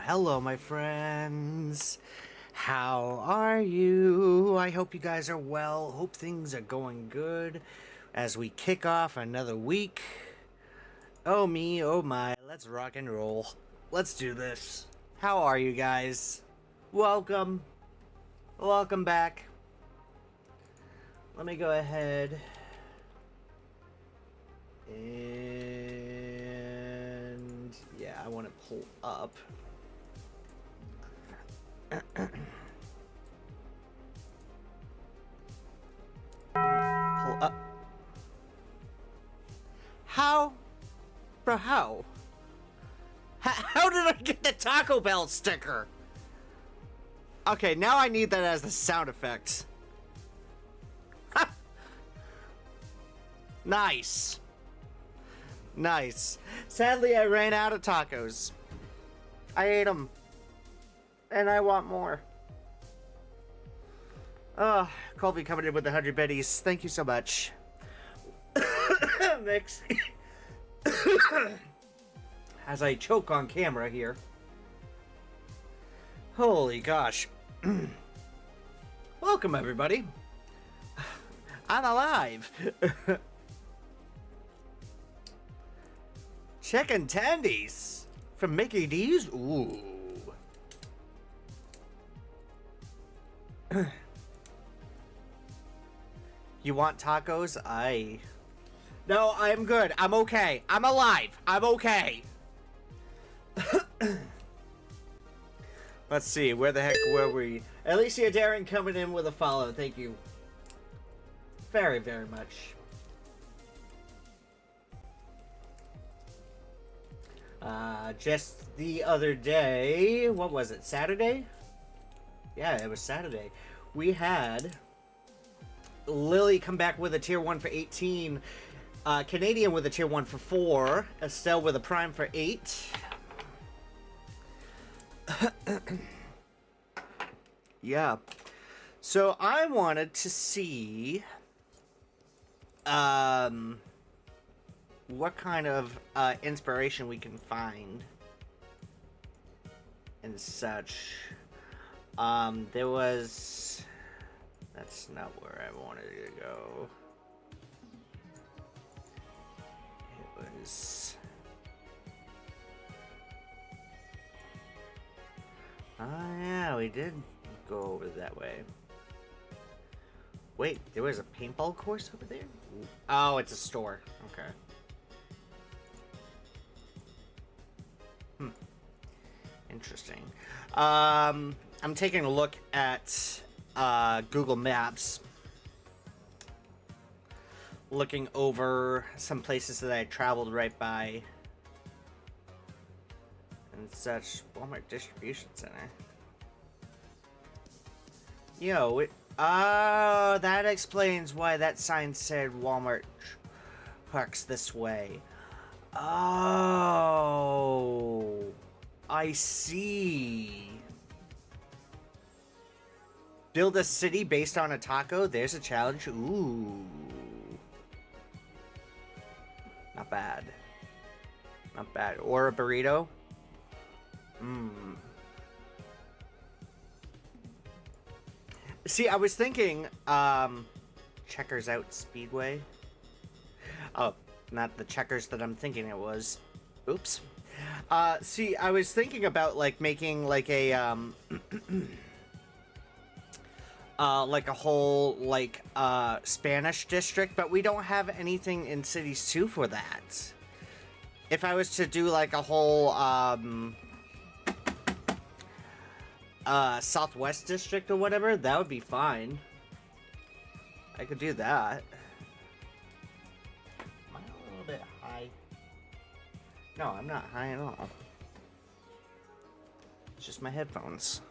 Hello, my friends. How are you? I hope you guys are well. Hope things are going good as we kick off another week. Oh me, oh my, let's rock and roll. Let's do this. How are you guys? Welcome. Welcome back. Let me go ahead and yeah, I want to pull up. Pull up. How? Bro, how? How did I get the Taco Bell sticker? Okay, now I need that as the sound effect. Nice. Nice. Sadly, I ran out of tacos. I ate them. And I want more. Colby coming in with 100 biddies. Thank you so much. Mix. As I choke on camera here. Holy gosh. Welcome, everybody. I'm alive. Chicken tendies from Mickey D's. Ooh. You want tacos? No, I'm good. I'm okay. I'm alive. I'm okay. Let's see. Where the heck were we? Alicia Darren coming in with a follow. Thank you. Very, very much. Just the other day, what was it? Saturday? Yeah, it was Saturday. We had Lily come back with a tier 1 for 18. Canadian with a tier 1 for 4. Estelle with a prime for 8. Yeah. So I wanted to see what kind of inspiration we can find and such. There was... That's not where I wanted to go. It was... Oh yeah, we did go over that way. Wait, there was a paintball course over there? Oh, it's a store. Okay. Interesting. I'm taking a look at Google Maps, looking over some places that I traveled right by and such. Walmart distribution center. Yo, that explains why that sign said Walmart parks this way. Oh, I see. Build a city based on a taco. There's a challenge. Ooh. Not bad. Not bad. Or a burrito. Mmm. See, I was thinking, Checkers Out Speedway. Oh, not the checkers that I'm thinking it was. Oops. See, I was thinking about, like, making, like, a, like a whole, like, Spanish district, but we don't have anything in Cities 2 for that. If I was to do, like, a whole, Southwest district or whatever, that would be fine. I could do that. Am I a little bit high? No, I'm not high at all. It's just my headphones.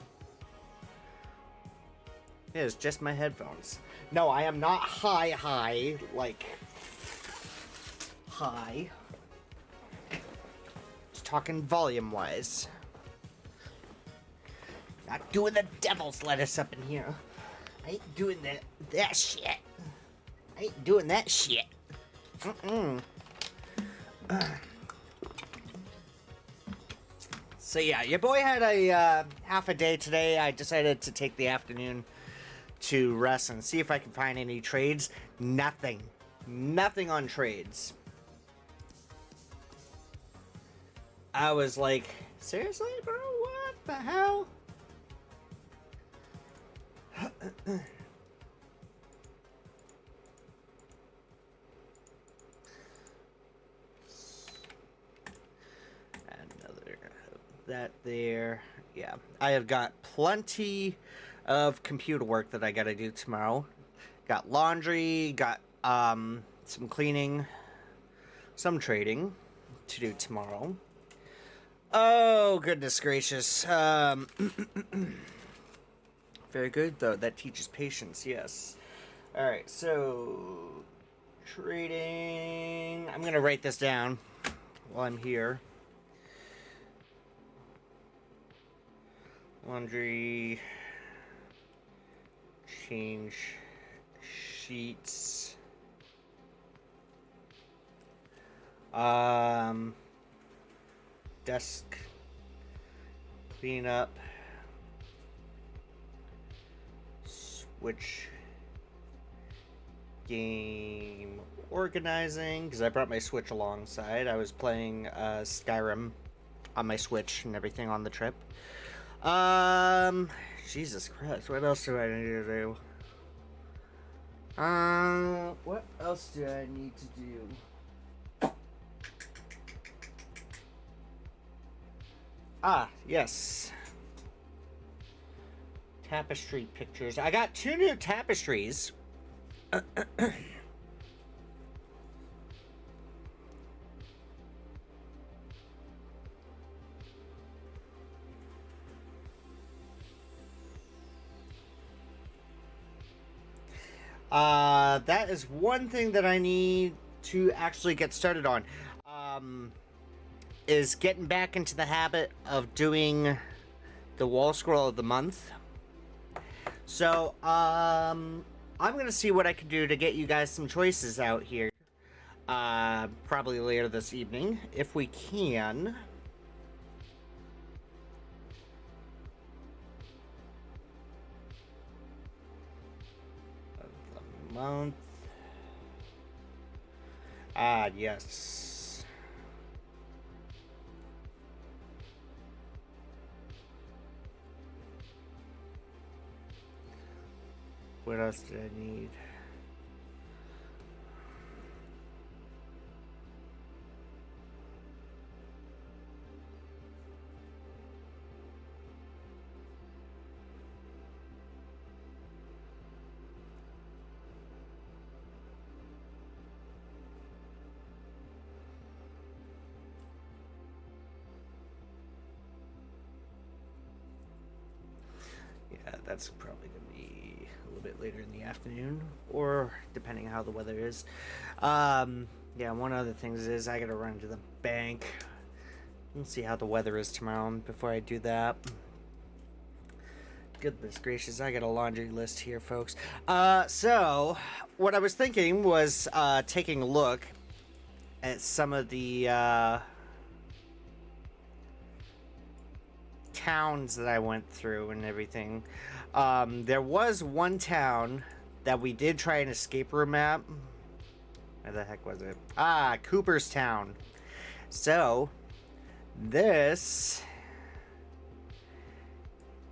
It is just my headphones. No, I am not high, like, high. Just talking volume-wise. Not doing the devil's lettuce up in here. I ain't doing that shit. I ain't doing that shit. So yeah, your boy had a half a day today. I decided to take the afternoon to rest and see if I can find any trades. Nothing. Nothing on trades. I was like, seriously, bro? What the hell? Another that there. Yeah, I have got plenty of computer work that I gotta do tomorrow. Got laundry, got some cleaning, some trading to do tomorrow. Oh, goodness gracious. Very good, though. That teaches patience, yes. Alright, so trading. I'm going to write this down while I'm here. Laundry. Change sheets. Desk clean up. Switch game organizing, because I brought my Switch alongside. I was playing Skyrim on my Switch and everything on the trip. Jesus Christ, what else do I need to do? What else do I need to do? Ah, yes. Tapestry pictures. I got 2 new tapestries. That is one thing that I need to actually get started on. Is getting back into the habit of doing the wall scroll of the month. So, I'm gonna see what I can do to get you guys some choices out here. Probably later this evening, if we can. Of the month. Ah, yes. What else did I need? Yeah, that's probably going to be a little bit later in the afternoon, or depending how the weather is. Yeah, one other thing is I got to run to the bank and see how the weather is tomorrow before I do that. Goodness gracious, I got a laundry list here, folks. So, what I was thinking was taking a look at some of the towns that I went through and everything. There was one town that we did try an escape room at. Where the heck was it? Cooperstown. So,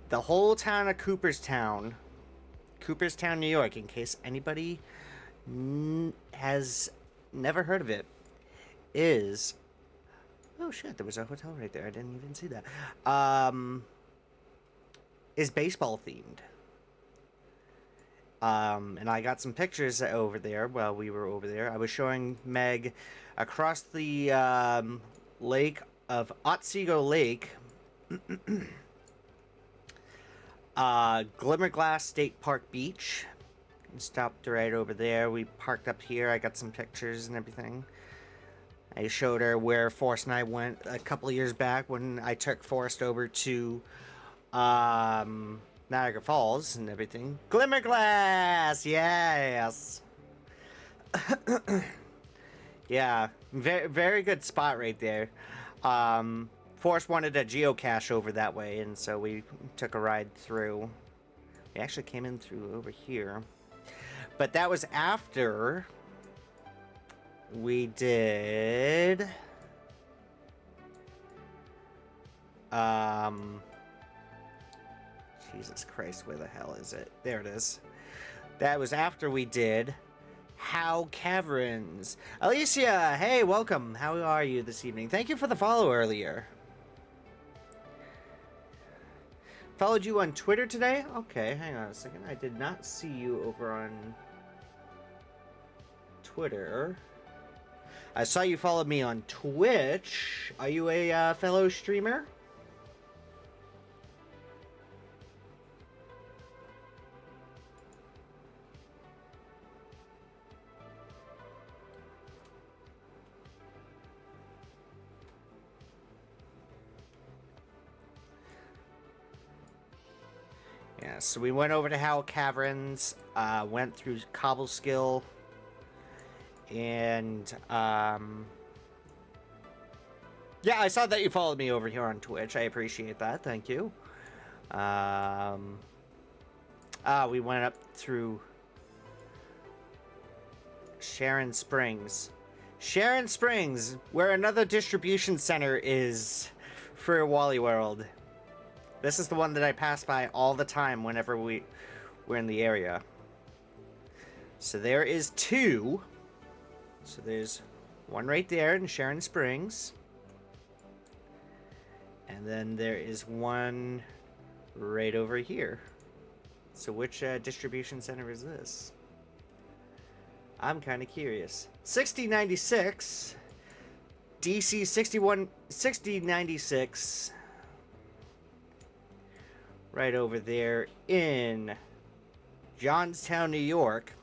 the whole town of Cooperstown, New York, in case anybody has never heard of it, is... Oh shit, there was a hotel right there. I didn't even see that. Is baseball themed. And I got some pictures over there while we were over there. I was showing Meg across the lake of Otsego Lake, Glimmerglass State Park Beach. Stopped right over there. We parked up here. I got some pictures and everything. I showed her where Forrest and I went a couple of years back when I took Forrest over to Niagara Falls and everything. Glimmerglass, yes. Yeah, very, very good spot right there. Forrest wanted a geocache over that way, and so we took a ride through. We actually came in through over here. But that was after we did... Jesus Christ, where the hell is it? There it is. That was after we did How Caverns. Alicia, hey, welcome. How are you this evening? Thank you for the follow earlier. Followed you on Twitter today? Okay, hang on a second. I did not see you over on Twitter. I saw you followed me on Twitch. Are you a fellow streamer? Yeah, so we went over to Howe Caverns, went through Cobbleskill, and, yeah, I saw that you followed me over here on Twitch. I appreciate that. Thank you. We went up through Sharon Springs. Sharon Springs, where another distribution center is for Wally World. This is the one that I pass by all the time whenever we're in the area. So there is two. So there's one right there in Sharon Springs. And then there is one right over here. So which distribution center is this? I'm kind of curious. 6096. DC 6096. Right over there in Johnstown, New York.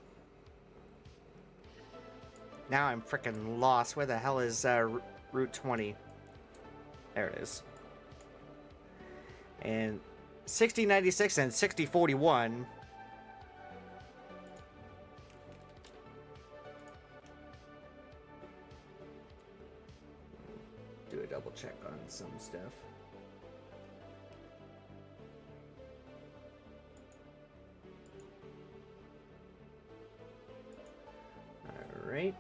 Now I'm freaking lost. Where the hell is Route 20? There it is. And 6096 and 6041. Do a double check on some stuff. Alright.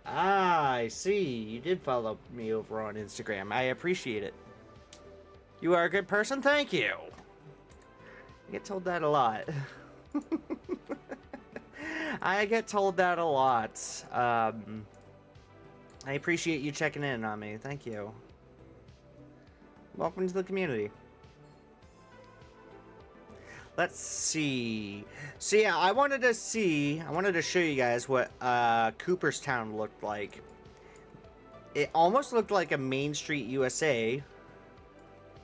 Ah, I see. You did follow me over on Instagram. I appreciate it. You are a good person? Thank you. I get told that a lot. I get told that a lot. I appreciate you checking in on me. Thank you. Welcome to the community. Let's see. So yeah, I wanted to show you guys what Cooperstown looked like. It almost looked like a Main Street USA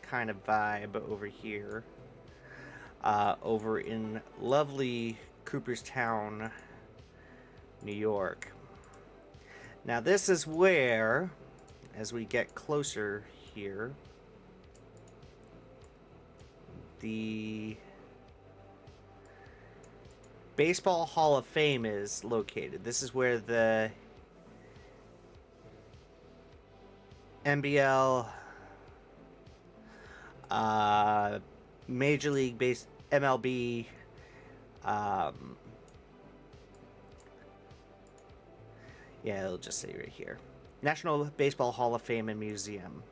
kind of vibe over here. Over in lovely Cooperstown, New York. Now this is where, as we get closer here, the Baseball Hall of Fame is located. This is where the NBL, Major League Base, MLB, yeah, it'll just say right here. National Baseball Hall of Fame and Museum.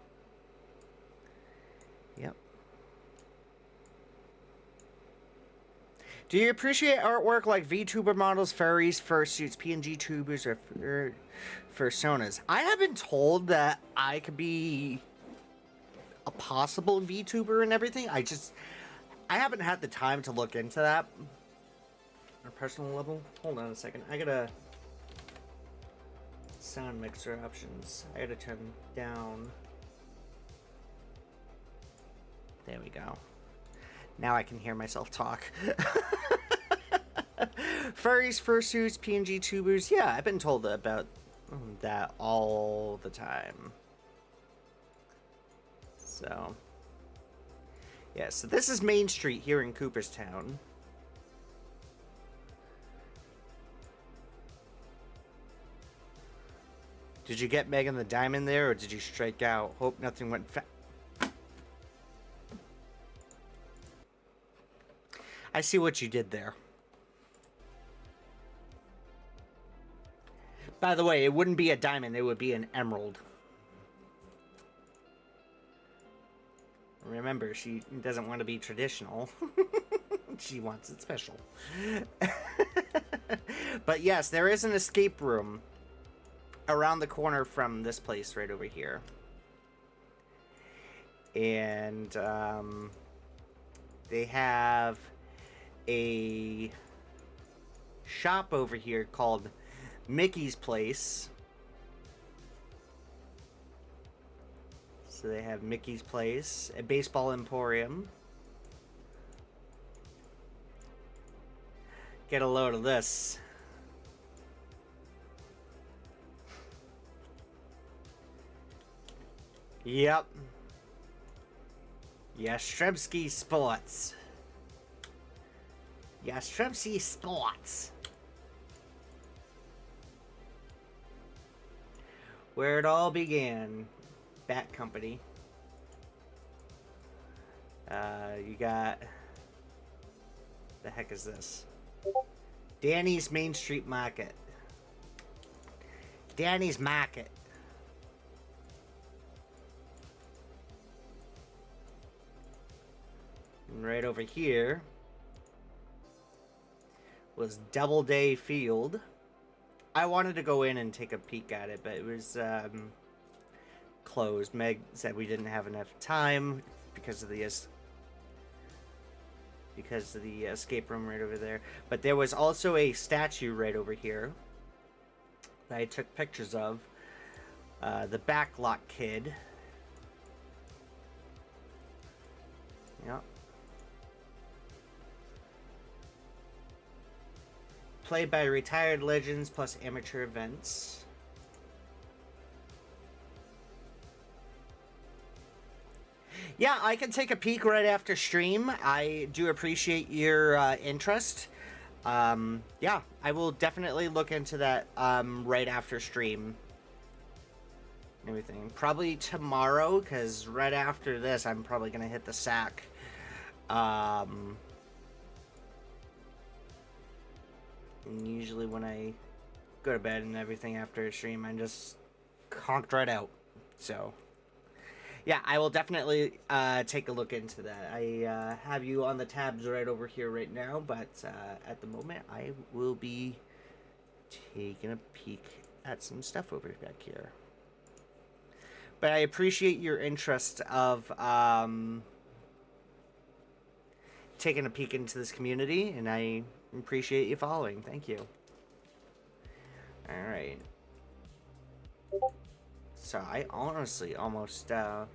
Yep. Do you appreciate artwork like VTuber models, furries, fursuits, PNG tubers, or fursonas? I have been told that I could be a possible VTuber and everything. I haven't had the time to look into that on a personal level. Hold on a second. I gotta sound mixer options. I gotta turn down. There we go. Now I can hear myself talk. Furries, fursuits, PNG tubers. Yeah, I've been told about that all the time. So, yeah, so this is Main Street here in Cooperstown. Did you get Megan the Diamond there, or did you strike out? Hope nothing went I see what you did there. By the way, it wouldn't be a diamond, it would be an emerald. Remember, she doesn't want to be traditional. She wants it special. But yes, there is an escape room around the corner from this place right over here. And they have a shop over here called Mickey's Place. So they have Mickey's Place, a baseball emporium. Get a load of this. Yep. Yastrzemski Sports. Yastrzemski Sports. Where it all began. Bat Company. You got... The heck is this? Danny's Main Street Market. Danny's Market. And right over here was Doubleday Field. I wanted to go in and take a peek at it, but it was closed. Meg said we didn't have enough time because of the escape room right over there. But there was also a statue right over here that I took pictures of. The Backlot Kid. Yep. Played by retired legends plus amateur events. Yeah, I can take a peek right after stream. I do appreciate your interest. Yeah, I will definitely look into that right after stream. Everything. Probably tomorrow, because right after this, I'm probably going to hit the sack. And usually when I go to bed and everything after a stream, I'm just conked right out. So, yeah, I will definitely take a look into that. I have you on the tabs right over here right now, but at the moment, I will be taking a peek at some stuff over back here. But I appreciate your interest of taking a peek into this community, and I appreciate you following. Thank you. Alright. So I honestly almost, I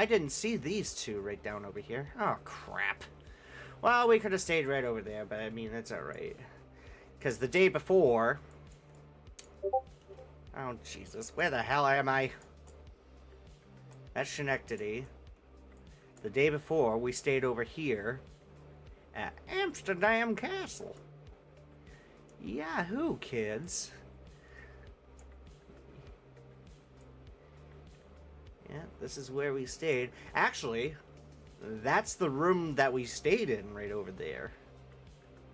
didn't see these two right down over here. Oh, crap. Well, we could have stayed right over there, but I mean, that's alright. Because the day before... Oh, Jesus. Where the hell am I? That's Schenectady. the day before, we stayed over here at Amsterdam Castle. Yahoo, kids. Yeah, this is where we stayed. Actually, that's the room that we stayed in right over there.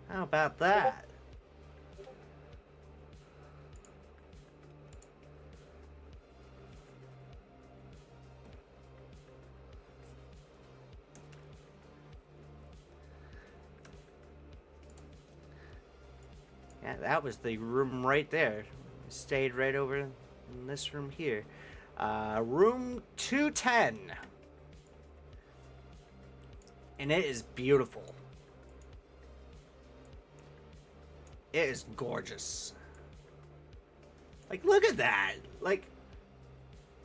How about that? Yeah, that was the room right there. Stayed right over in this room here. Room 210. And it is beautiful. It is gorgeous. Like, look at that. Like,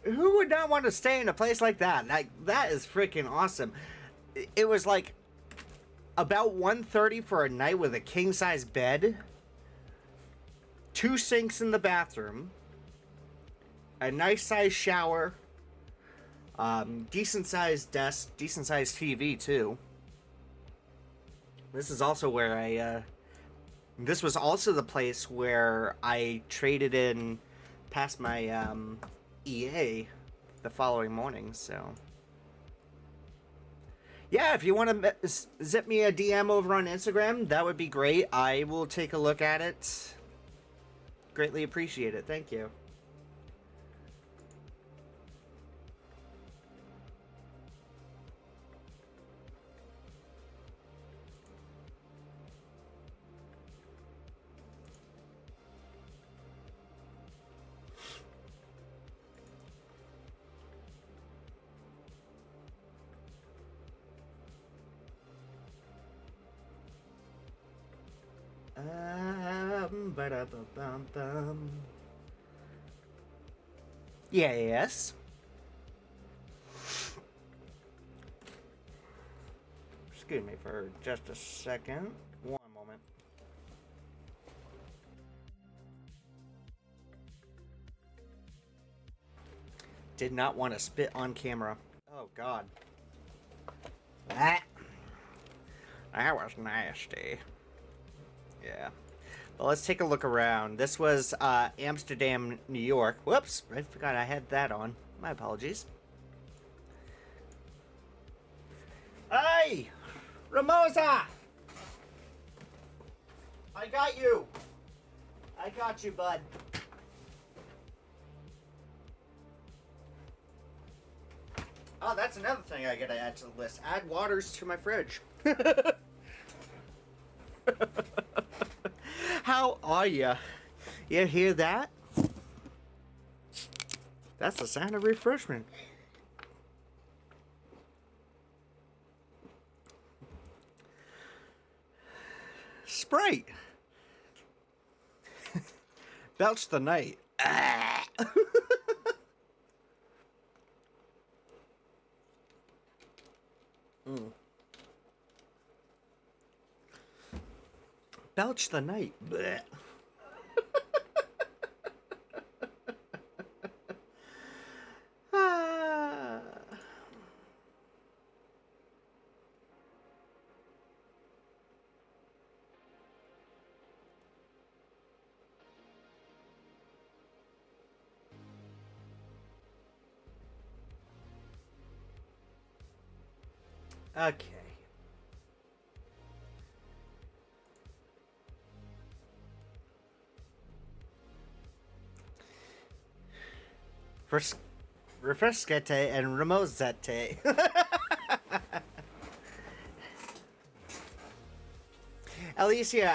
who would not want to stay in a place like that? Like, that is freaking awesome. It was like about 130 for a night with a king-size bed, 2 sinks in the bathroom, a nice-sized shower, decent-sized desk, decent-sized TV, too. This is also where this was also the place where I traded in past my, EA the following morning, so... Yeah, if you want to zip me a DM over on Instagram, that would be great. I will take a look at it. Greatly appreciate it. Thank you. Ba-da-ba-bum-bum. Yes. Excuse me for just a second. One moment. Did not want to spit on camera. Oh, God. That was nasty. Yeah. Well, let's take a look around. This was Amsterdam, New York. Whoops, I forgot I had that on. My apologies. Hey! Ramosa! I got you! I got you, bud. Oh, that's another thing I gotta add to the list. Add waters to my fridge. How are ya? You hear that? That's the sound of refreshment. Sprite. Belch the night. Mm. Belch the night. Blech. Ah. Okay. Refrescate and Remosette. Alicia,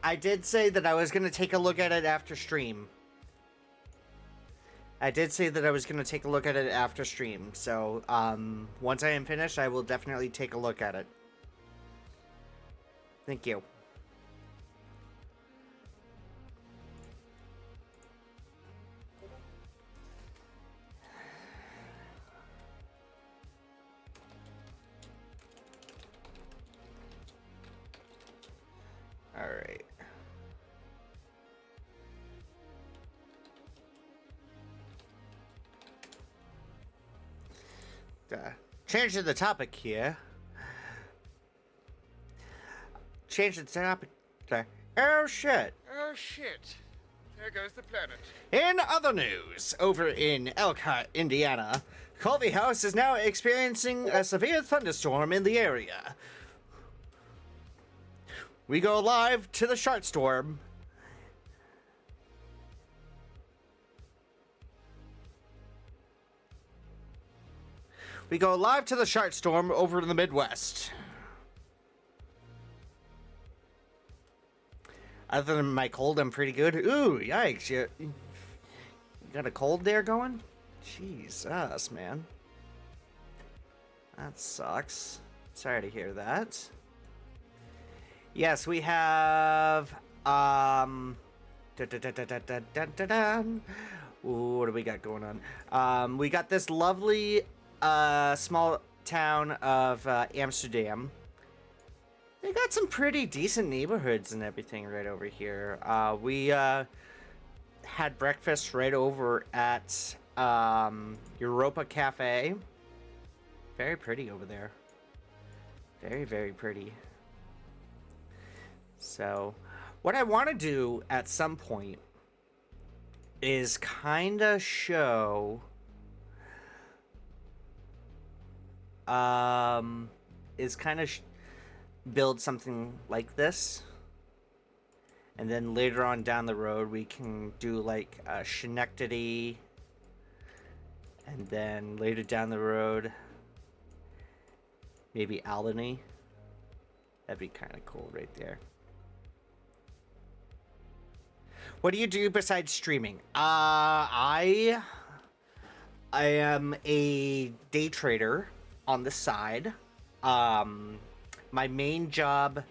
I did say that I was gonna take a look at it after stream. I did say that I was gonna take a look at it after stream. So, once I am finished, I will definitely take a look at it. Thank you. All right. Changing the topic here. Change the topic. Sorry. Oh shit. Oh shit. There goes the planet. In other news, over in Elkhart, Indiana, Colby House is now experiencing a severe thunderstorm in the area. We go live to the shark storm. We go live to the shark storm over in the Midwest. Other than my cold, I'm pretty good. Ooh, yikes. You got a cold there going? Jesus, man. That sucks. Sorry to hear that. Yes, we have, Ooh, what do we got going on? We got this lovely, small town of, Amsterdam. They got some pretty decent neighborhoods and everything right over here. We had breakfast right over at Europa Cafe. Very pretty over there. Very, very pretty. So, what I want to do at some point is kind of show... build something like this, and then later on down the road we can do like Schenectady, and then later down the road maybe Albany. That'd be kind of cool right there. What do you do besides streaming? I am a day trader on the side. My main job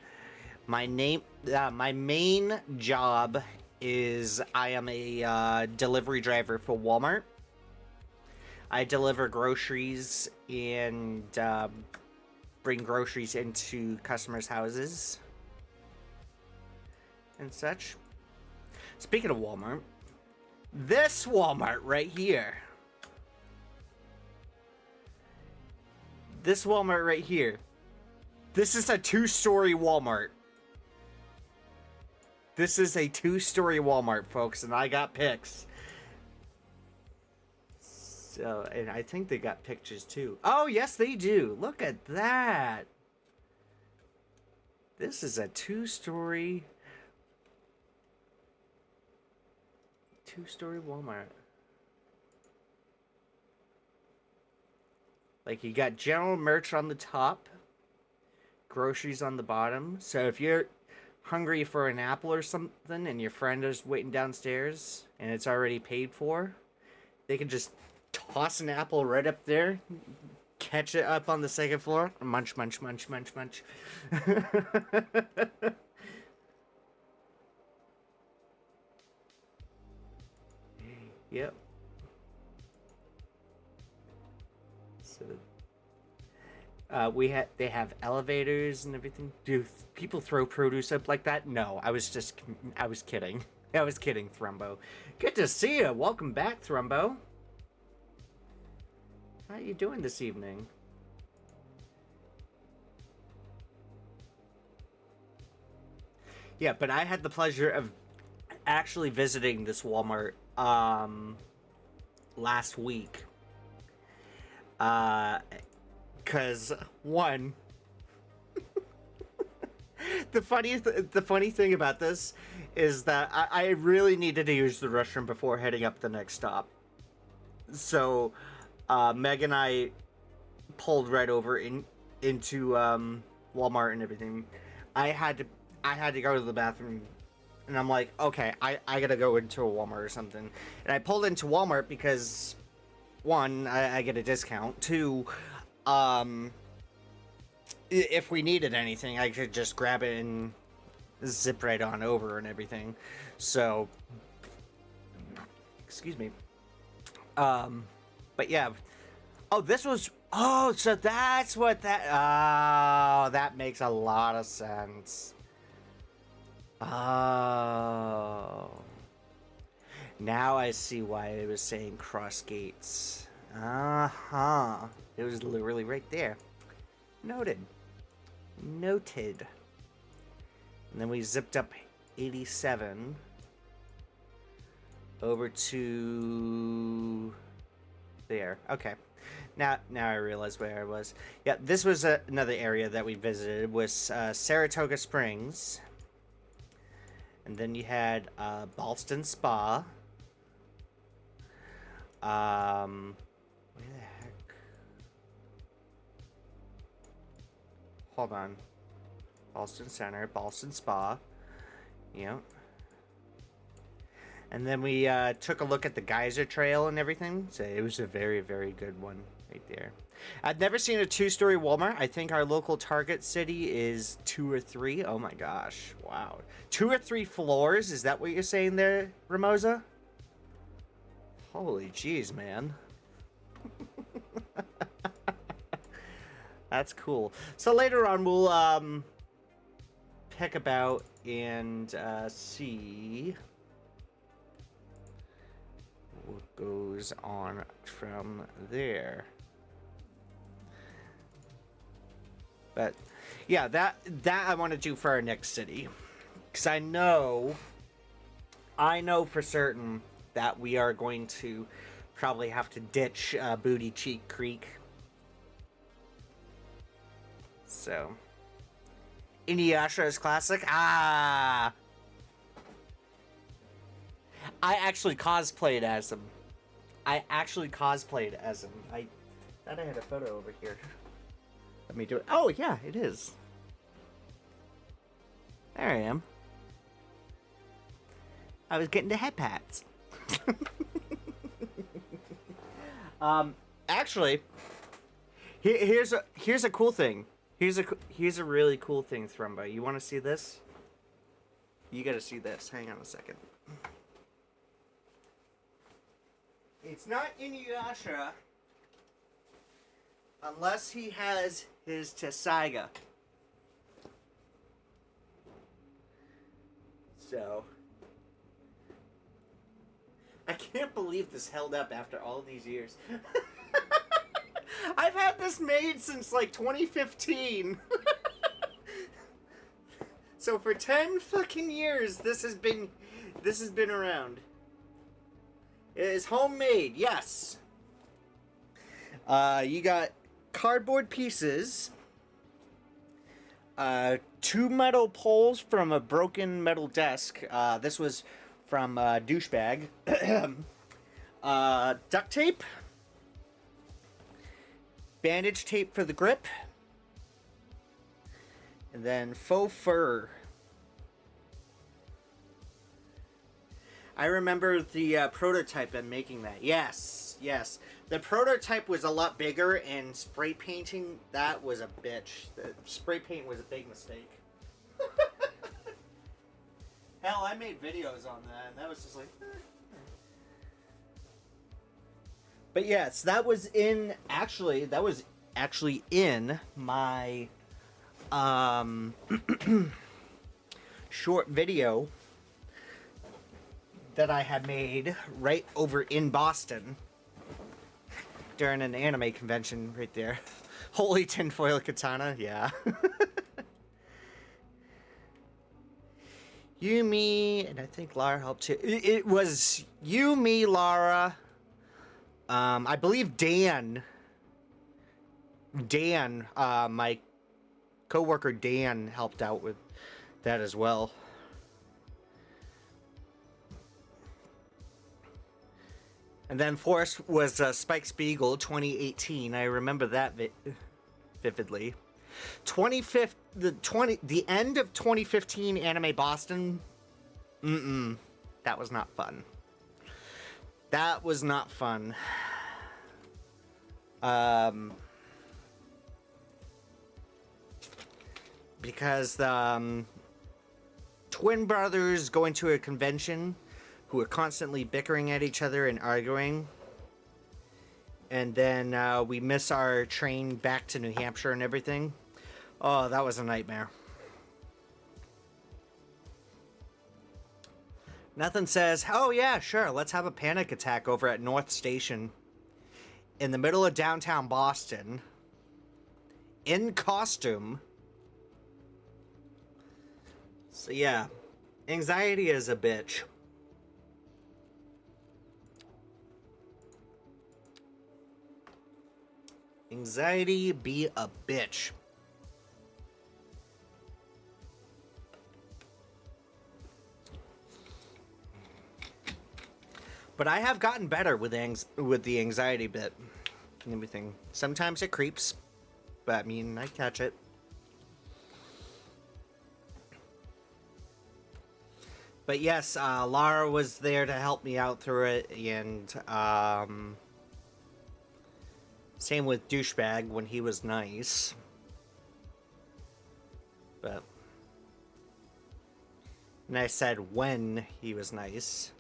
is I am a delivery driver for Walmart. I deliver groceries and bring groceries into customers' houses and such. Speaking of Walmart, this Walmart right here. This Walmart right here. This is a 2-story Walmart. This is a 2-story Walmart, folks, and I got pics. So, and I think they got pictures too. Oh, yes, they do. Look at that. This is a 2-story Walmart. Like, you got general merch on the top, groceries on the bottom. So if you're hungry for an apple or something and your friend is waiting downstairs and it's already paid for, they can just toss an apple right up there, catch it up on the second floor, munch, munch, munch, munch, munch. Yep. So they have elevators and everything. Do people throw produce up like that? No, I was kidding. I was kidding, Thrumbo. Good to see you. Welcome back, Thrumbo. How are you doing this evening? Yeah, but I had the pleasure of actually visiting this Walmart last week. Cause one, the funny thing about this is that I really needed to use the restroom before heading up the next stop. So, Meg and I pulled right over into Walmart and everything. I had to go to the bathroom, and I'm like, okay, I gotta go into a Walmart or something. And I pulled into Walmart because, one, I get a discount. Two, if we needed anything, I could just grab it and zip right on over and everything. So, excuse me. But yeah. Oh, so that's what that makes a lot of sense. Oh. Now I see why it was saying cross gates. Uh-huh. It was literally right there. Noted. Noted. And then we zipped up 87 over to there. Okay. Now I realize where I was. Yeah, this was another area that we visited, was Saratoga Springs. And then you had Ballston Spa. Where the heck? Hold on. Ballston Center, Ballston Spa. Yep. And then we took a look at the Geyser Trail and everything. So it was a very, very good one right there. I've never seen a 2-story Walmart. I think our local Target city is 2 or 3. Oh my gosh. Wow. 2 or 3 floors? Is that what you're saying there, Ramosa? Holy jeez, man. That's cool. So later on, we'll pick about and see what goes on from there. But yeah, that I want to do for our next city, because I know for certain that we are going to probably have to ditch Booty Cheek Creek. So, Inuyasha is classic. Ah, I actually cosplayed as him. I thought I had a photo over here. Let me do it. Oh yeah, it is. There I am. I was getting the head pats. Actually, here's a cool thing. Here's a really cool thing, Thrumba. You want to see this? You got to see this. Hang on a second. It's not Inuyasha unless he has his Tessaiga. So, I can't believe this held up after all these years. I've had this made since like 2015. So for 10 fucking years, this has been around. It is homemade, yes. You got cardboard pieces, 2 metal poles from a broken metal desk. This was from Douchebag. Duct tape, bandage tape for the grip, and then faux fur. I remember the prototype and making that. Yes. The prototype was a lot bigger, and spray painting that was a bitch. The spray paint was a big mistake. Hell, I made videos on that, and that was just like... But yes, that was actually in my short video that I had made right over in Boston during an anime convention right there. Holy tinfoil katana, yeah. You, me, and I think Lara helped too. It was you, me, Lara. I believe Dan, my coworker Dan helped out with that as well. And then Forrest was Spike Spiegel 2018. I remember that vividly. The end of 2015 Anime Boston. That was not fun. That was not fun. Because the twin brothers going to a convention who are constantly bickering at each other and arguing. And then we miss our train back to New Hampshire and everything. Oh, that was a nightmare. Nothing says, oh yeah, sure, let's have a panic attack over at North Station. in the middle of downtown Boston in costume. So yeah, anxiety is a bitch. Anxiety be a bitch. But I have gotten better with the anxiety bit and everything. Sometimes it creeps, but I mean, I catch it. But yes, Lara was there to help me out through it, and same with Douchebag when he was nice. But, and I said when he was nice.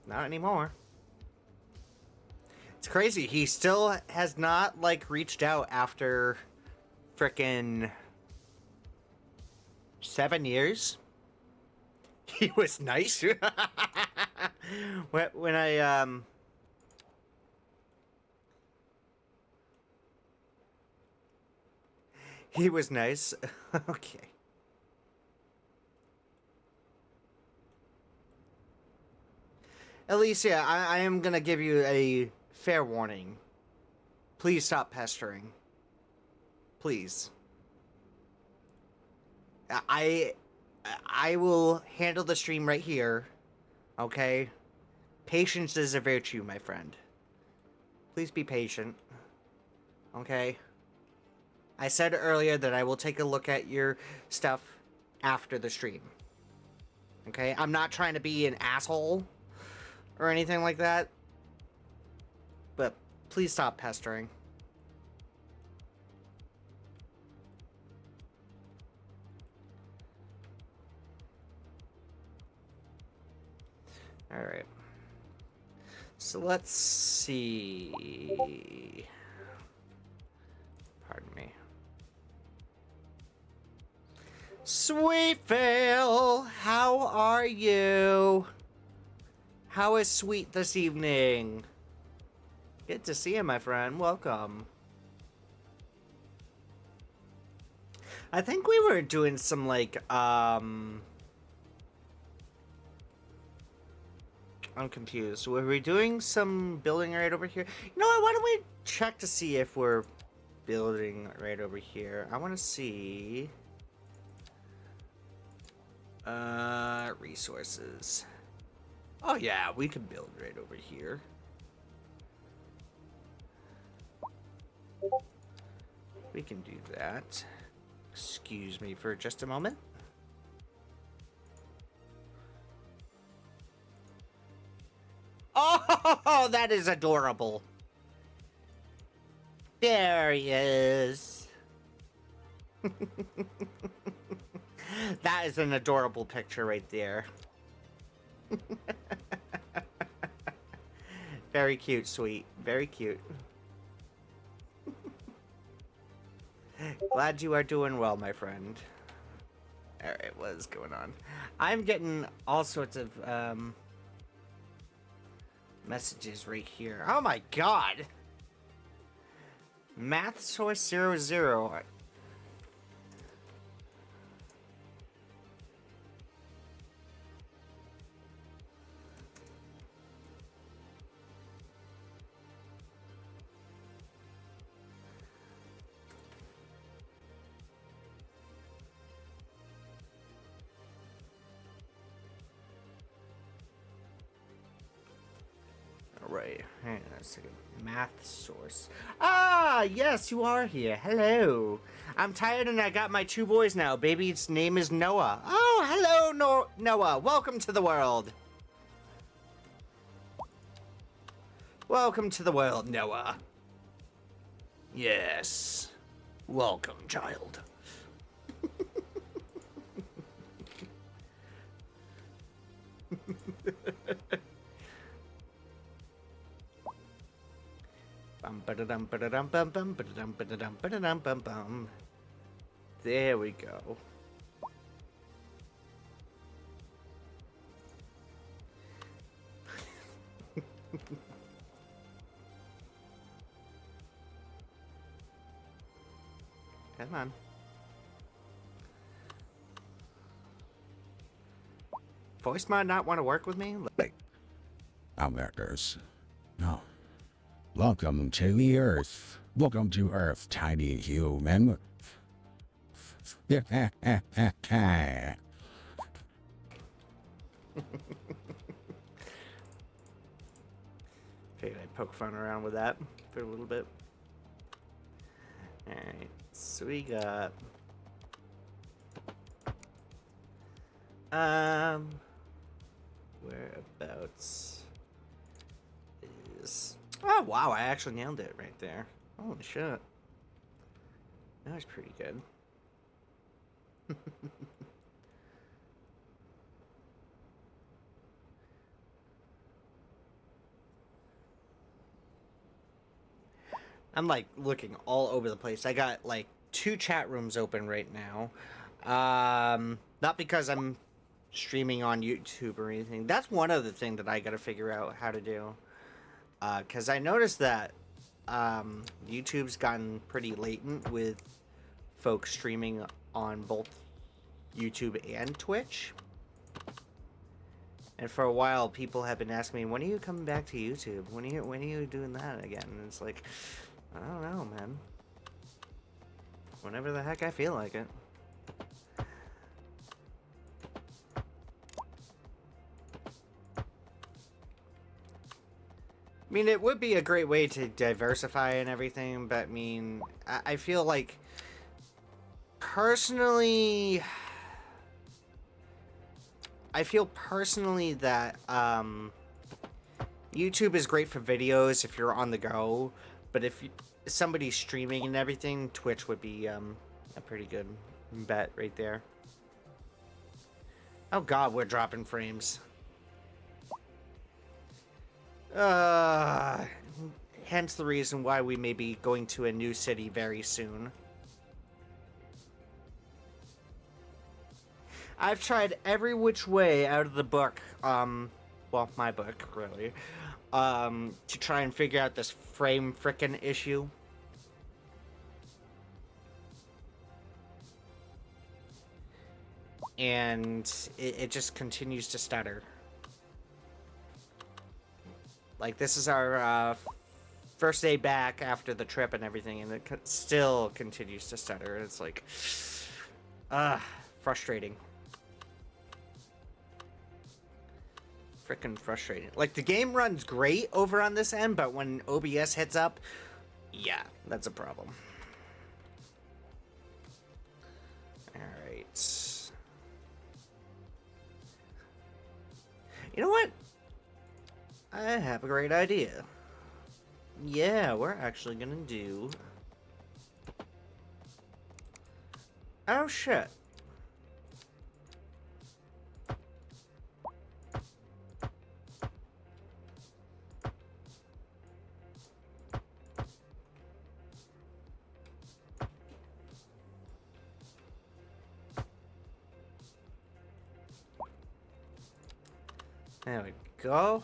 Not anymore. It's crazy. He still has not, like, reached out after frickin' 7 years. He was nice. when I, he was nice. Okay. Alicia, I am gonna give you a fair warning. Please stop pestering. Please. I will handle the stream right here. Okay? Patience is a virtue, my friend. Please be patient. Okay? I said earlier that I will take a look at your stuff after the stream. Okay? I'm not trying to be an asshole or anything like that. But please stop pestering. Alright. So let's see. Pardon me. Sweet Phil, how are you? How is Sweet this evening? Good to see you, my friend. Welcome. I think we were doing some, like, I'm confused. Were we doing some building right over here? You know what? Why don't we check to see if we're building right over here? I want to see. Resources. Oh, yeah, we can build right over here. We can do that. Excuse me for just a moment. Oh, that is adorable. There he is. That is an adorable picture right there. Very cute, Sweet. Very cute. Glad you are doing well, my friend. Alright, what is going on? I'm getting all sorts of, messages right here. Oh my god! Math source 00. Right, hang on a second. Math source. Ah, yes, you are here. Hello. I'm tired and I got my 2 boys now. Baby's name is Noah. Oh, hello, Noah. Welcome to the world. Welcome to the world, Noah. Yes. Welcome, child. There we go. Come on. Voice mod not want to work with me? Outbackers. No. Welcome to the Earth. Welcome to Earth, tiny human. Figured I'd poke fun around with that for a little bit. Alright, so we got... Whereabouts is... Oh, wow, I actually nailed it right there. Holy shit. That was pretty good. I'm like looking all over the place. I got like 2 chat rooms open right now. Not because I'm streaming on YouTube or anything. That's one other thing that I gotta figure out how to do. Because I noticed that YouTube's gotten pretty latent with folks streaming on both YouTube and Twitch. And for a while, people have been asking me, when are you coming back to YouTube? When are you doing that again? And it's like, I don't know, man. Whenever the heck I feel like it. I mean, it would be a great way to diversify and everything, but I mean, I feel like, personally, that YouTube is great for videos if you're on the go, but if somebody's streaming and everything, Twitch would be a pretty good bet right there. Oh god, we're dropping frames. Hence the reason why we may be going to a new city very soon. I've tried every which way out of the book, well, my book, really, to try and figure out this frame frickin' issue. And it just continues to stutter. Like, this is our first day back after the trip and everything, and it still continues to stutter. It's like, frustrating. Frickin' frustrating. Like, the game runs great over on this end, but when OBS hits up, yeah, that's a problem. Alright. You know what? I have a great idea. Yeah, we're actually gonna do... Oh, shit. There we go.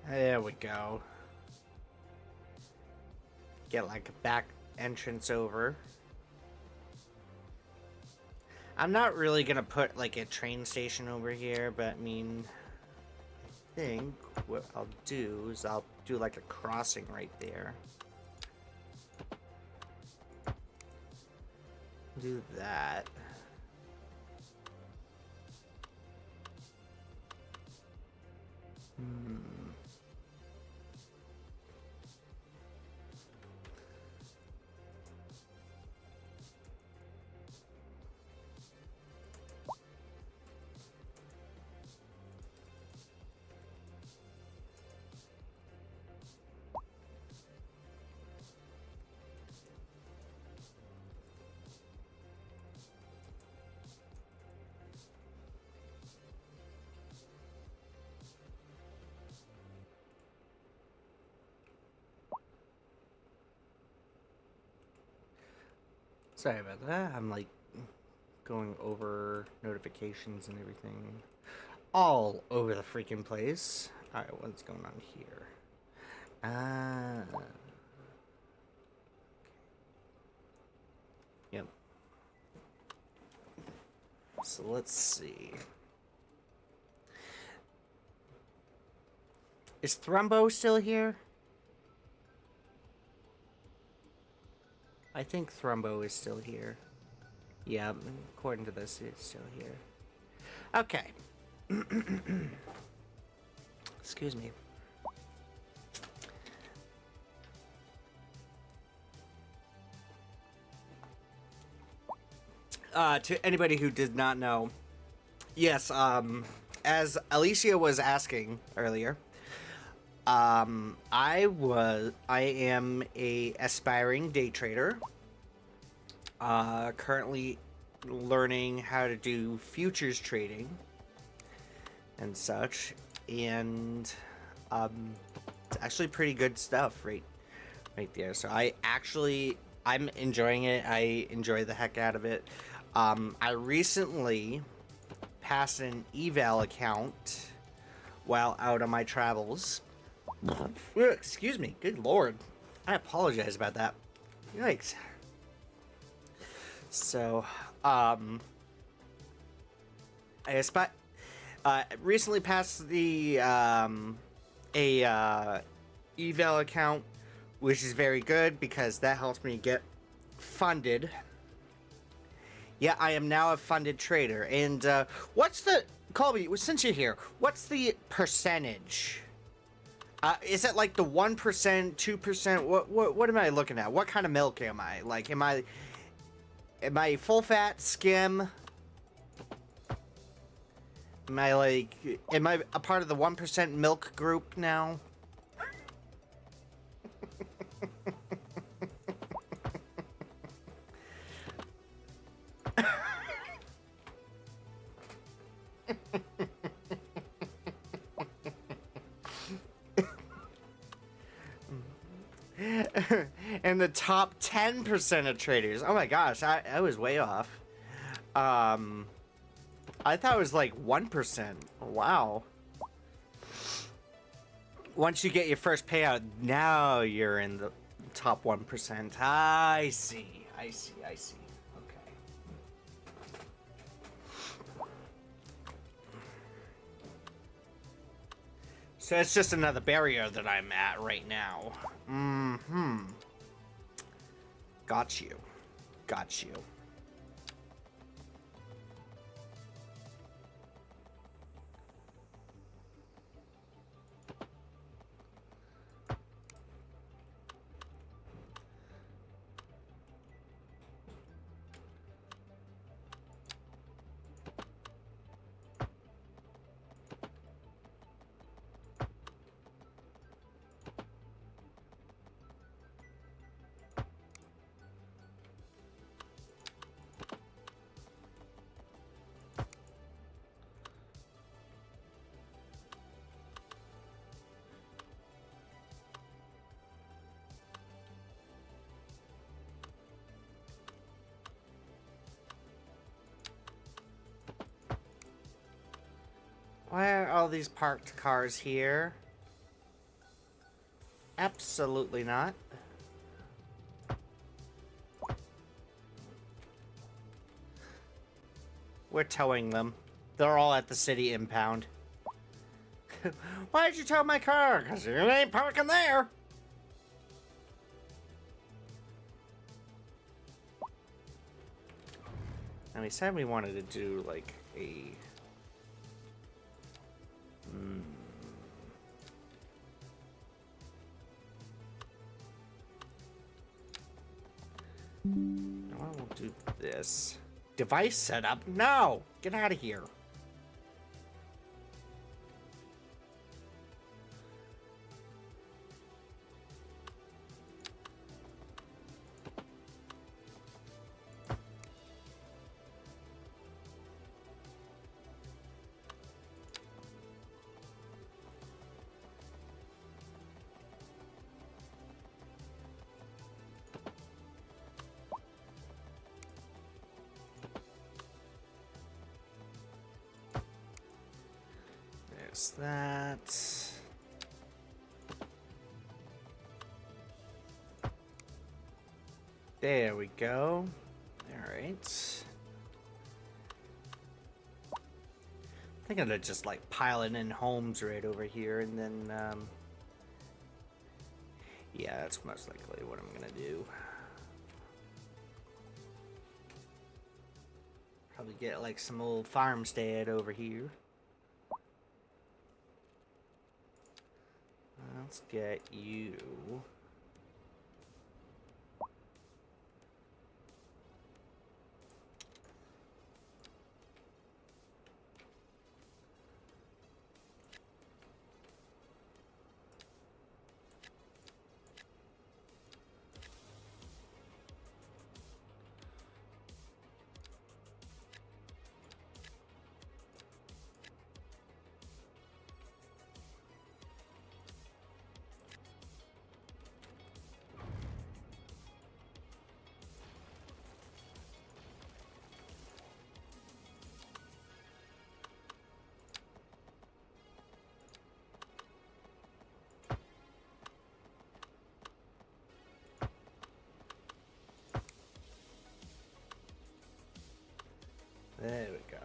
There we go. Get like a back entrance over. I'm not really gonna put like a train station over here, but I mean, I think what I'll do is I'll do like a crossing right there. Do that. Sorry about that. I'm like going over notifications and everything all over the freaking place. Alright, what's going on here? Yep. So let's see. Is Thrumbo still here? I think Thrumbo is still here. Yeah, according to this, it's still here. Okay. Excuse me. To anybody who did not know, yes, as Alicia was asking earlier, I am a aspiring day trader. Currently learning how to do futures trading and such, and it's actually pretty good stuff right there. So I'm enjoying it. I enjoy the heck out of it. I recently passed an eval account while out on my travels. Excuse me. Good lord. I apologize about that. Yikes. So, I recently passed the eval account, which is very good because that helps me get funded. Yeah, I am now a funded trader. And what's the Colby? Since you're here, what's the percentage? Is it like the 1%, 2%? What am I looking at? What kind of milk am I? Like, am I full fat, skim? Am I a part of the 1% milk group now? And the top 10% of traders. Oh my gosh, I was way off. I thought it was like 1%. Wow. Once you get your first payout, now you're in the top 1%. I see. Okay. So it's just another barrier that I'm at right now. Got you. Why are all these parked cars here? Absolutely not. We're towing them. They're all at the city impound. Why did you tow my car? Because you ain't parking there. And we said we wanted to do like a... No, I won't do this. Device setup? No! Get out of here. fix that. There we go. Alright. I think I'm gonna just like piling in homes right over here and then yeah, that's most likely what I'm gonna do. Probably get like some old farmstead over here. Let's get you. There we go.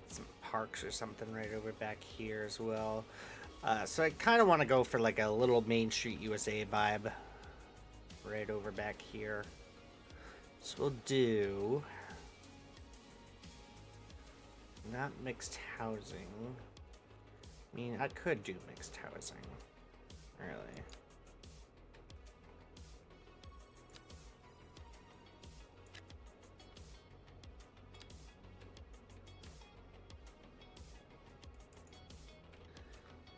Some parks or something right over back here as well. So I kind of want to go for like a little Main Street USA vibe right over back here. So we'll do not mixed housing. I mean, I could do mixed housing, really.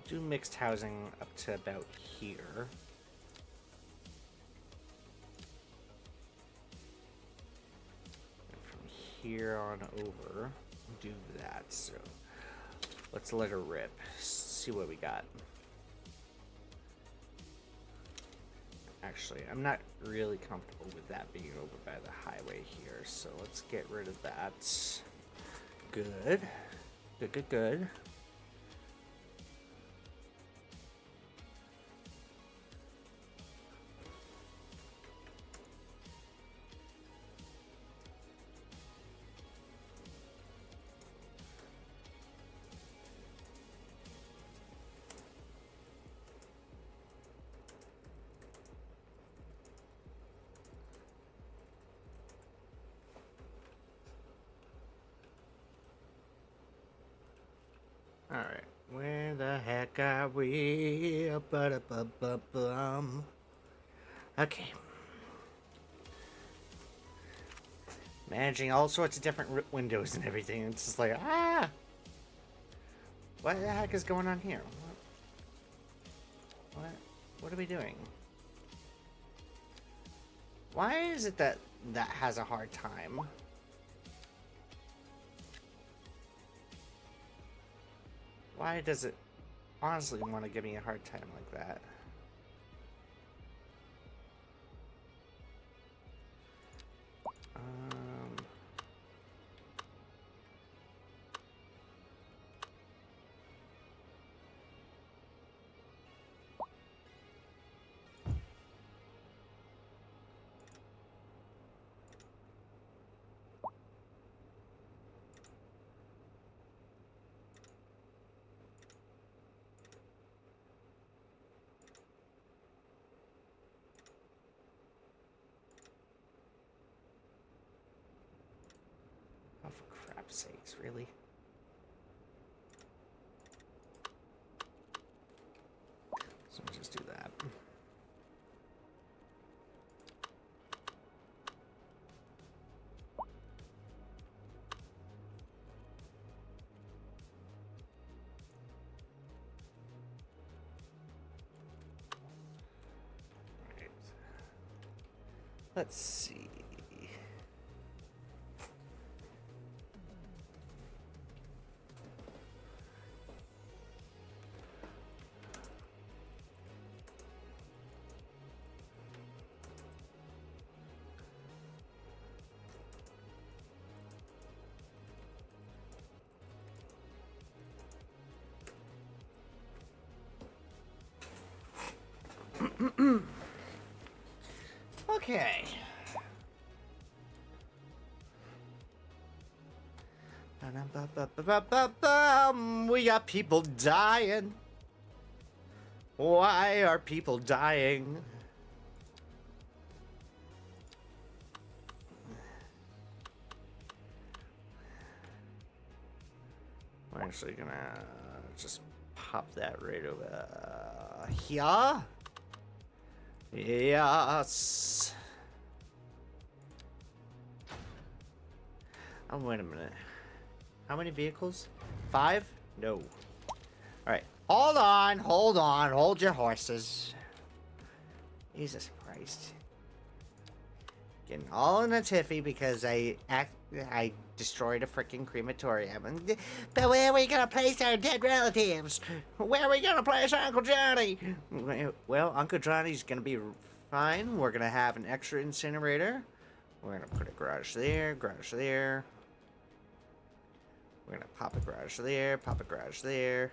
Do mixed housing up to about here. And from here on over, do that. So let's let her rip. See what we got. Actually, I'm not really comfortable with that being over by the highway here, so let's get rid of that. Good. Good, good, good. Alright, where the heck are we? Ba-da-ba-ba-bum. Okay. Managing all sorts of different windows and everything. It's just like, ah! What the heck is going on here? What are we doing? Why is it that that has a hard time? Why does it honestly want to give me a hard time like that? Oh, for crap's sakes, really? So we'll just do that. Let's see. Okay. We got people dying. Why are people dying? We're actually gonna just pop that right over here. Yes. Oh, wait a minute. How many vehicles? 5? No. Alright. Hold on, hold on. Hold your horses. Jesus Christ. Getting all in a tiffy because I destroyed a freaking crematorium. But where are we gonna place our dead relatives? Where are we gonna place Uncle Johnny? Well, Uncle Johnny's gonna be fine. We're gonna have an extra incinerator. We're gonna put a garage there, garage there. We're gonna pop a garage there, pop a garage there.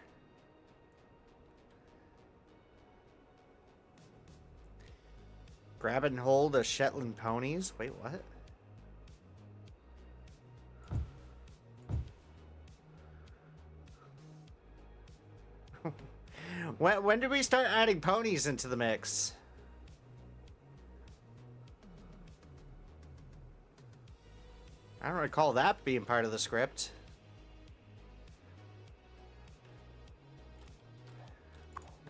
Grab and hold a Shetland ponies. Wait, what? When did we start adding ponies into the mix? I don't recall that being part of the script.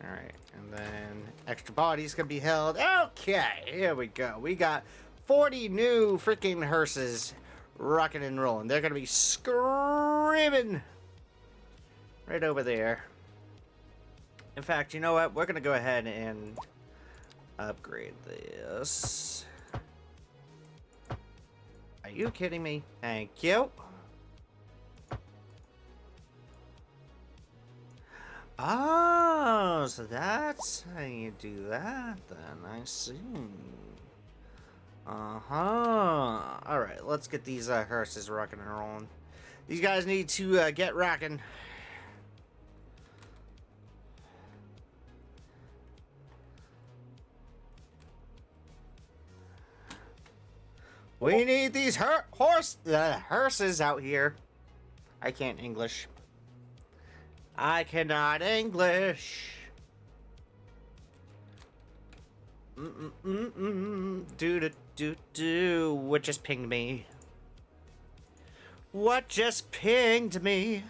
Alright, and then extra bodies can be held. Okay, here we go. We got 40 new freaking hearses rocking and rolling. They're gonna be screaming right over there. In fact, you know what? We're gonna go ahead and upgrade this. Are you kidding me? Thank you. Oh, so that's how you do that then. I see. Uh-huh. Alright, let's get these hearses rocking and rolling. These guys need to get rocking. We need these hearses out here. I can't English. I cannot English. Do. What just pinged me? What just pinged me?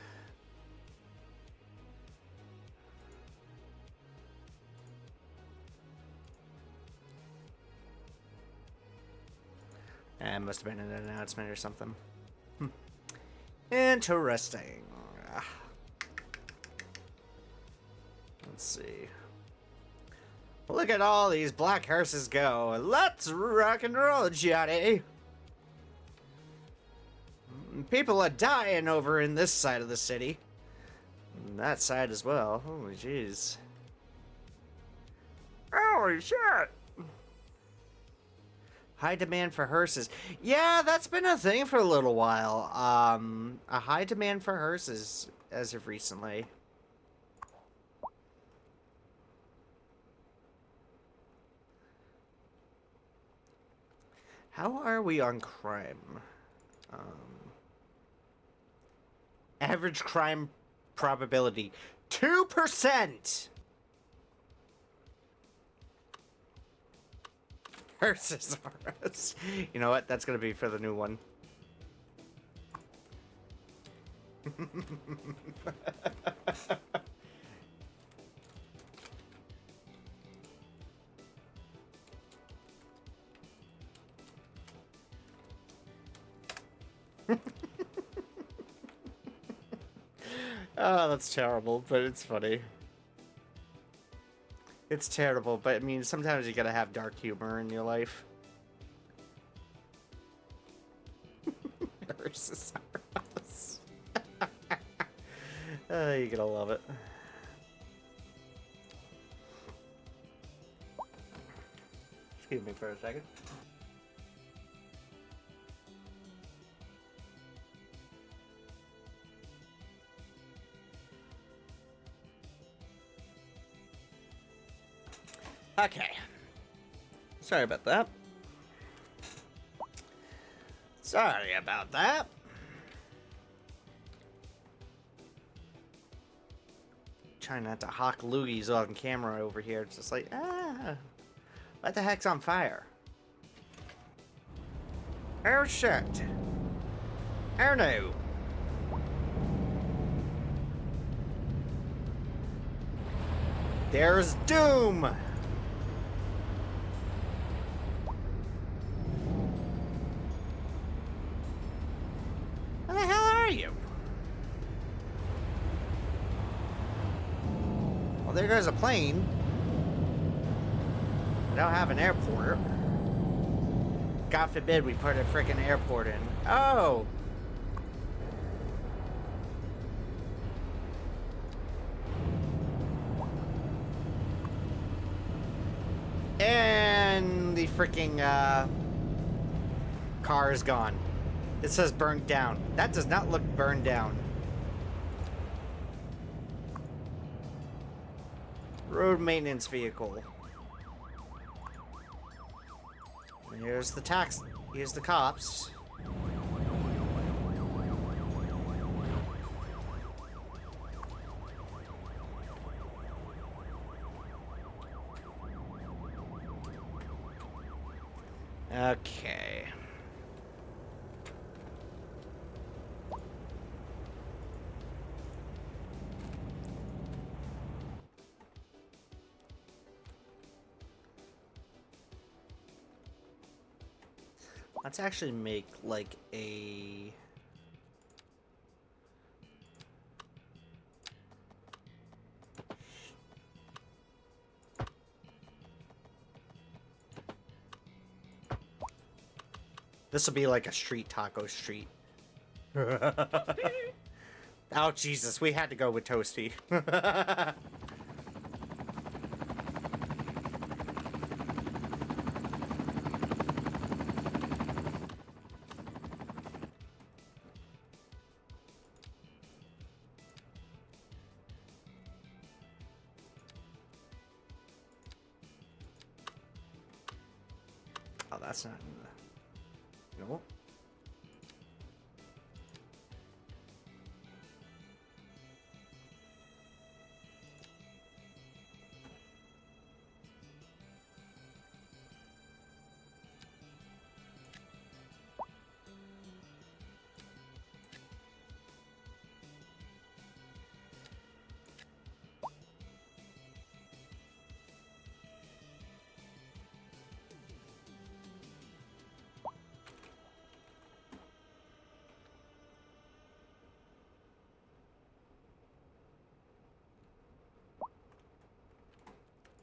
It must have been an announcement or something. Interesting. Let's see. Look at all these black hearses go. Let's rock and roll, Johnny. People are dying over in this side of the city. And that side as well. Holy jeez. Holy shit. High demand for hearses. Yeah, that's been a thing for a little while. A high demand for hearses as of recently. How are we on crime? Average crime probability 2%. Hearses are us. You know what? That's gonna be for the new one. Oh, that's terrible, but it's funny. It's terrible, but I mean, sometimes you gotta have dark humor in your life. Brachiosaurus. You're gonna love it. Excuse me for a second. Okay. Sorry about that. Sorry about that. Trying not to hawk loogies on camera over here. It's just like, what the heck's on fire? Oh shit. Oh no. There's doom. Where the hell are you? Well, there goes a plane. I don't have an airport. God forbid we put a freaking airport in. Oh! And the freaking car is gone. It says burned down. That does not look burned down. Road maintenance vehicle. And here's the tax. Here's the cops. Okay. Let's actually make like a this will be like a street taco street. Oh Jesus, we had to go with Toasty. Oh, that's not in the... No.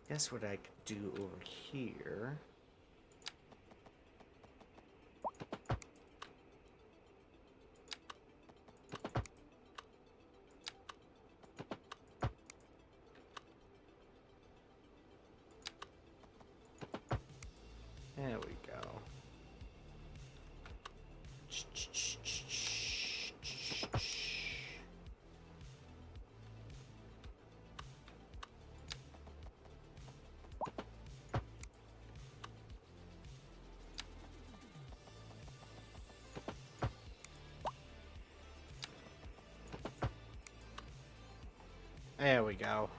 Guess what I could do over here. There we go. There we go.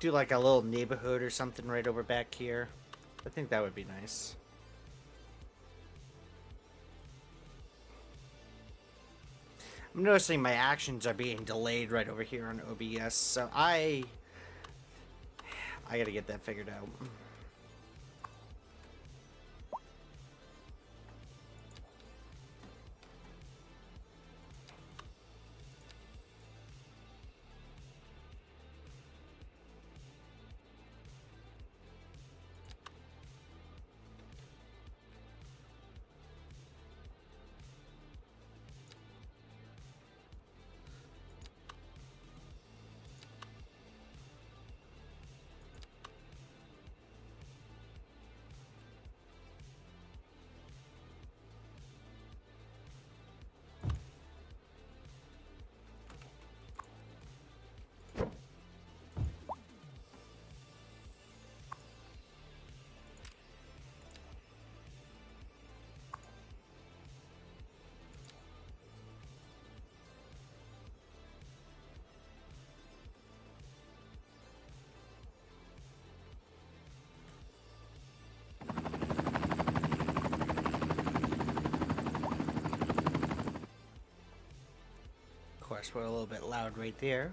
Do like a little neighborhood or something right over back here. I think that would be nice. I'm noticing my actions are being delayed right over here on OBS, so I gotta get that figured out. Guess we're a little bit loud right there.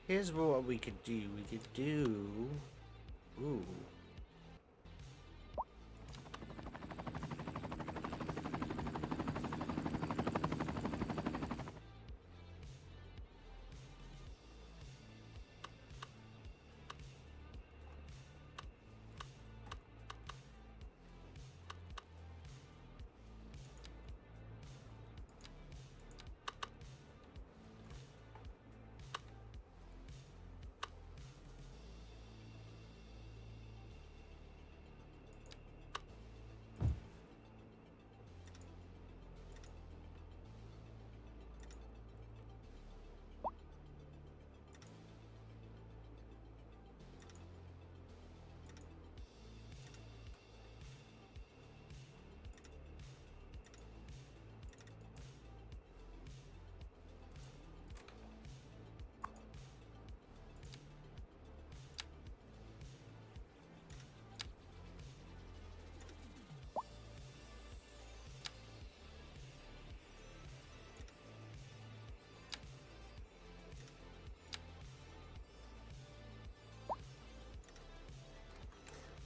Here's what we could do. We could do... Ooh.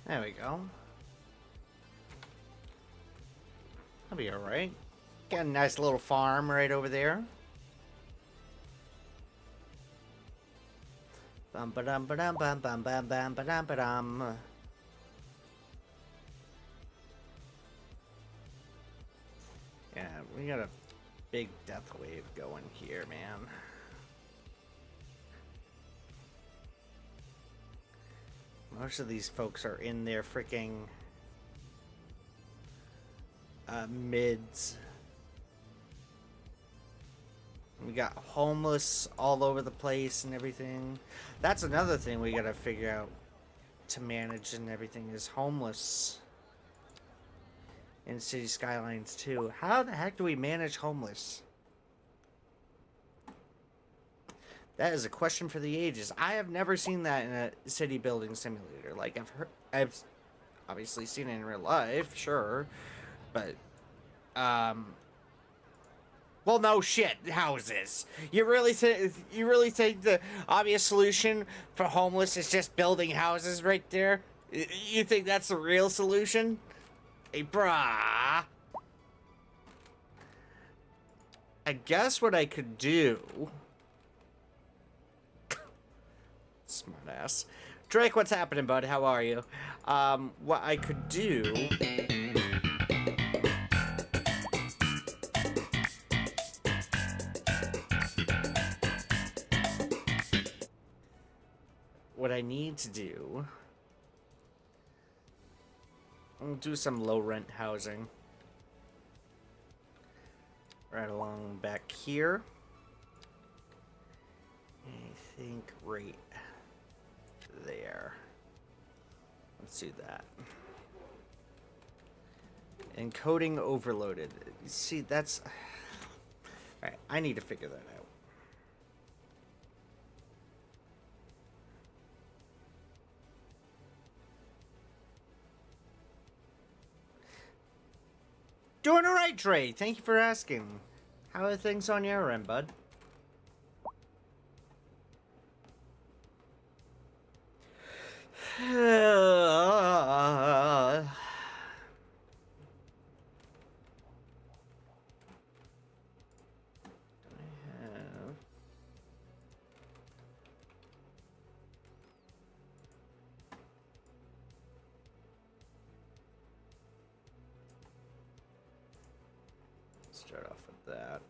There we go. That'll be alright. Got a nice little farm right over there. Bum ba dum ba dum bum bum bum bum ba dum ba dum. Yeah, we got a big death wave going here, man. Most of these folks are in their freaking mids. We got homeless all over the place and everything. That's another thing we gotta figure out to manage and everything is homeless in City Skylines too. How the heck do we manage homeless? That is a question for the ages. I have never seen that in a city building simulator. Like I've obviously seen it in real life, sure, but well, no shit, houses. You really think the obvious solution for homeless is just building houses right there? You think that's the real solution? Hey, brah. I guess what I could do. Smartass. Drake, what's happening, bud? How are you? What I could do... What I need to do... I'll do some low-rent housing. Right along back here. I think right there. Let's do that. Encoding overloaded. See, that's... Alright, I need to figure that out. Doing alright, Trey. Thank you for asking. How are things on your end, bud? Start off with that.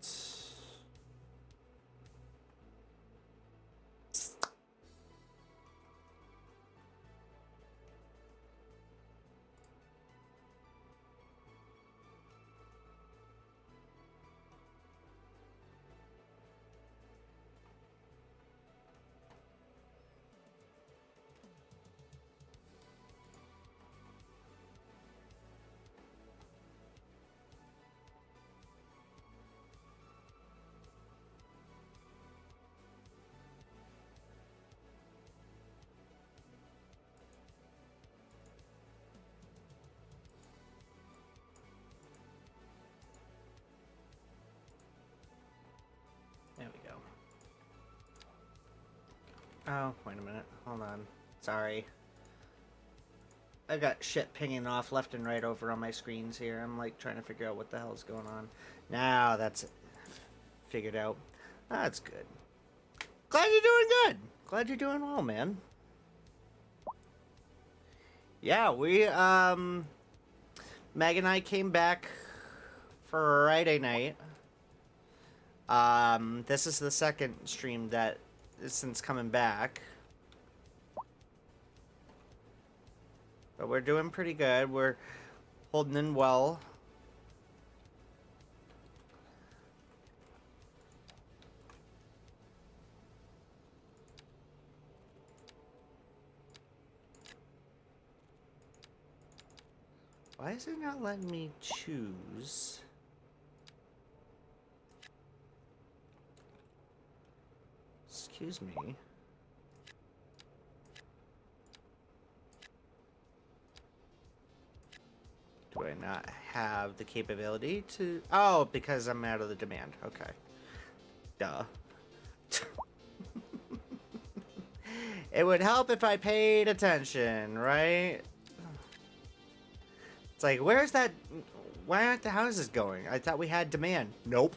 Oh, wait a minute. Hold on. Sorry. I got shit pinging off left and right over on my screens here. I'm like trying to figure out what the hell is going on. Now that's it. Figured out. That's good. Glad you're doing good. Glad you're doing well, man. Yeah, Meg and I came back Friday night. This is the second stream that since coming back. But we're doing pretty good. We're holding in well. Why is it not letting me choose? Excuse me. Do I not have the capability to... Oh, because I'm out of the demand. Okay. Duh. It would help if I paid attention, right? It's like, where's that... Why aren't the houses going? I thought we had demand. Nope.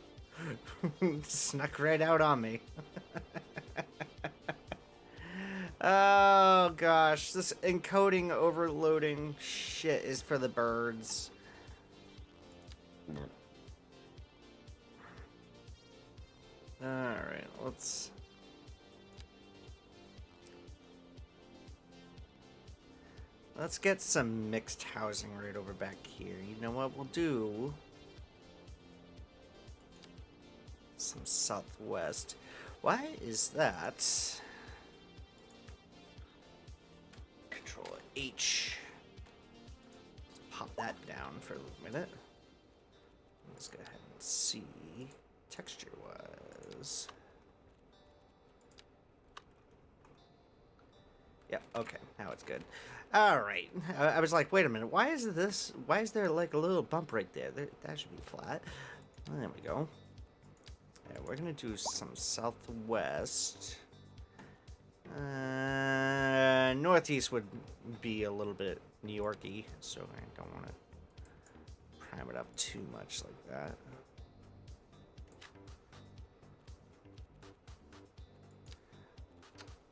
Snuck right out on me. Oh, gosh. This encoding overloading shit is for the birds. Alright, let's... Let's get some mixed housing right over back here. You know what we'll do? Some southwest. Why is that? Control H. Let's pop that down for a minute. Let's go ahead and see texture-wise. Yep, okay, now it's good. Alright, I was like, wait a minute, why is there like a little bump right there? That should be flat. There we go. Yeah, we're gonna do some southwest. Northeast would be a little bit New York-y, so I don't want to prime it up too much like that.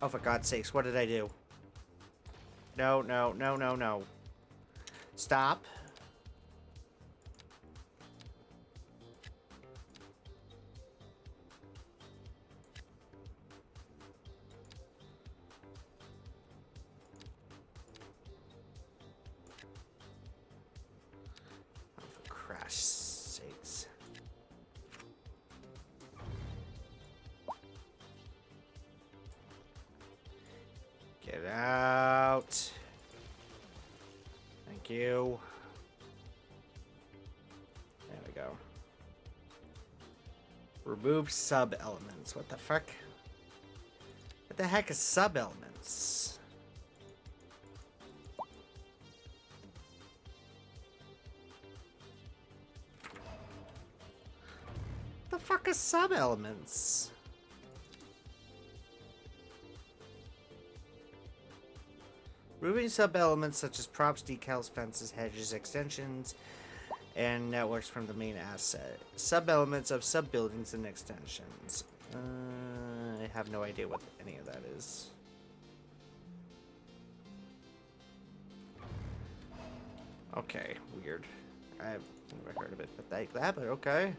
Oh, for God's sakes, what did I do? No, no, no, no, no. Stop. Oh, for Christ's sakes. Get out. Thank you. There we go. Remove sub-elements. What the fuck? What the heck is sub-elements? The fuck is sub-elements? Removing sub-elements such as props, decals, fences, hedges, extensions, and networks from the main asset. Sub-elements of sub-buildings and extensions. I have no idea what any of that is. Okay, weird. I've never heard of it like that, but okay.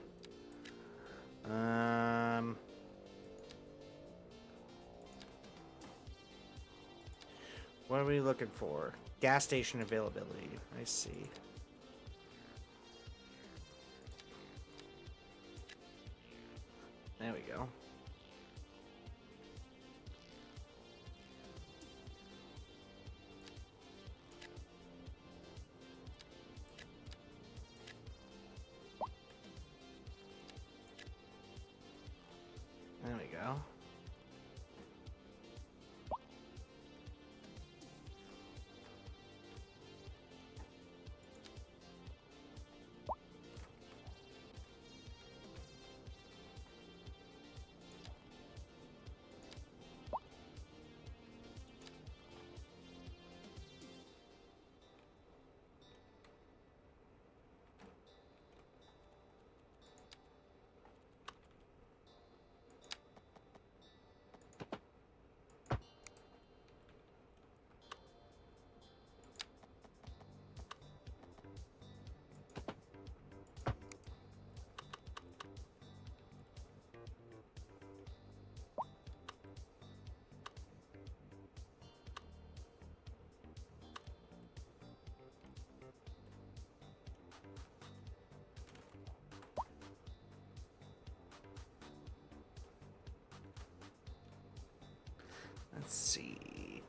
What are we looking for? Gas station availability. I see. There we go. There we go. Let's see.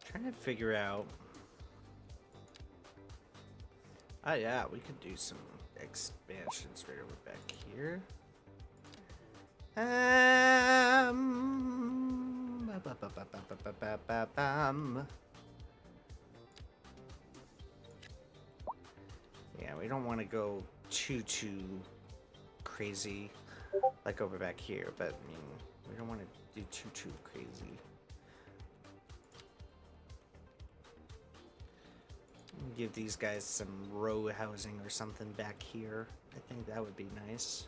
Trying to figure out. Oh yeah, we could do some expansions right over back here. Yeah, we don't want to go too crazy like over back here, but I mean, we don't want to do too crazy. Give these guys some row housing or something back here. I think that would be nice.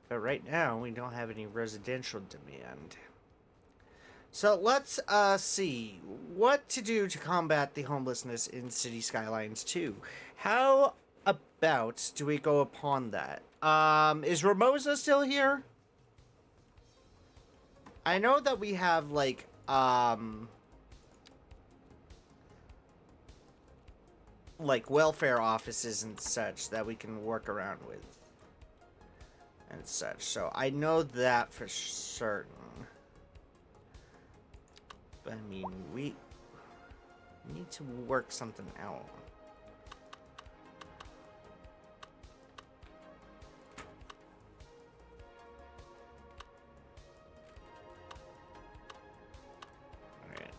But right now we don't have any residential demand. So let's see what to do to combat the homelessness in City Skylines 2. How about do we go upon that? Is Ramosa still here? I know that we have like welfare offices and such that we can work around with and such. So I know that for certain. But I mean, we need to work something out. Alright.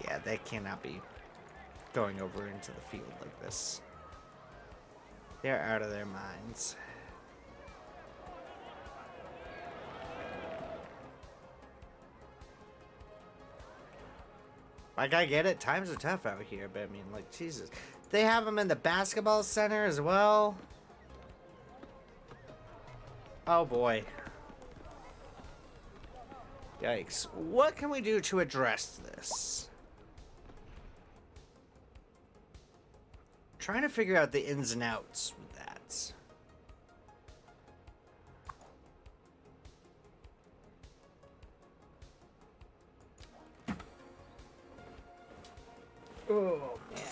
Yeah, they cannot be going over into the field like this. They're out of their minds. Like, I get it, times are tough out here, but I mean, like, Jesus. They have them in the basketball center as well. Oh boy. Yikes. What can we do to address this? Trying to figure out the ins and outs with that. Oh, man.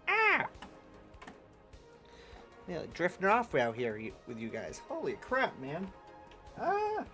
Ah! Yeah, like drifting off out here with you guys. Holy crap, man. Ah!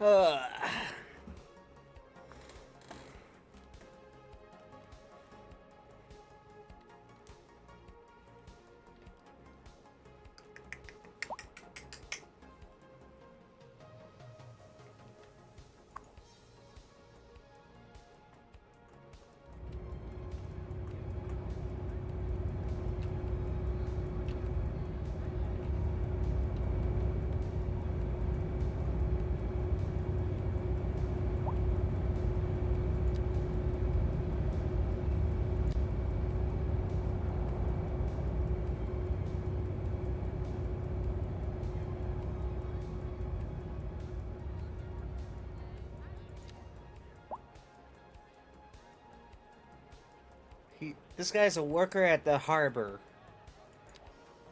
Ugh. This guy's a worker at the harbor.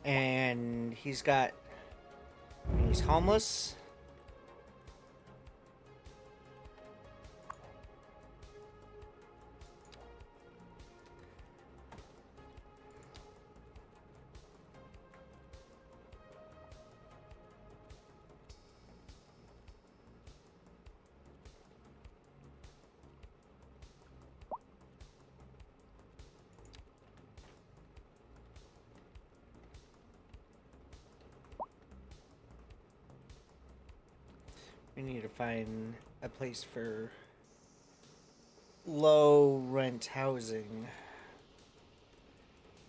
And he's homeless. We need to find a place for low rent housing.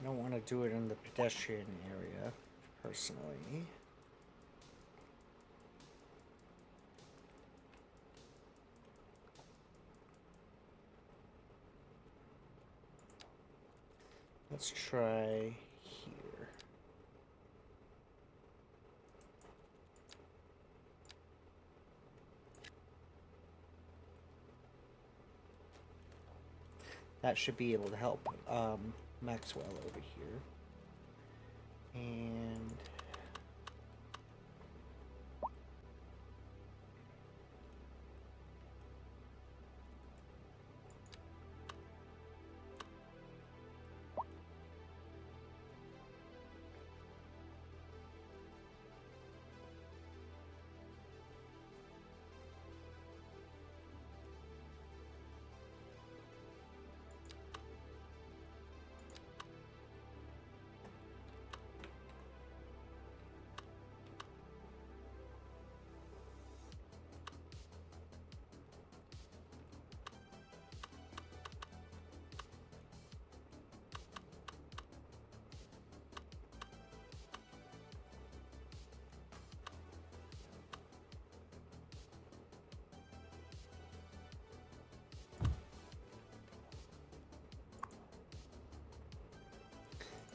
I don't want to do it in the pedestrian area, personally. Let's try here. That should be able to help Maxwell over here. And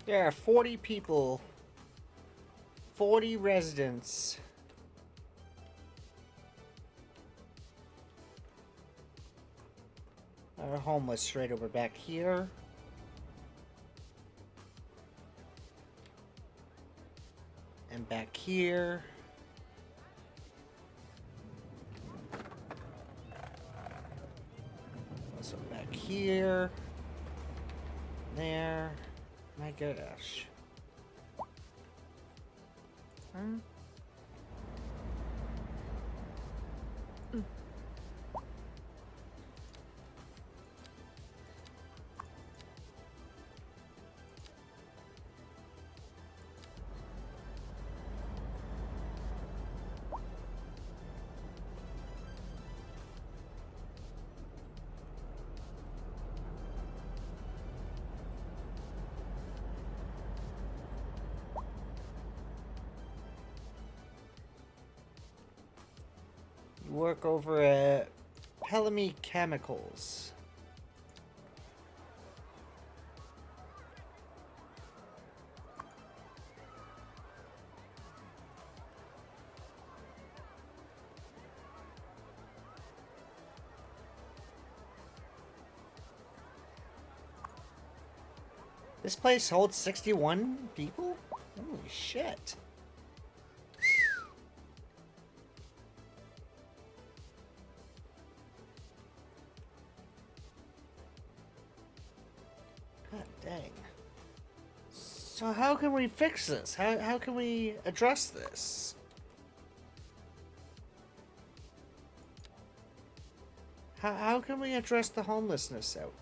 there are 40 people, 40 residents. Are homeless straight over back here. And back here. Also back here. There. My gosh. Hmm? You work over at Pelamy Chemicals. This place holds 61 people? Holy shit. God dang. So how can we fix this? How can we address this? How can we address the homelessness out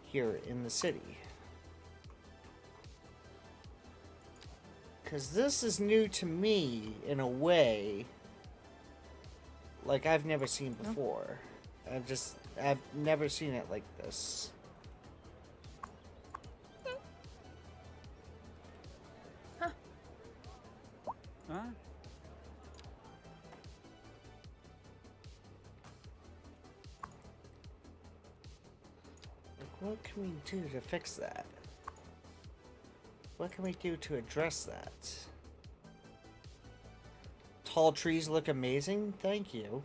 here in the city? Because this is new to me in a way like I've never seen before. I've never seen it like this. Huh? Like, what can we do to fix that? What can we do to address that? Tall trees look amazing. Thank you.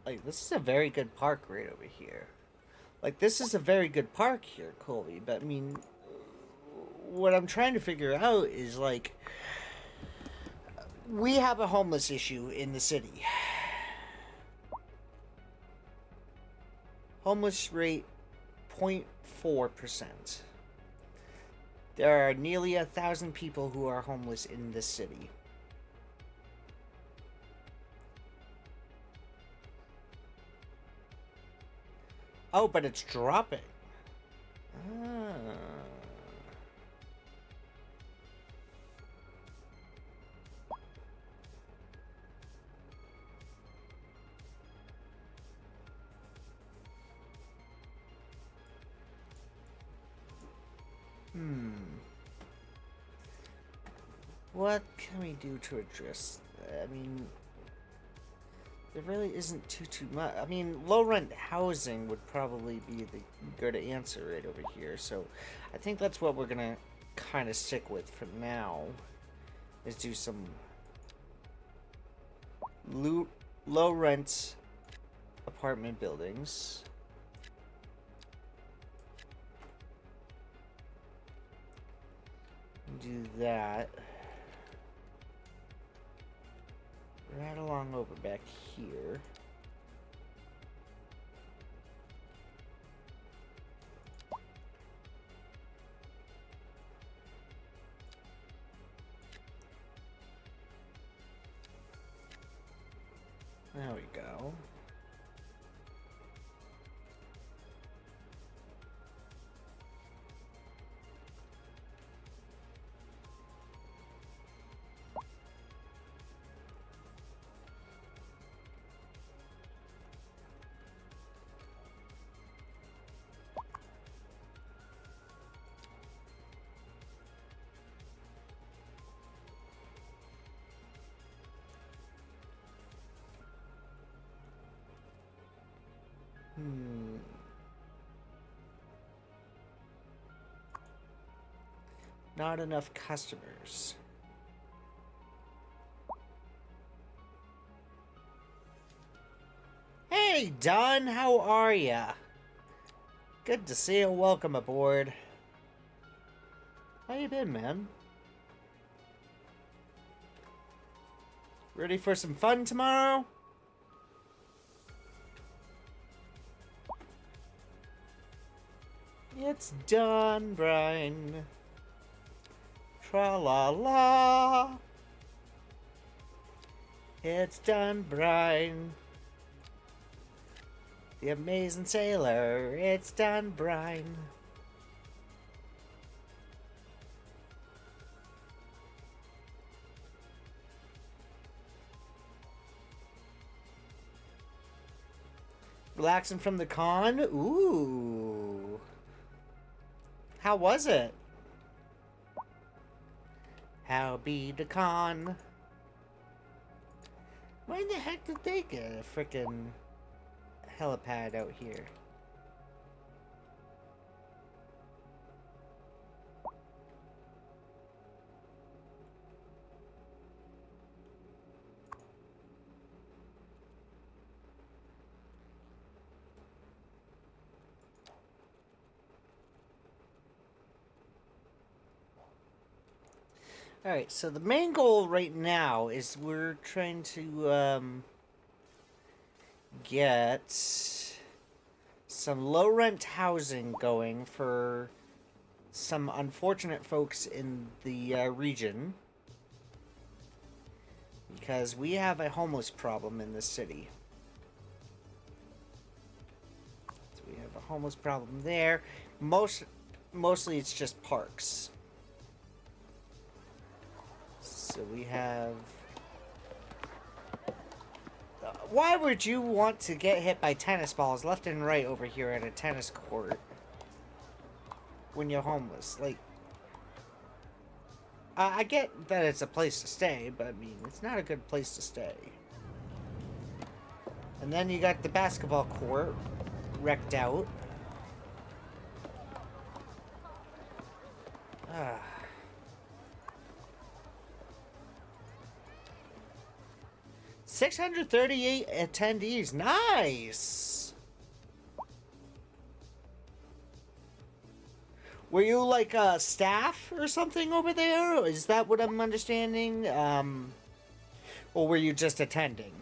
Like, this is a very good park right over here. Like, this is a very good park here, Colby. But, I mean, what I'm trying to figure out is, like, we have a homeless issue in the city. Homeless rate 0.4%. There are nearly 1,000 people who are homeless in this city. Oh, but it's dropping. Ah. What can we do to address that? I mean, there really isn't too much. I mean, low rent housing would probably be the good answer right over here. So I think that's what we're gonna kind of stick with for now. Is do some low rent apartment buildings. Do that. Right along over back here. There we go. Not enough customers. Hey, Don, how are ya? Good to see you. Welcome aboard. How you been, man? Ready for some fun tomorrow? It's done, Brian. Tra-la-la. It's done, Brian. The amazing sailor. It's done, Brian. Relaxing from the con? Ooh. How was it? How be the con? Why in the heck did they get a frickin' helipad out here? Alright, so the main goal right now is we're trying to get some low rent housing going for some unfortunate folks in the region, because we have a homeless problem in this city. So we have a homeless problem there. Mostly it's just parks. So we have... why would you want to get hit by tennis balls left and right over here at a tennis court when you're homeless? Like, I get that it's a place to stay, but I mean, it's not a good place to stay. And then you got the basketball court wrecked out. Ah. 638 attendees. Nice. Were you like staff or something over there? Is that what I'm understanding? Or were you just attending?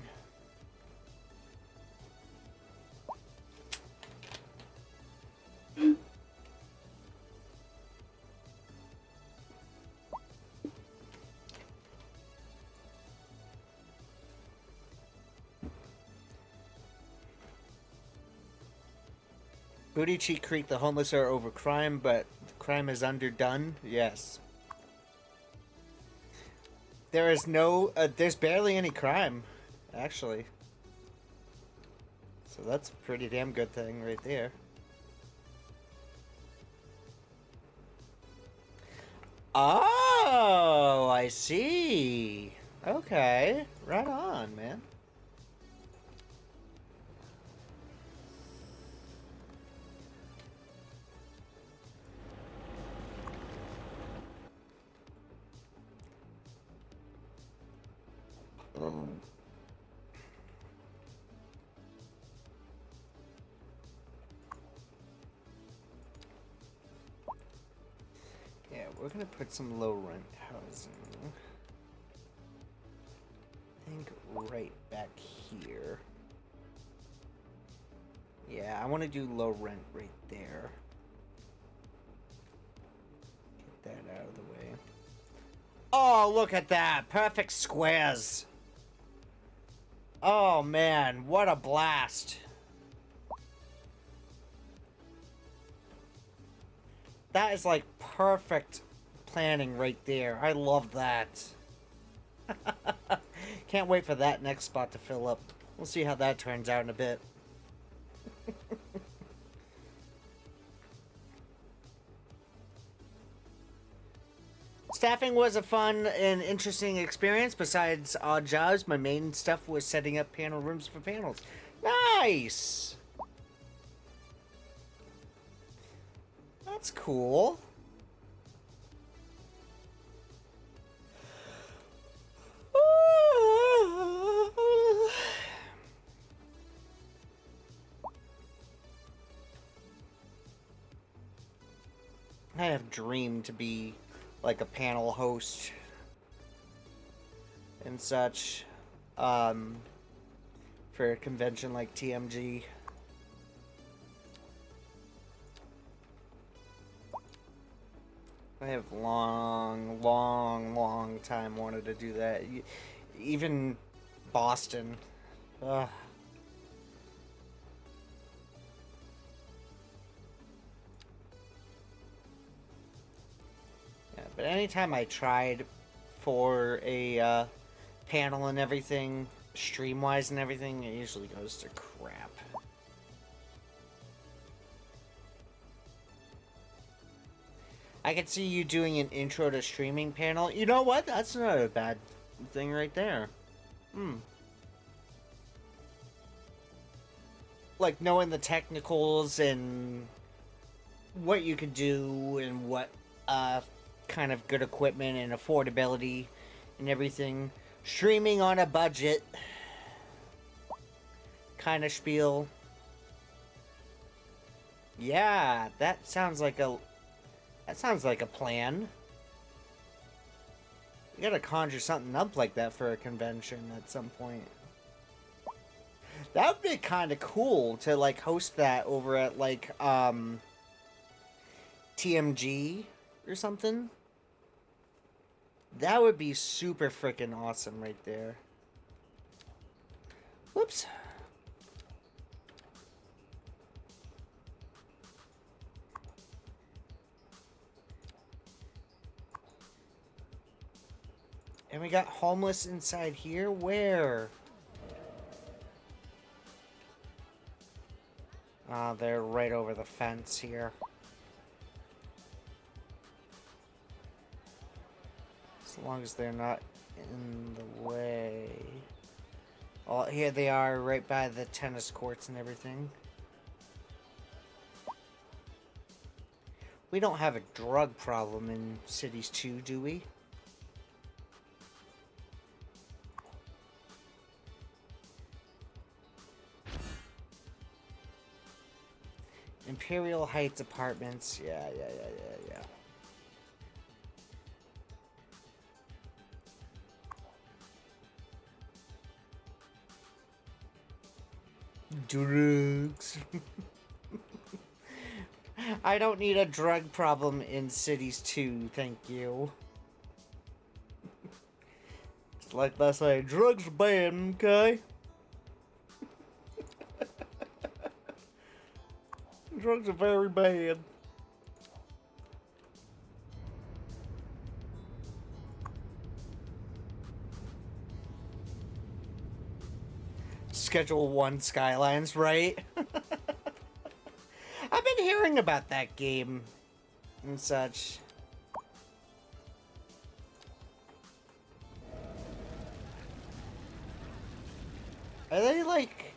Booty Cheek Creek, the homeless are over crime, but crime is underdone. Yes. There is no, there's barely any crime, actually. So that's a pretty damn good thing right there. Oh, I see. Okay, right on, man. Yeah, we're gonna put some low rent housing. I think right back here. Yeah, I want to do low rent right there. Get that out of the way. Oh, look at that! Perfect squares! Oh man, what a blast! That is like perfect planning right there. I love that. Can't wait for that next spot to fill up. We'll see how that turns out in a bit. Staffing was a fun and interesting experience. Besides odd jobs, my main stuff was setting up panel rooms for panels. Nice! That's cool. I have dreamed to be like a panel host and such for a convention like TMG. I have long time wanted to do that. Even Boston. Ugh. Yeah, but anytime I tried for a panel and everything, stream-wise and everything, it usually goes to crap. I could see you doing an intro to streaming panel. You know what? That's not a bad thing right there. Like knowing the technicals and what you could do and what kind of good equipment and affordability and everything. Streaming on a budget kind of spiel. Yeah, that sounds like a plan. You gotta conjure something up like that for a convention at some point. That would be kind of cool to like host that over at like TMG or something. That would be super freaking awesome right there. Whoops. And we got homeless inside here? Where? They're right over the fence here. As long as they're not in the way. Oh, here they are, right by the tennis courts and everything. We don't have a drug problem in Cities 2, do we? Imperial Heights Apartments. Yeah. Drugs. I don't need a drug problem in Cities 2, thank you. It's like they say, drugs are bad, okay? Drugs are very bad. Schedule 1 Skylines, right? I've been hearing about that game and such. Are they like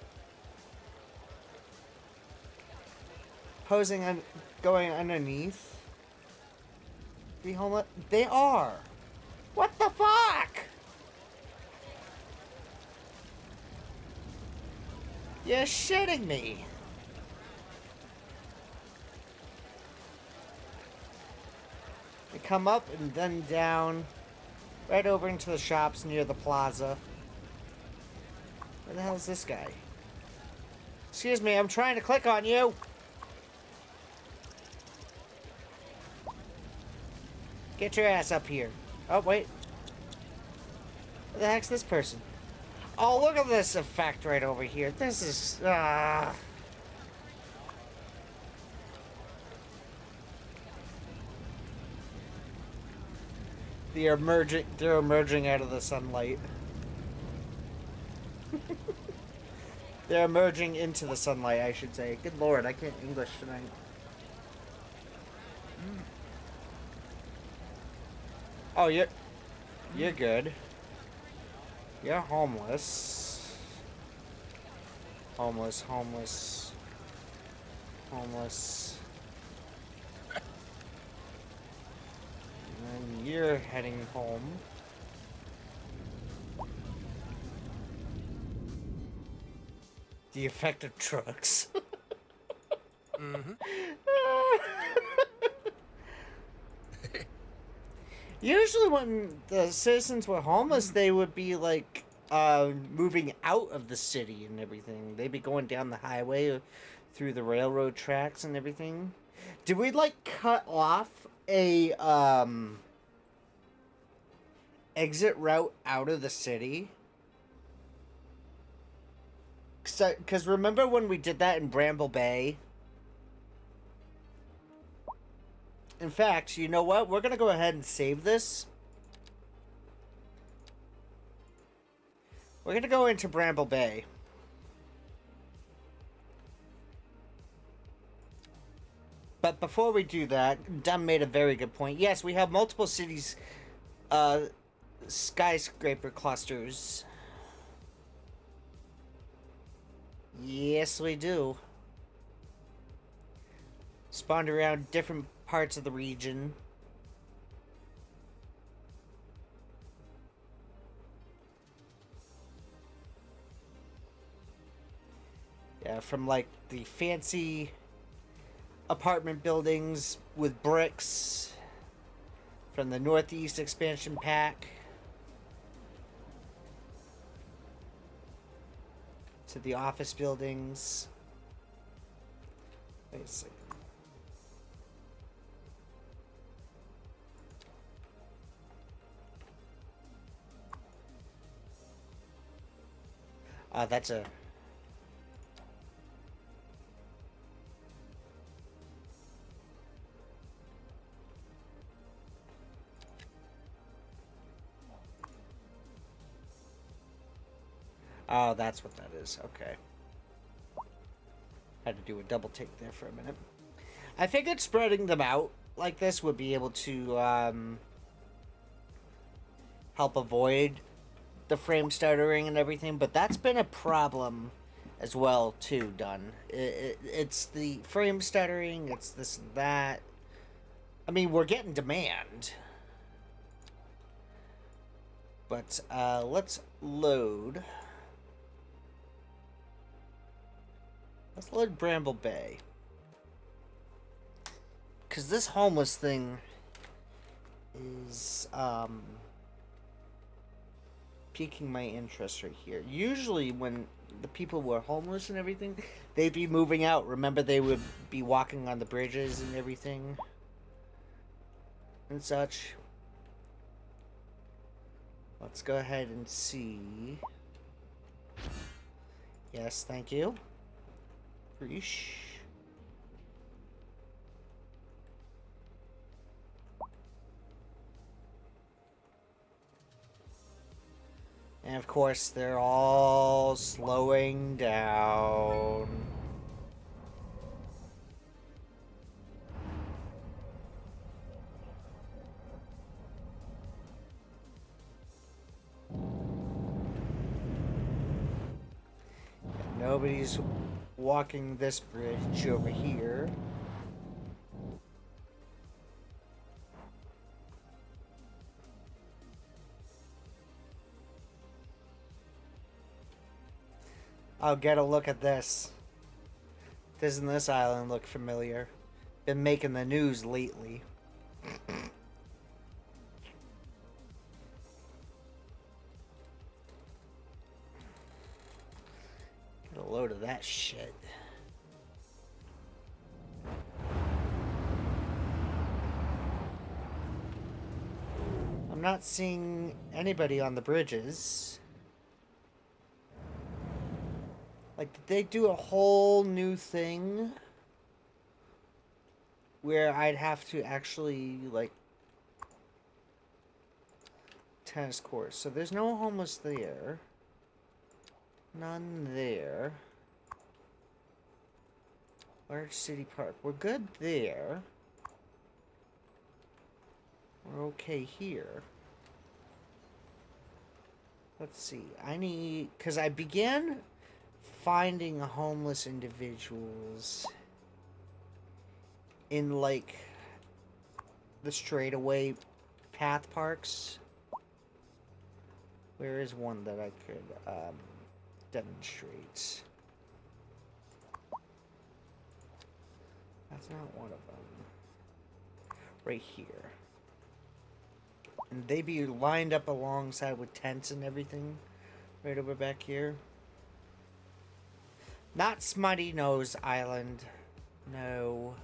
posing on going underneath the homeless? They are. What the fuck? You're shitting me. They come up and then down, right over into the shops near the plaza. Where the hell is this guy? Excuse me, I'm trying to click on you. Get your ass up here. Oh, wait. Where the heck's this person? Oh, look at this effect right over here. This is... They're emerging out of the sunlight. They're emerging into the sunlight, I should say. Good lord, I can't English tonight. Oh, you're good. You're homeless. Homeless. And then you're heading home. The effect of trucks. Usually when the citizens were homeless, they would be like moving out of the city and everything. They'd be going down the highway through the railroad tracks and everything. Did we like cut off a exit route out of the city? Because remember when we did that in Bramble Bay? In fact, you know what? We're going to go ahead and save this. We're going to go into Bramble Bay. But before we do that, Dunn made a very good point. Yes, we have multiple cities, skyscraper clusters. Yes, we do. Spawned around different parts of the region. Yeah, from like the fancy apartment buildings with bricks from the Northeast expansion pack to the office buildings. Wait a second. That's a... Oh, that's what that is. Okay. Had to do a double take there for a minute. I figured spreading them out like this would be able to help avoid the frame stuttering and everything, but that's been a problem as well too, Dunn. It's the frame stuttering, it's this and that. I mean, we're getting demand. But let's load. Let's load Bramble Bay. Because this homeless thing is piquing my interest right here. Usually when the people were homeless and everything, they'd be moving out. Remember, they would be walking on the bridges and everything and such. Let's go ahead and see. Yes, thank you. Preach. And of course, they're all slowing down. Nobody's walking this bridge over here. I'll get a look at this. Doesn't this island look familiar? Been making the news lately. Get a load of that shit. I'm not seeing anybody on the bridges. Like, did they do a whole new thing where I'd have to actually, like, tennis courts? So there's no homeless there. None there. Large city park. We're good there. We're okay here. Let's see. I need... Because I began finding homeless individuals in, like, the straightaway path parks. Where is one that I could demonstrate? That's not one of them. Right here. And they be lined up alongside with tents and everything. Right over back here. Not Smutty Nose Island. No.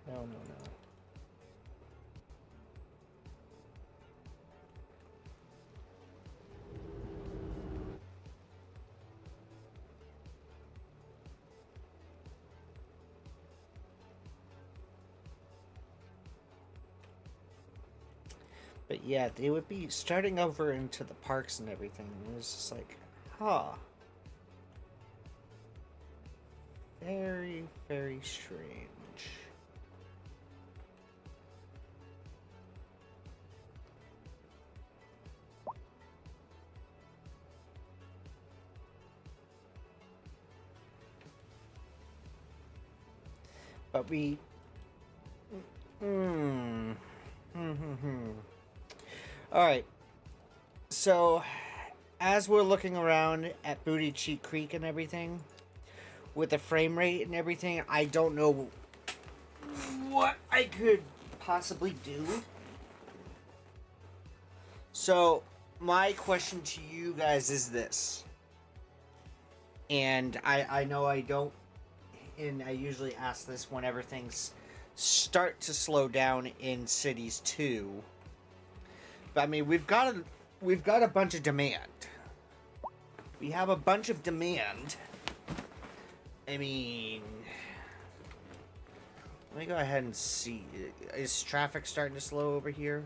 No, no, no. But yeah, they would be starting over into the parks and everything. It was just like, huh. Very, very strange. But we... Alright. So, as we're looking around at Booty Cheek Creek and everything, with the frame rate and everything, I don't know what I could possibly do. So, my question to you guys is this. And I know I don't, and I usually ask this whenever things start to slow down in cities too. But I mean, we've got a bunch of demand. We have a bunch of demand. I mean, let me go ahead and see. Is traffic starting to slow over here?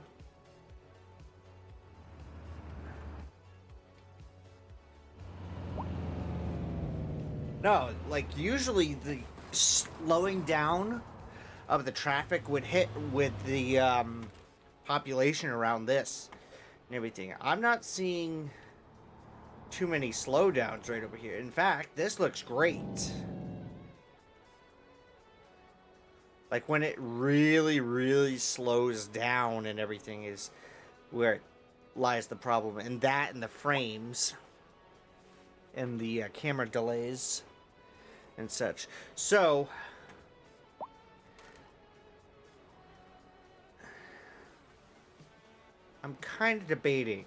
No, like usually the slowing down of the traffic would hit with the population around this and everything. I'm not seeing too many slowdowns right over here. In fact, this looks great. Like when it really, really slows down and everything is where lies the problem. And that and the frames and the camera delays and such. So I'm kind of debating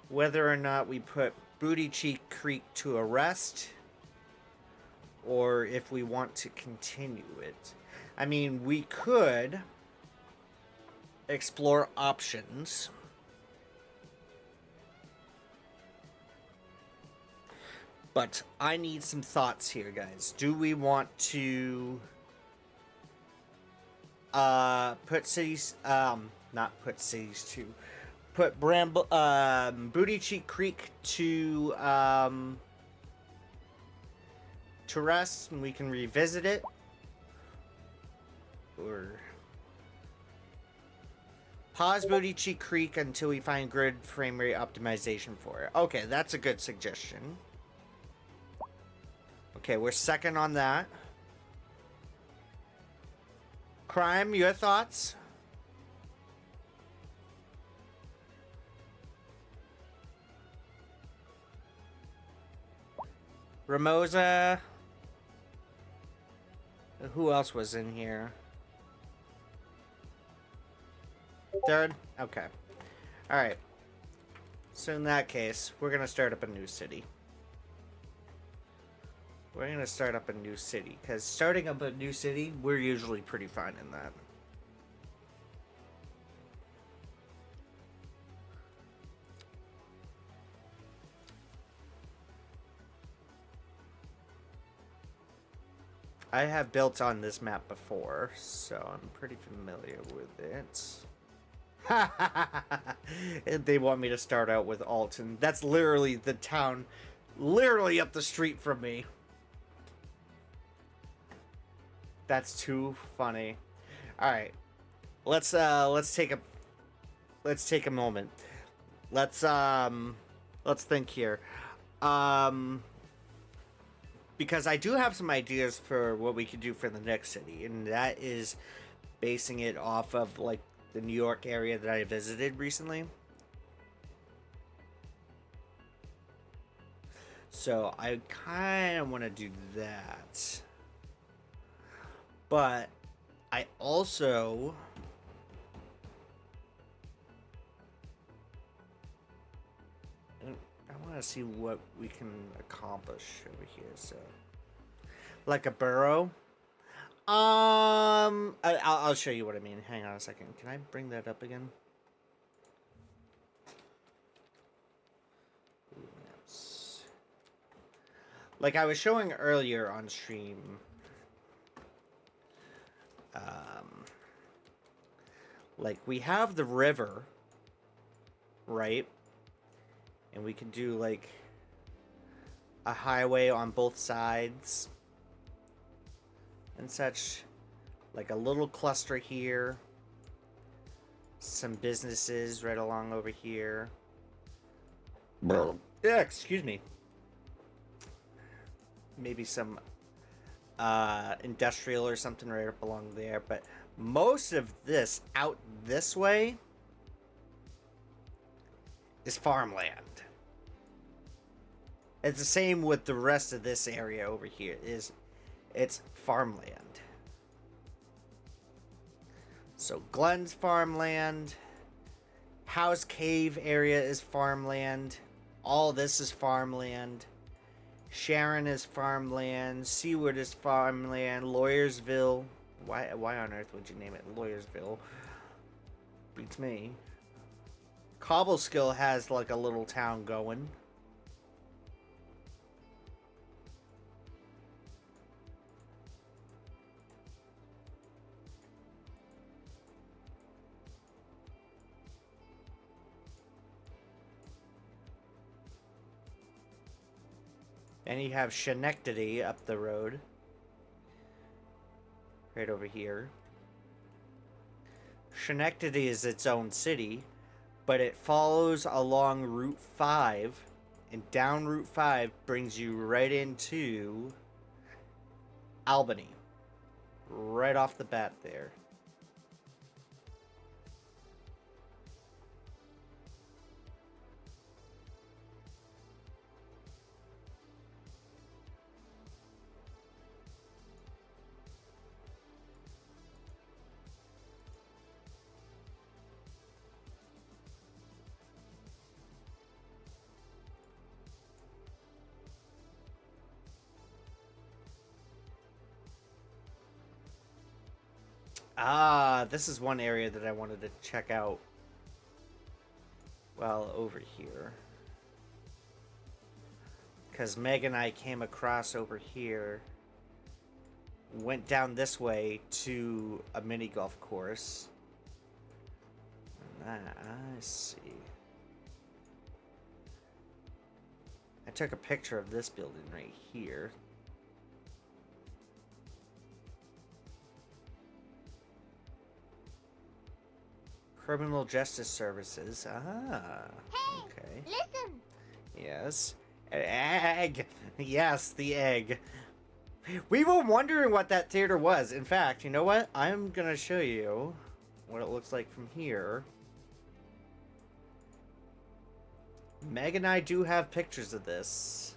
whether or not we put Booty Cheek Creek to a rest or if we want to continue it. I mean, we could explore options. But I need some thoughts here, guys. Do we want to put cities, not put cities to, put Booty Cheek Creek to rest and we can revisit it? Or Pause Booty Creek until we find grid frame rate optimization for it. Okay, that's a good suggestion. Okay, we're second on that. Crime, your thoughts? Ramosa. Who else was in here? Third? Okay. Alright. So in that case, we're going to start up a new city. We're going to start up a new city. Because starting up a new city, we're usually pretty fine in that. I have built on this map before, so I'm pretty familiar with it. They want me to start out with Alton. That's literally the town, literally up the street from me. That's too funny. All right, let's take a moment. Let's think here. Because I do have some ideas for what we could do for the next city, and that is basing it off of like the New York area that I visited recently. So I kind of want to do that. But I also I want to see what we can accomplish over here. So, like a burrow. I'll show you what I mean. Hang on a second. Can I bring that up again? Yes. Like I was showing earlier on stream. Like we have the river, right? And we can do like a highway on both sides and such, like a little cluster here, some businesses right along over here. Yeah, excuse me. Maybe some industrial or something right up along there, but most of this out this way is farmland. It's the same with the rest of this area over here. It's farmland. So Glenn's farmland. House Cave area is farmland. All this is farmland. Sharon is farmland. Seaward is farmland. Lawyersville. Why on earth would you name it Lawyersville? Beats me. Cobbleskill has like a little town going. And you have Schenectady up the road. Right over here. Schenectady is its own city, but it follows along Route 5, and down Route 5 brings you right into Albany. Right off the bat there. Ah, this is one area that I wanted to check out while over here. Because Meg and I came across over here, went down this way to a mini golf course. I see. I took a picture of this building right here. Criminal Justice Services. Ah. Hey, Okay. listen. Yes. An egg. Yes, the egg. We were wondering what that theater was. In fact, you know what? I'm gonna show you what it looks like from here. Meg and I do have pictures of this.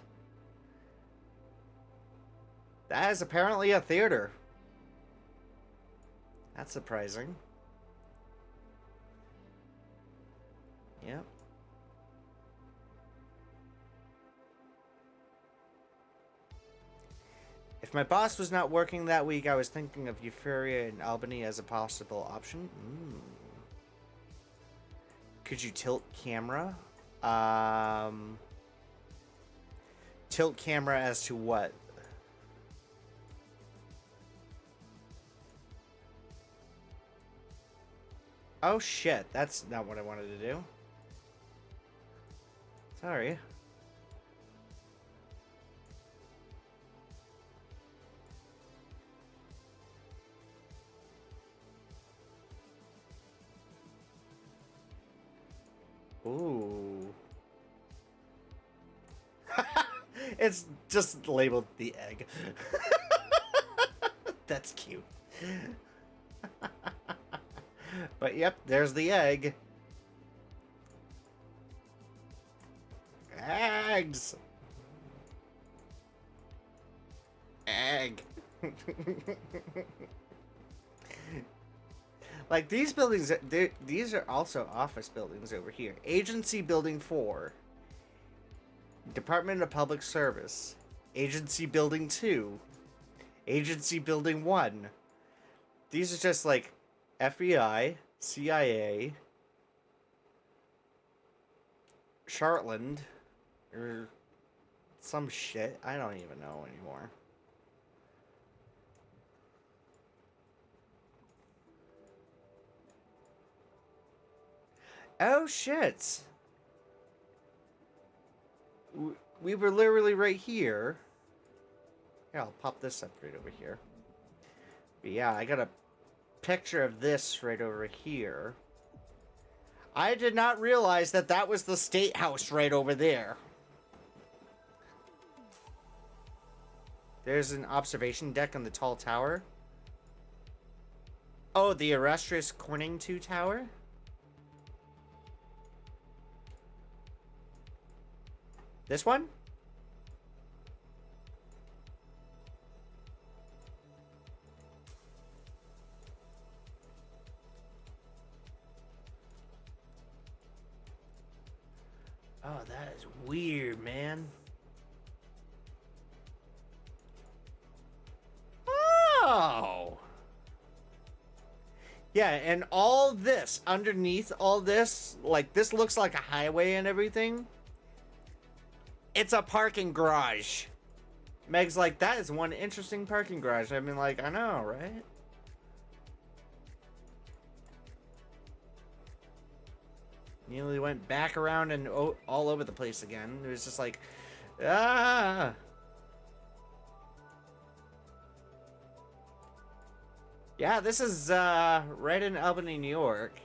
That is apparently a theater. That's surprising. Yep. If my boss was not working that week, I was thinking of Euphoria in Albany as a possible option. Could you tilt camera? Tilt camera as to what? Oh shit, that's not what I wanted to do. Sorry. Ooh. It's just labeled the egg. That's cute. But yep, there's the egg. Eggs. Egg. Like these buildings, these are also office buildings over here. Agency Building 4. Department of Public Service. Agency Building 2. Agency Building 1. These are just like FBI, CIA, Chartland, or some shit. I don't even know anymore. Oh shit! We were literally right here. Yeah, I'll pop this up right over here. But yeah, I got a picture of this right over here. I did not realize that that was the State House right over there. There's an observation deck on the tall tower. Oh, the illustrious Corning 2 Tower? This one? Oh, that is weird, man. Oh! Yeah, and all this, underneath all this, like, this looks like a highway and everything. It's a parking garage. Meg's like, that is one interesting parking garage. I mean, like, I know, right? Nearly went back around and all over the place again. It was just like, ah. Yeah, this is right in Albany, New York.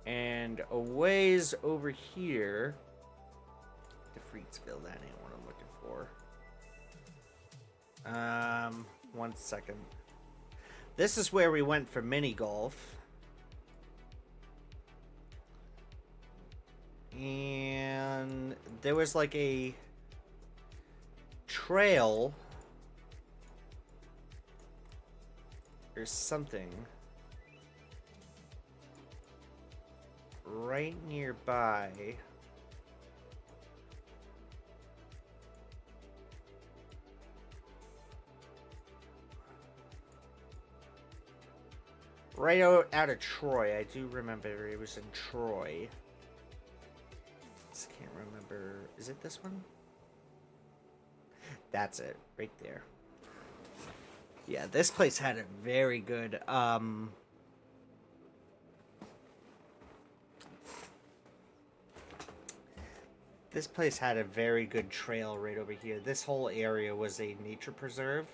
And a ways over here. DeFreedsville, that ain't what I'm looking for. 1 second. This is where we went for mini golf. And there was like a trail or something right nearby. Right out of Troy. I do remember it was in Troy. Just can't remember. Is it this one? That's it. Right there. Yeah, this place had a very good, this place had a very good trail right over here. This whole area was a nature preserve.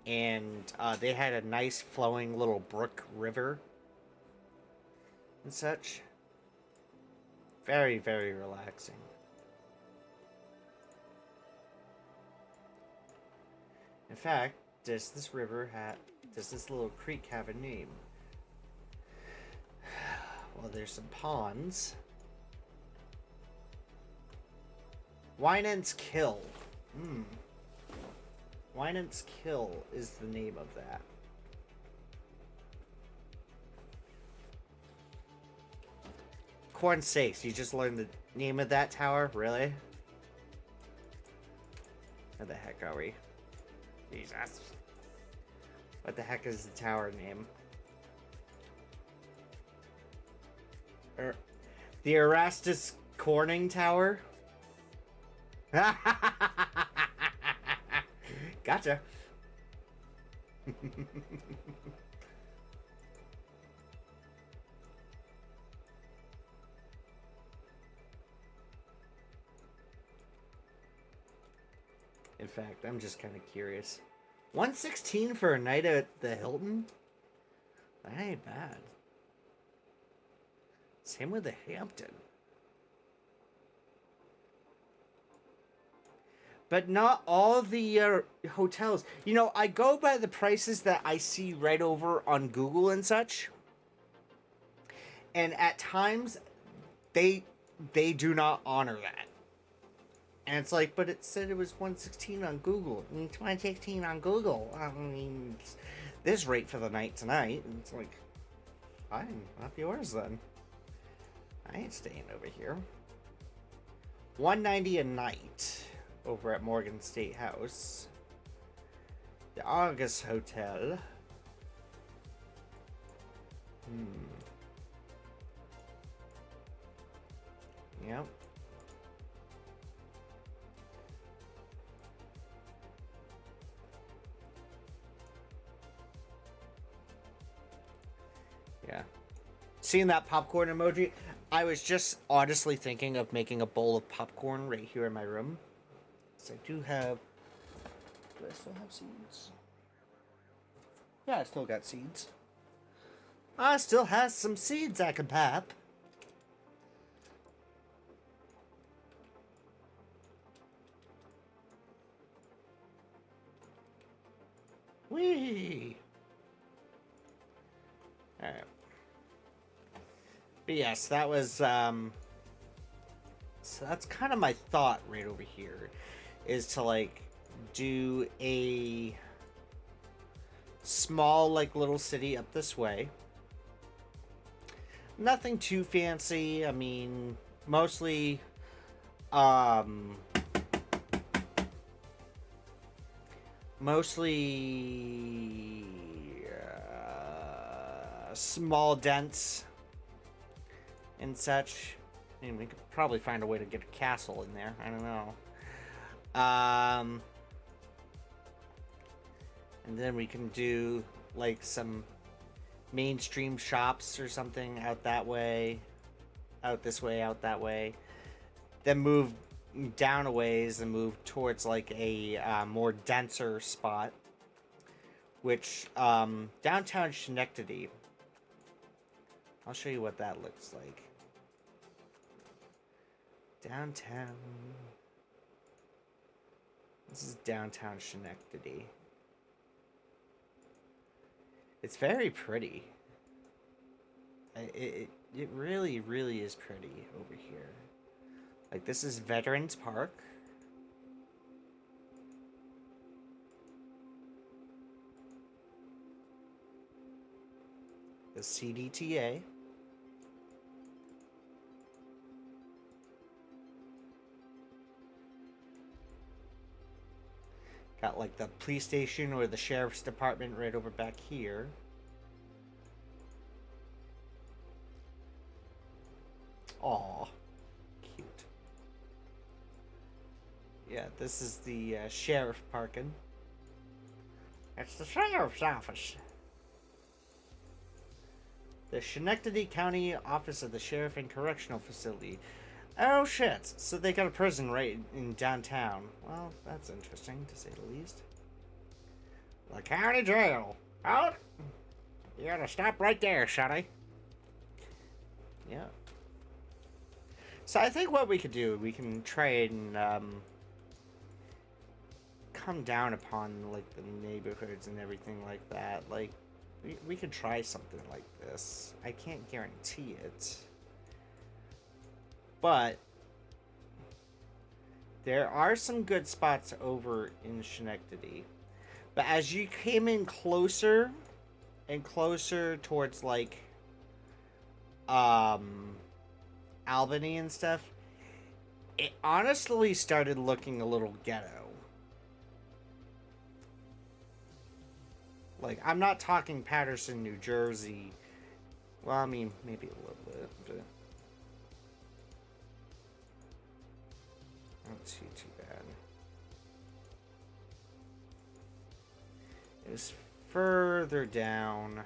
And they had a nice flowing little brook river and such. Very, very relaxing. In fact, does this little creek have a name? Well, there's some ponds. Winant's Kill. Winant's Kill is the name of that. Corn sakes, you just learned the name of that tower? Really? Where the heck are we? Jesus. What the heck is the tower name? The Erastus Corning Tower? Gotcha. In fact, I'm just kind of curious. 116 for a night at the Hilton? That ain't bad. Same with the Hampton. But not all the hotels. You know, I go by the prices that I see right over on Google and such. And at times, they do not honor that. And it's like, but it said it was 116 on Google. I mean, 116 on Google. I mean, this rate for the night tonight. And it's like, fine, not yours then. I ain't staying over here. $190 a night over at Morgan State House. The August Hotel. Yep. Yeah. Seeing that popcorn emoji, I was just honestly thinking of making a bowl of popcorn right here in my room. So I do have... Do I still have seeds? Yeah, I still got seeds. I still has some seeds I can pop. Whee! Alright. But yes, that was, so that's kind of my thought right over here, is to, like, do a small, like, little city up this way. Nothing too fancy, I mean, mostly, small dents and such. I mean, we could probably find a way to get a castle in there. I don't know. And then we can do like some mainstream shops or something out that way, out this way, out that way. Then move down a ways and move towards like a more denser spot, which downtown Schenectady. I'll show you what that looks like. Downtown. This is downtown Schenectady. It's very pretty. It really, really is pretty over here. Like, this is Veterans Park. The CDTA. Got like the police station or the sheriff's department right over back here. Aw, cute. Yeah, this is the sheriff parking. It's the sheriff's office. The Schenectady County Office of the Sheriff and Correctional Facility. Oh shit, so they got a prison right in downtown. Well, that's interesting, to say the least. The county jail. Out. You gotta stop right there, Sonny. Yeah. So I think what we could do, we can try and come down upon like the neighborhoods and everything like that. Like we could try something like this. I can't guarantee it, but there are some good spots over in Schenectady. But as you came in closer and closer towards like Albany and stuff, it honestly started looking a little ghetto. Like, I'm not talking Patterson, New Jersey. Well, I mean, maybe a little bit, but not too bad. It was further down.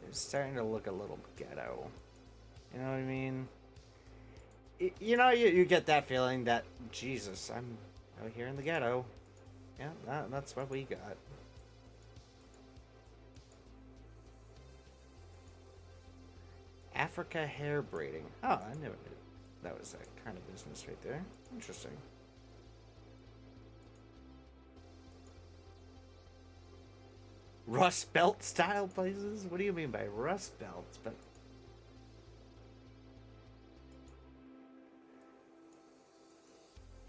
It's starting to look a little ghetto. You know what I mean? You know, you get that feeling that, Jesus, I'm out here in the ghetto. Yeah, that's what we got. Africa hair braiding. Oh, I never knew that was that kind of business right there. Interesting. Rust Belt style places? What do you mean by Rust Belts? But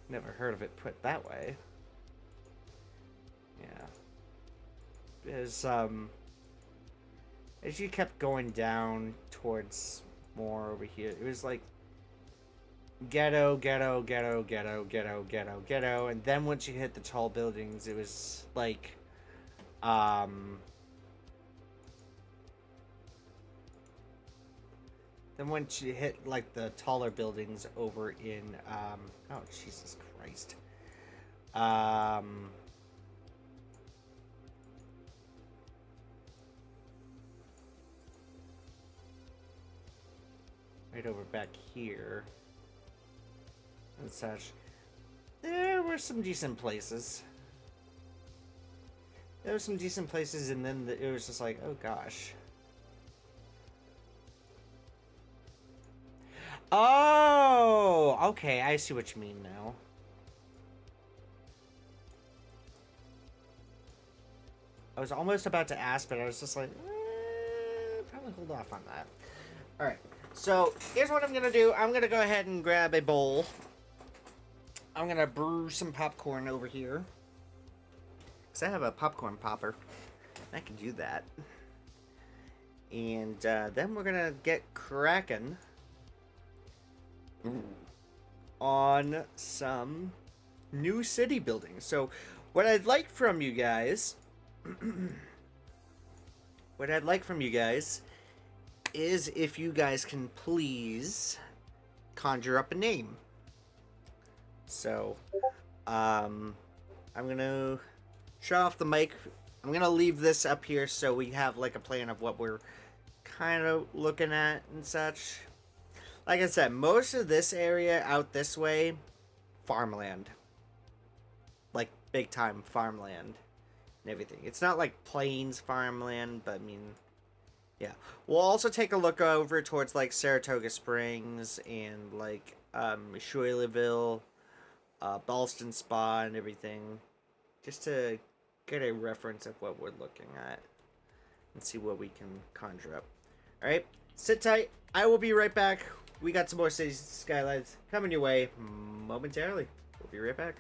never heard of it put that way. Yeah. As you kept going down towards more over here, it was like ghetto, ghetto, ghetto, ghetto, ghetto, ghetto, ghetto, and then once you hit the tall buildings, it was like then once you hit like the taller buildings over in oh Jesus Christ. Right over back here and such. There were some decent places. There were some decent places, and then it was just like, oh gosh. Oh, okay, I see what you mean now. I was almost about to ask, but I was just like, probably hold off on that. Alright, so here's what I'm going to do. I'm going to go ahead and grab a bowl. I'm going to brew some popcorn over here. Because I have a popcorn popper. I can do that. And then we're going to get cracking on some new city building. So what I'd like from you guys is if you guys can please conjure up a name. So I'm gonna shut off the mic. I'm gonna leave this up here so we have like a plan of what we're kind of looking at and such. Like I said, most of this area out this way, farmland. Like, big time farmland and everything. It's not like plains farmland, but I mean, yeah. We'll also take a look over towards, like, Saratoga Springs and, like, Schuylerville, Ballston Spa and everything. Just to get a reference of what we're looking at and see what we can conjure up. Alright, sit tight. I will be right back. We got some more city skylines coming your way momentarily. We'll be right back.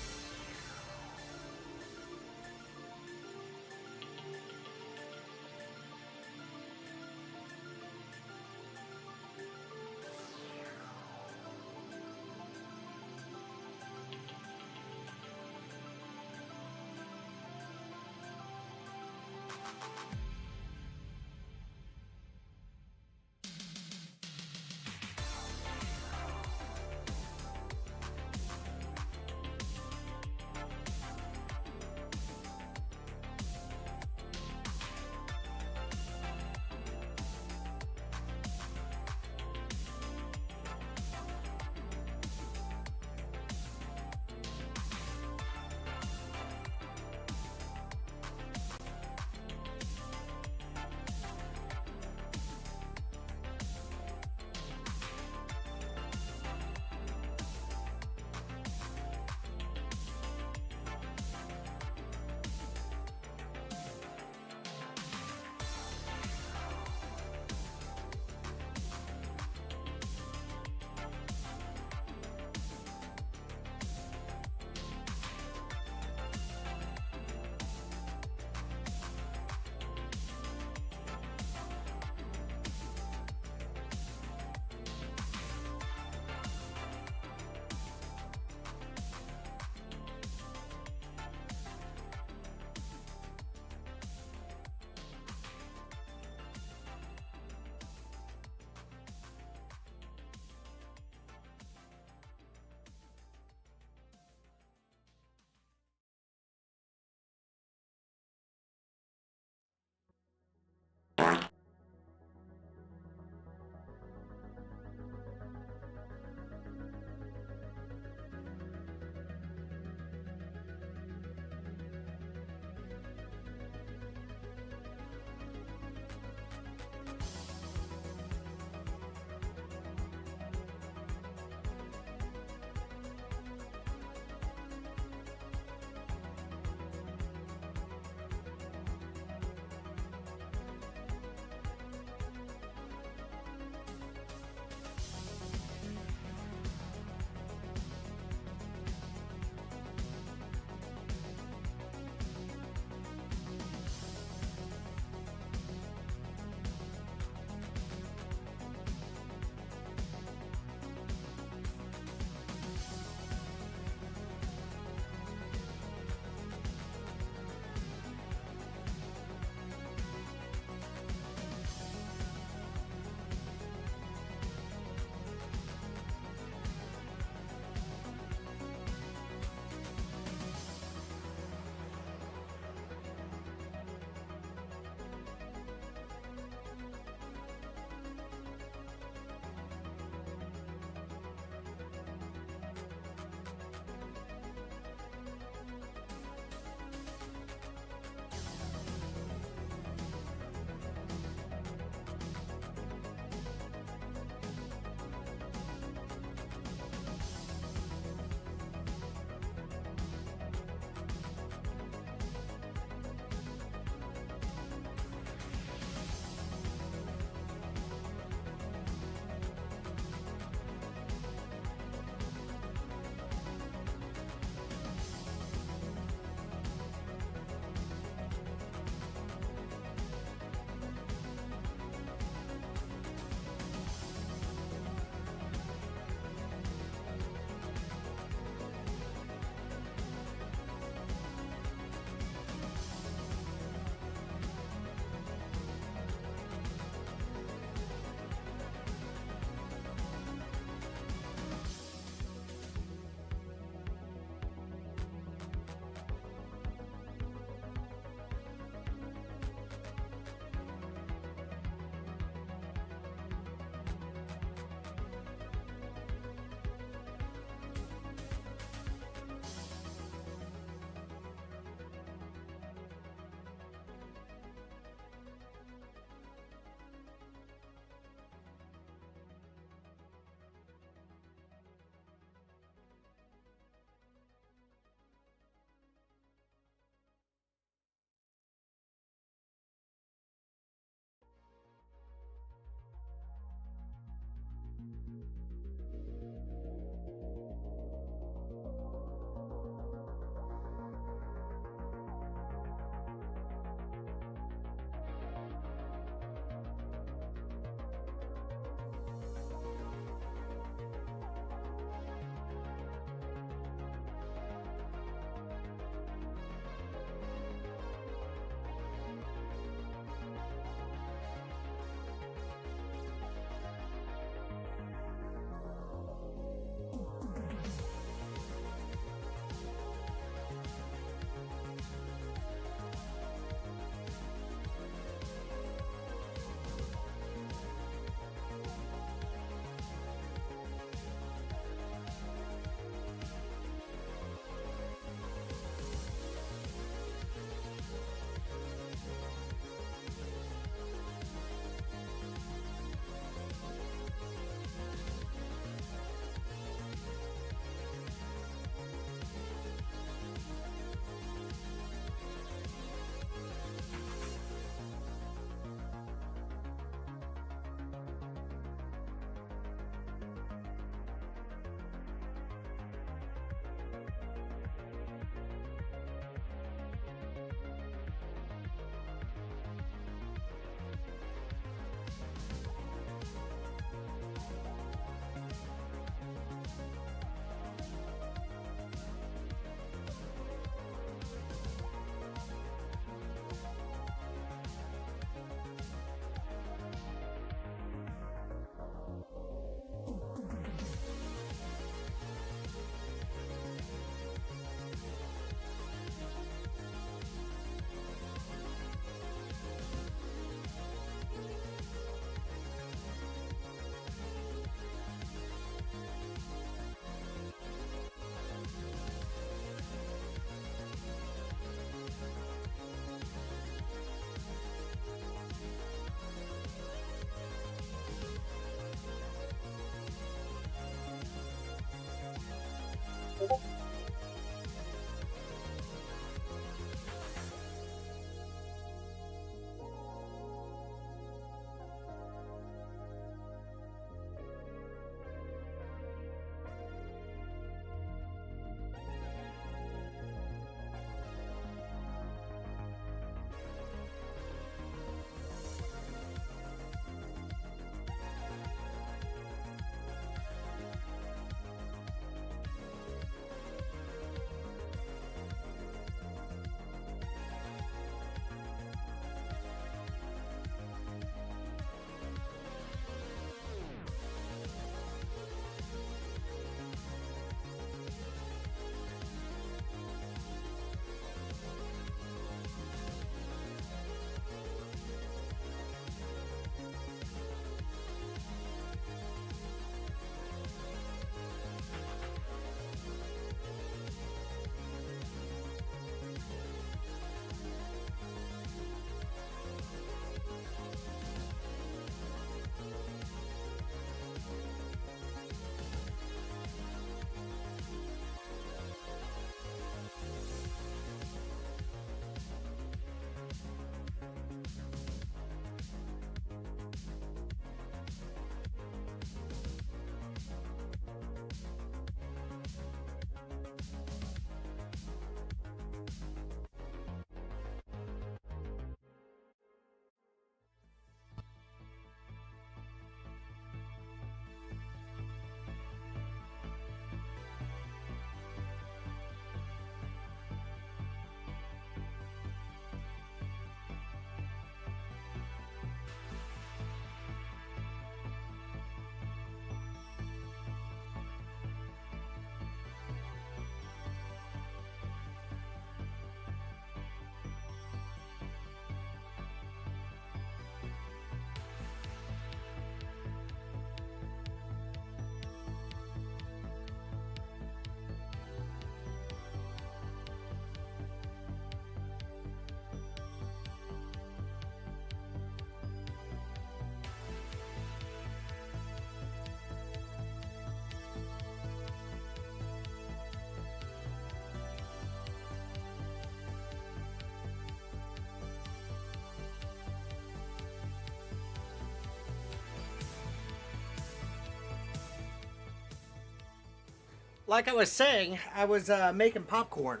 like I was saying, I was making popcorn.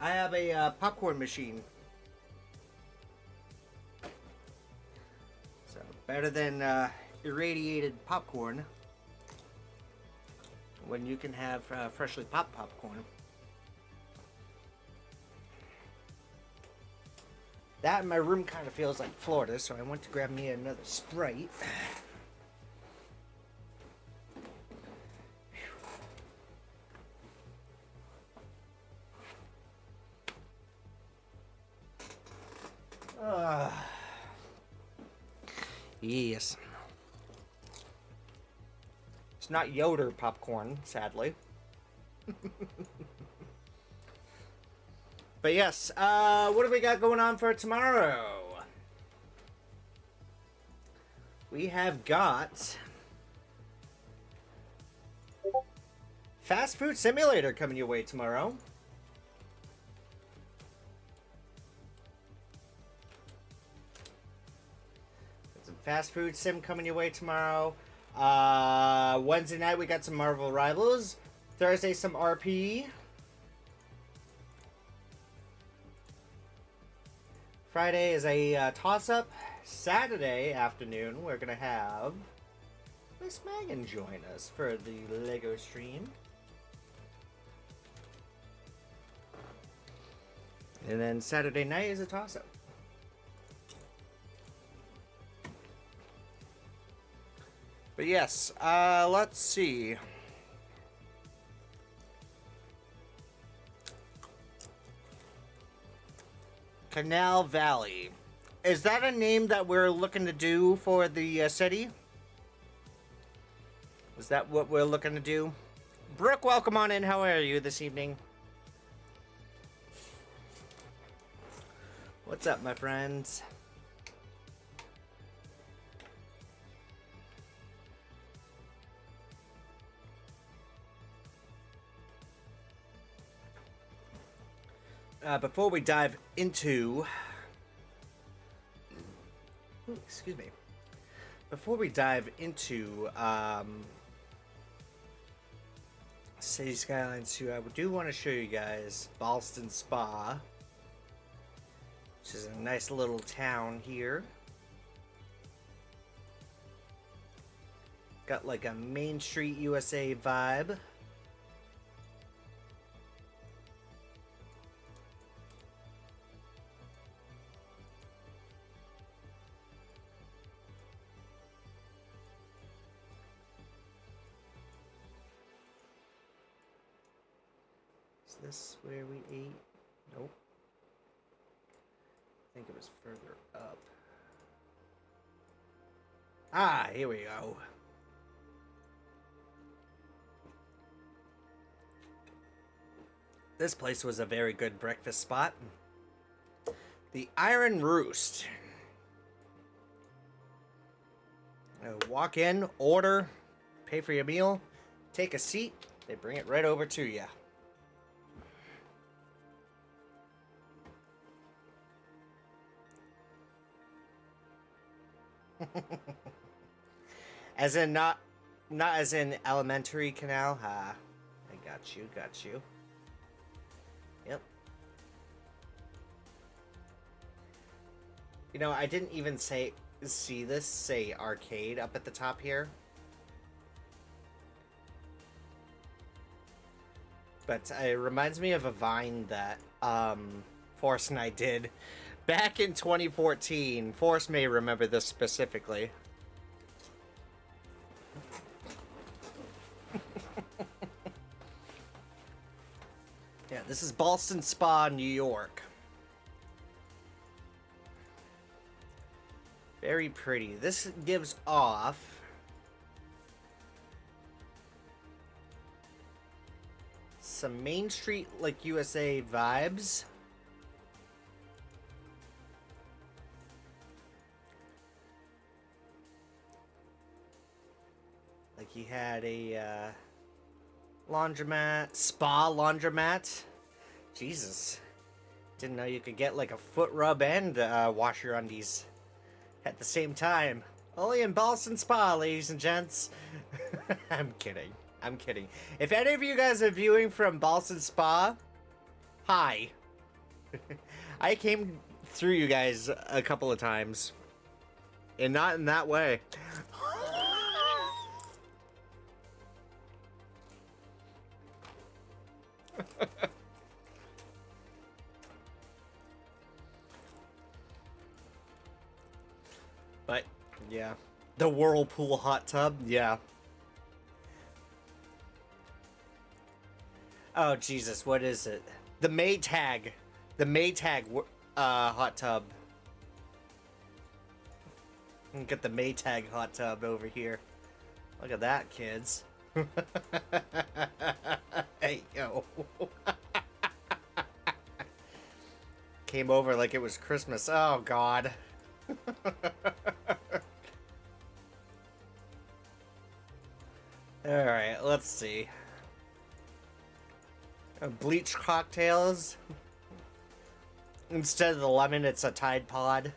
I have a popcorn machine. So, better than irradiated popcorn when you can have freshly popped popcorn. That in my room kind of feels like Florida, so I went to grab me another Sprite. Yes. It's not Yoder popcorn, sadly. But yes, what do we got going on for tomorrow? We have got Fast Food Simulator coming your way tomorrow. Some Fast Food Sim coming your way tomorrow. Wednesday night we got some Marvel Rivals. Thursday some RP. Friday is a toss-up. Saturday afternoon, we're going to have Miss Megan join us for the Lego stream. And then Saturday night is a toss-up. But yes, let's see. Canal Valley. Is that a name that we're looking to do for the city? Is that what we're looking to do? Brooke, welcome on in. How are you this evening? What's up, my friends? Before we dive into... Ooh, excuse me. Before we dive into City Skylines 2, I do want to show you guys Ballston Spa, which is a nice little town here. Got like a Main Street USA vibe. Is this where we ate? Nope. I think it was further up. Ah, here we go. This place was a very good breakfast spot. The Iron Roost. Walk in, order, pay for your meal, take a seat, they bring it right over to you. As in not as in elementary canal. I got you. Yep. You know, I didn't even see this say arcade up at the top here. But it reminds me of a Vine that Forrest and I did back in 2014. Forrest may remember this specifically. Yeah, this is Ballston Spa, New York. Very pretty. This gives off some Main Street, like USA vibes. Like he had a laundromat, spa laundromat. Jesus. Didn't know you could get like a foot rub and wash your undies at the same time. Only in Boston Spa, ladies and gents. I'm kidding. I'm kidding. If any of you guys are viewing from Boston Spa, hi. I came through you guys a couple of times. And not in that way. But, yeah. The Whirlpool hot tub, yeah. Oh, Jesus, what is it? The Maytag. The Maytag hot tub. Get the Maytag hot tub over here. Look at that, kids. Hey, yo. Came over like it was Christmas. Oh, God. Alright, let's see. Bleach cocktails. Instead of the lemon, it's a Tide Pod.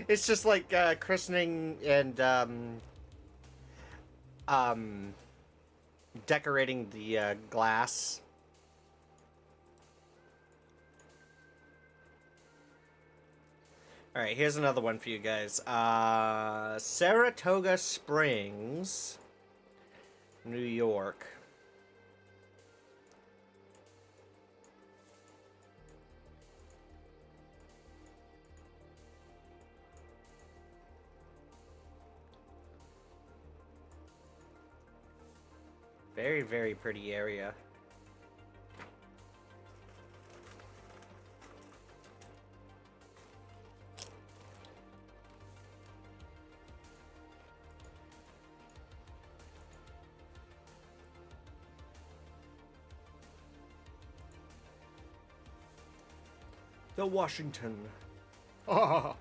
It's just like christening and decorating the glass. All right, here's another one for you guys. Saratoga Springs, New York. Very, very pretty area. The Washington. Oh.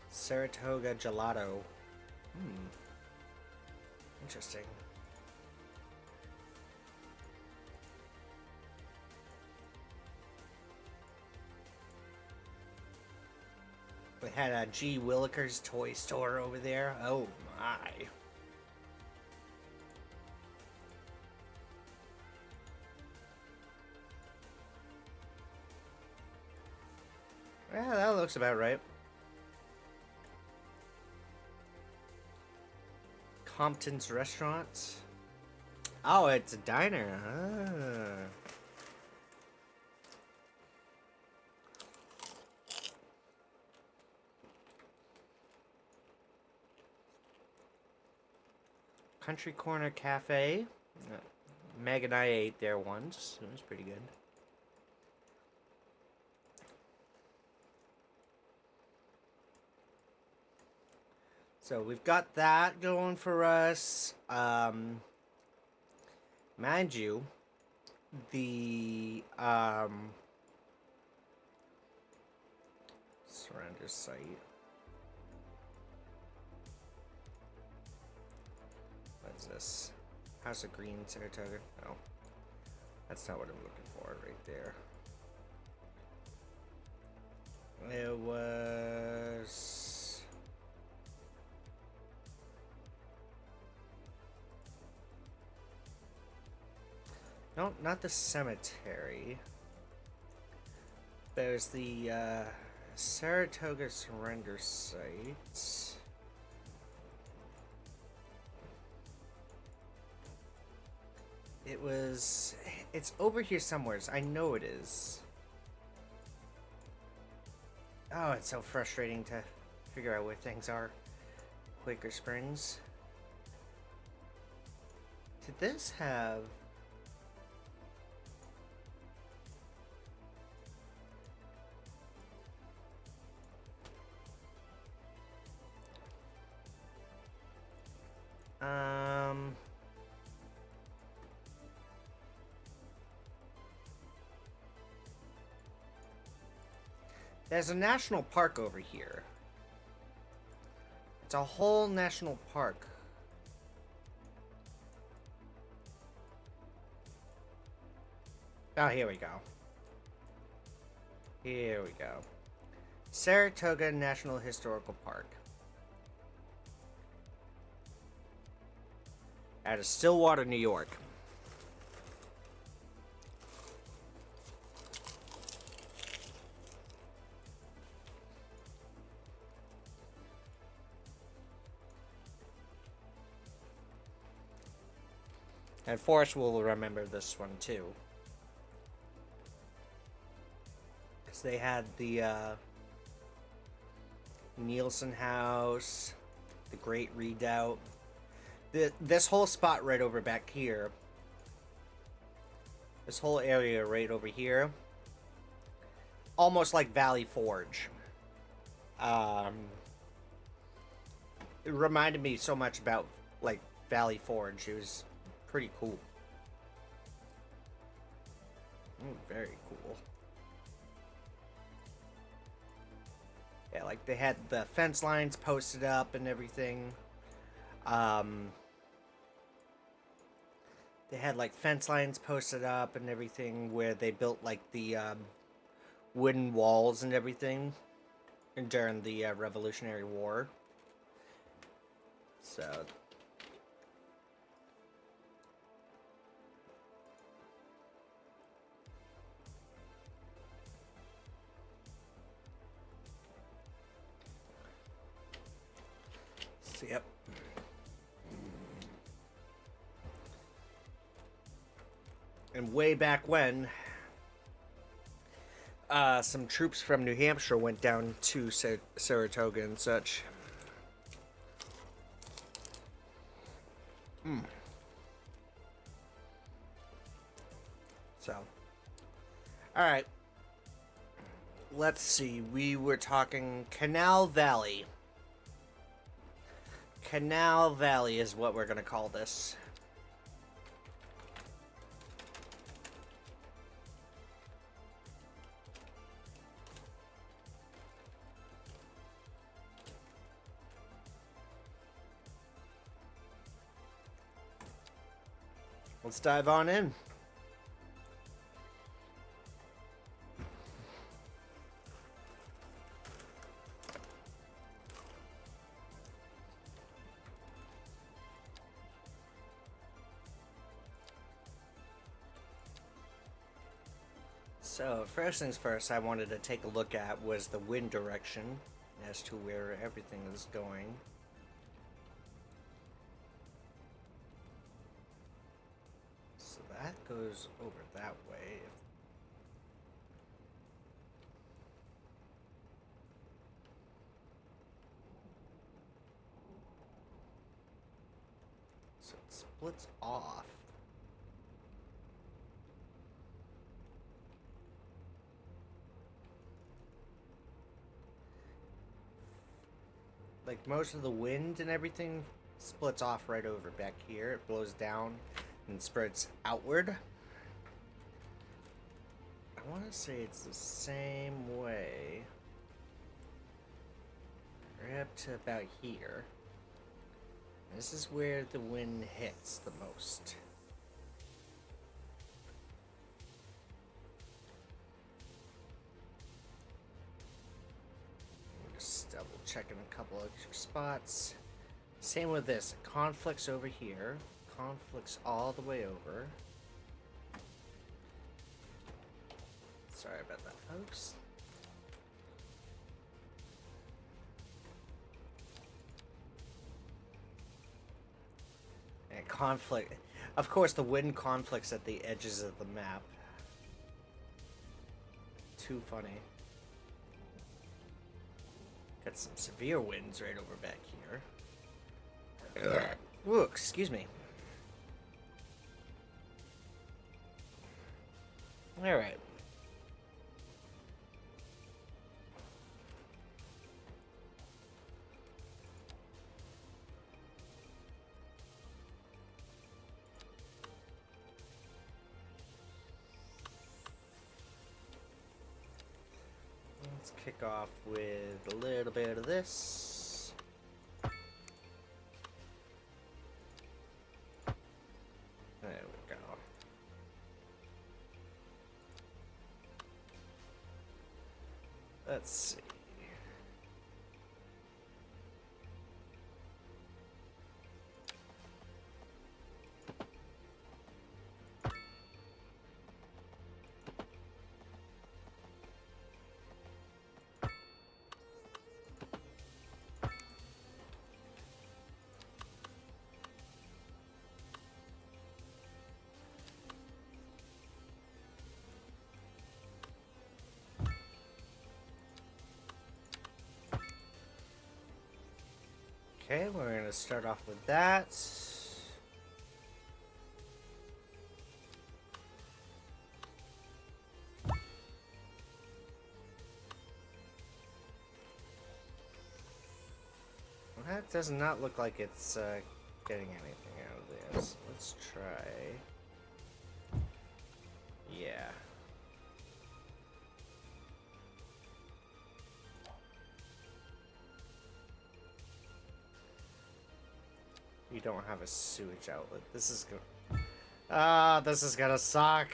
Saratoga Gelato. Interesting. We had a G. Willikers toy store over there. Oh my. Yeah, that looks about right. Compton's Restaurant. Oh, it's a diner. Ah. Country Corner Cafe. Meg and I ate there once. It was pretty good. So we've got that going for us. Mind you, the surrender site. What is this? House of Green, Saratoga? No. That's not what I'm looking for right there. It was... No, not the cemetery. There's the Saratoga surrender site. It was... It's over here somewhere. I know it is. Oh, it's so frustrating to figure out where things are. Quaker Springs. Did this have... There's a national park over here. a whole national park. Oh, here we go. Here we go. Saratoga National Historical Park. Out of Stillwater, New York. And Forrest will remember this one too. Because they had the Nielsen House, the Great Redoubt. This whole spot right over back here. This whole area right over here. Almost like Valley Forge. It reminded me so much about, like, Valley Forge. It was pretty cool. Very cool. Yeah, like they had the fence lines posted up and everything. They had like fence lines posted up and everything where they built like the wooden walls and everything during the Revolutionary War. So yep. And way back when, some troops from New Hampshire went down to Saratoga and such. So, alright. Let's see. We were talking Canal Valley. Canal Valley is what we're going to call this. Let's dive on in. So, first things first, I wanted to take a look at was the wind direction as to where everything is going. So that goes over that way. So it splits off. Like most of the wind and everything splits off right over back here. It blows down and spreads outward. I want to say it's the same way. Right up to about here. This is where the wind hits the most. Just double checking a couple extra spots. Same with this. It conflicts over here. Conflicts all the way over. Sorry about that, folks. And conflict. Of course, the wind conflicts at the edges of the map. Too funny. Got some severe winds right over back here. Ooh, excuse me. Alright. Let's kick off with a little bit of this. Let's see. Okay, we're going to start off with that. Well, that does not look like it's getting anything out of this. Let's try. Yeah. You don't have a sewage outlet. This is gonna... Ah, this is gonna suck.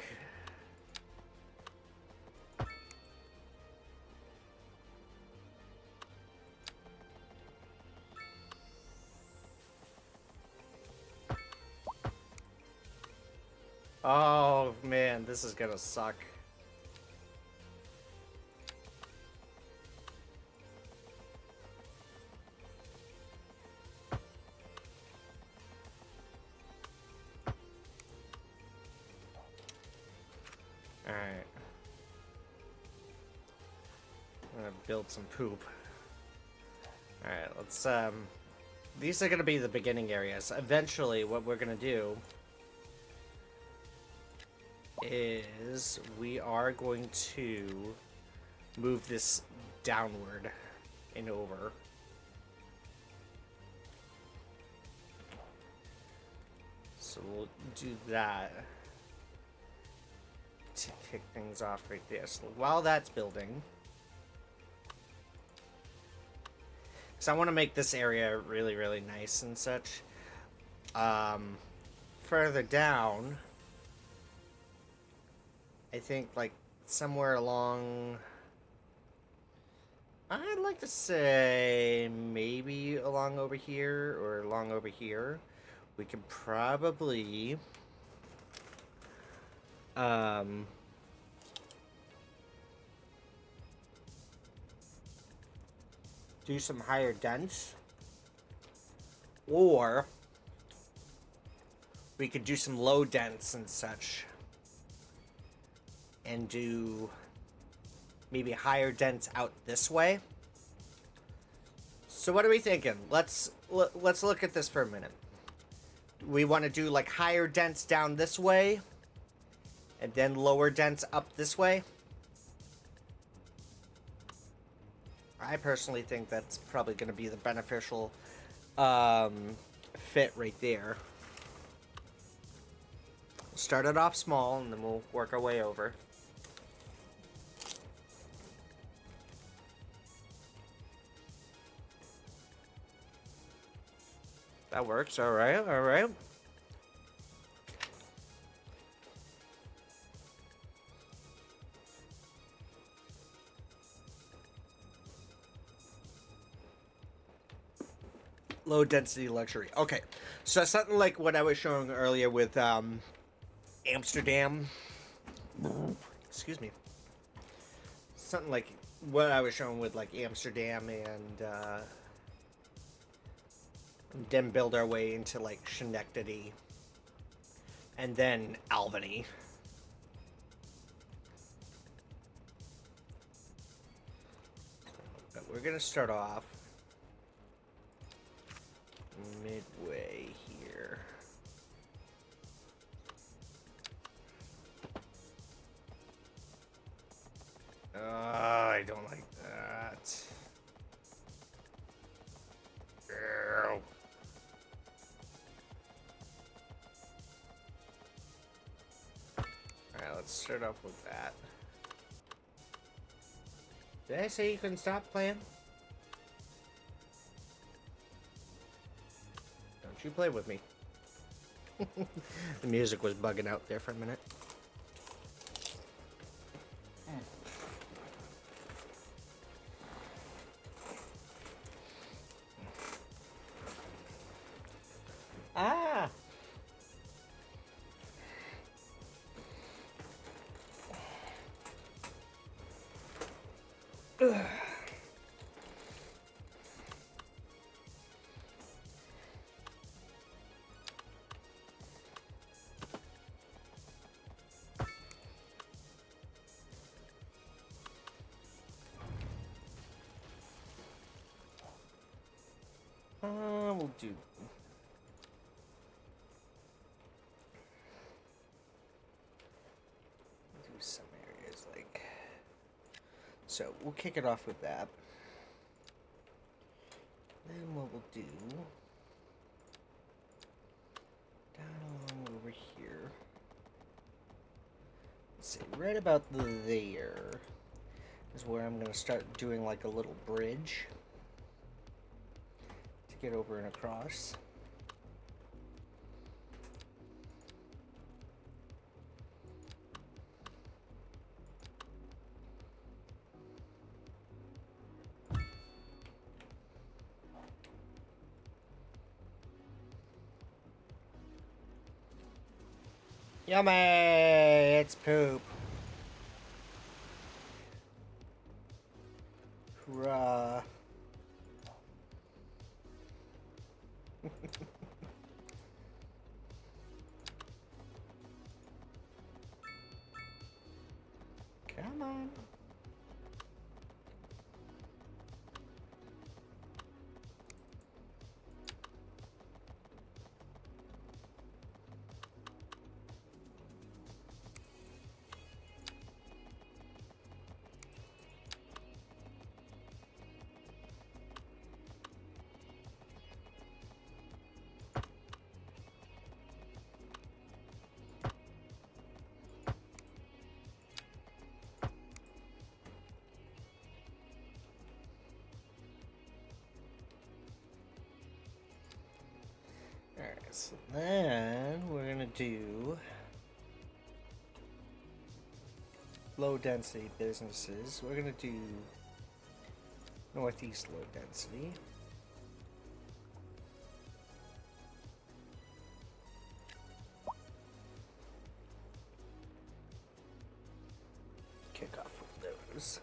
Oh, man, this is gonna suck. Alright. I'm gonna build some poop. Alright, let's, these are gonna be the beginning areas. Eventually, what we're gonna do is we are going to move this downward and over. So we'll do that to kick things off right there. So while that's building, because I want to make this area really, really nice and such. Further down, I think like somewhere along, I'd like to say maybe along over here or along over here, we could probably do some higher dents, or we could do some low dents and such, and do maybe higher dents out this way. So what are we thinking? Let's look at this for a minute. We want to do like higher dents down this way, and then lower dents up this way. I personally think that's probably going to be the beneficial fit right there. Start it off small, and then we'll work our way over. That works. All right. All right. Low density luxury. Okay. So something like what I was showing earlier with Amsterdam. Excuse me. Something like what I was showing with like Amsterdam and then build our way into like Schenectady and then Albany. But we're gonna start off midway here. I don't like that. Ew. Alright, let's start off with that. Did I say you couldn't stop playing? Don't you play with me. The music was bugging out there for a minute. We'll do some areas like so. We'll kick it off with that. Then what we'll do down along over here. Let's see, right about there is where I'm gonna start doing like a little bridge to get over and across. Yummy! It's poop. Hurrah. Come on. Alright, so then we're gonna do low density businesses. We're gonna do northeast low density. Kick off with those.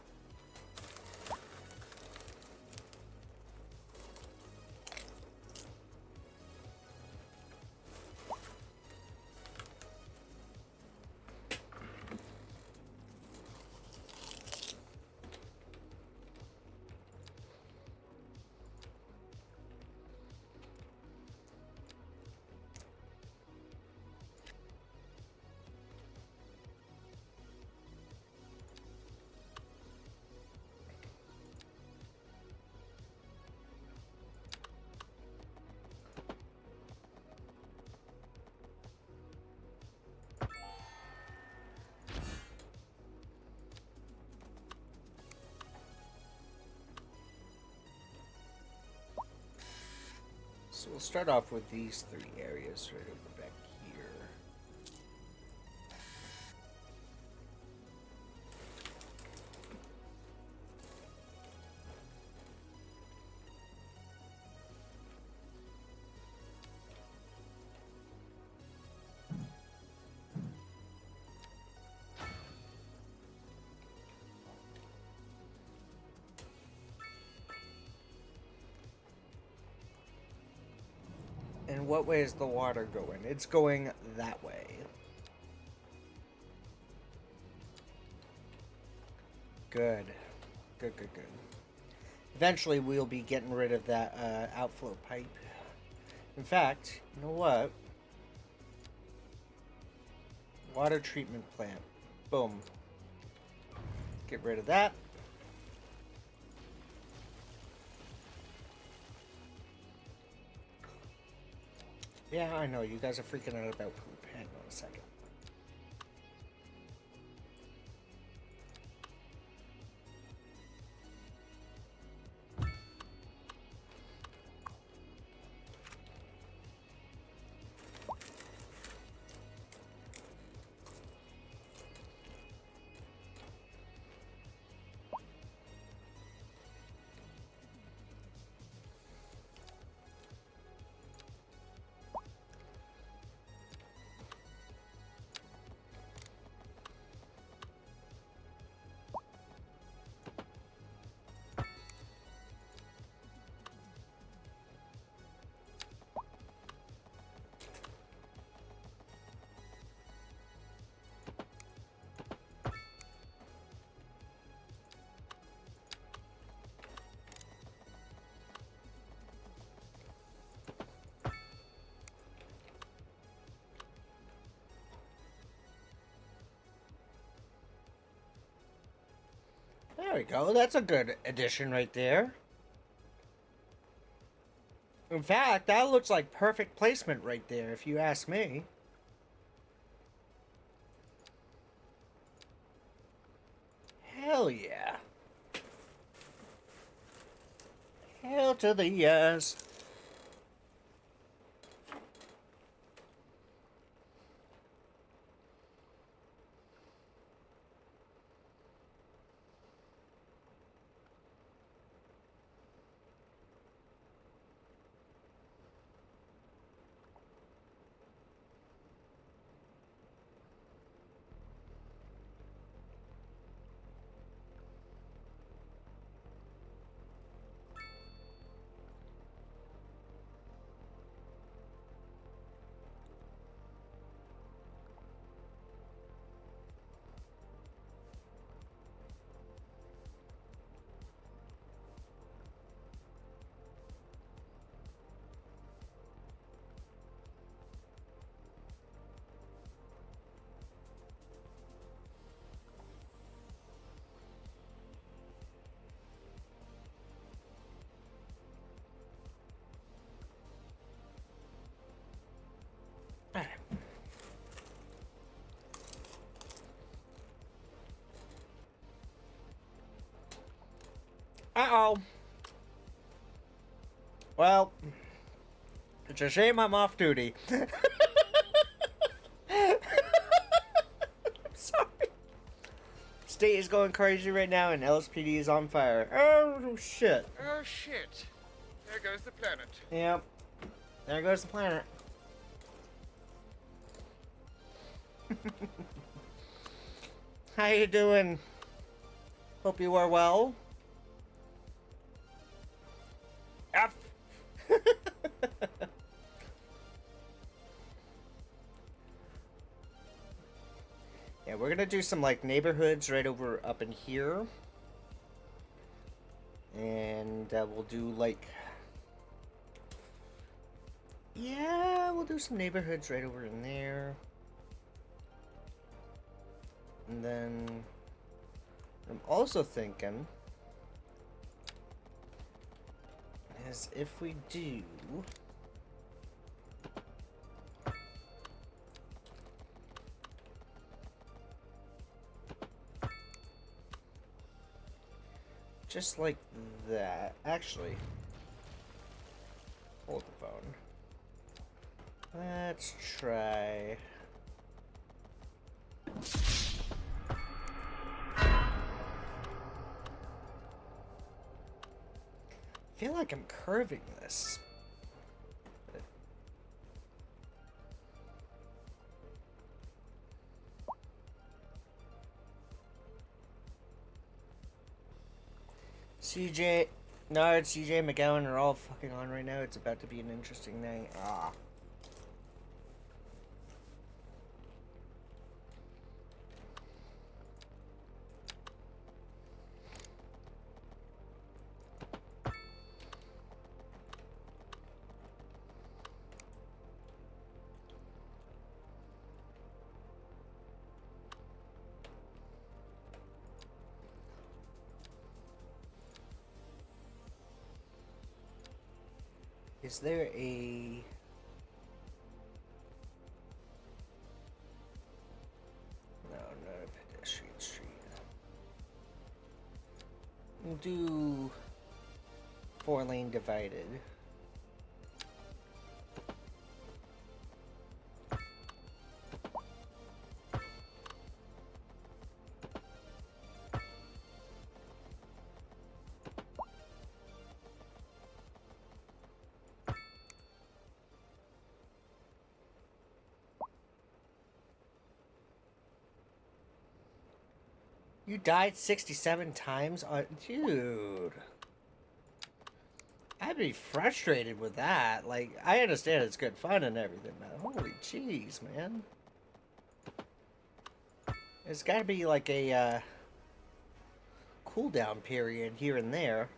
So we'll start off with these three areas right over back here. And what way is the water going? It's going that way. Good. Good, good, good. Eventually, we'll be getting rid of that outflow pipe. In fact, you know what? Water treatment plant. Boom. Get rid of that. Yeah, I know. You guys are freaking out about poop. Hang on a second. There we go. That's a good addition right there. In fact, that looks like perfect placement right there, if you ask me. Hell yeah. Hell to the yes. Uh-oh. Well, it's a shame I'm off duty. Sorry. State is going crazy right now and LSPD is on fire. Oh, shit. Oh shit. There goes the planet. Yep. There goes the planet. How you doing? Hope you are well. F. Yeah, we're gonna do some like neighborhoods right over up in here. And we'll do like... Yeah, we'll do some neighborhoods right over in there. And then I'm also thinking is if we do just like that. Actually, hold the phone. Let's try. I feel like I'm curving this. CJ, Nard, CJ, McGowan are all fucking on right now. It's about to be an interesting night. Ah. Is there a... No, not a pedestrian street. We'll do 4-lane divided. You died 67 times? Dude. I'd be frustrated with that. Like, I understand it's good fun and everything, but holy jeez, man. There's gotta be like a cooldown period here and there.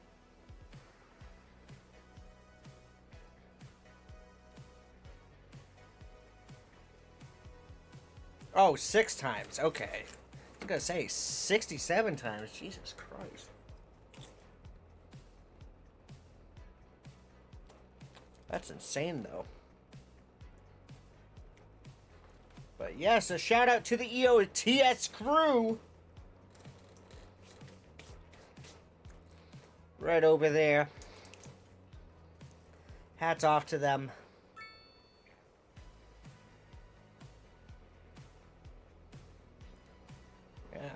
Oh, 6 times. Okay. gonna say 67 times. Jesus Christ. That's insane, though. But yes, a shout out to the EOTS crew. Right over there. Hats off to them. Yeah.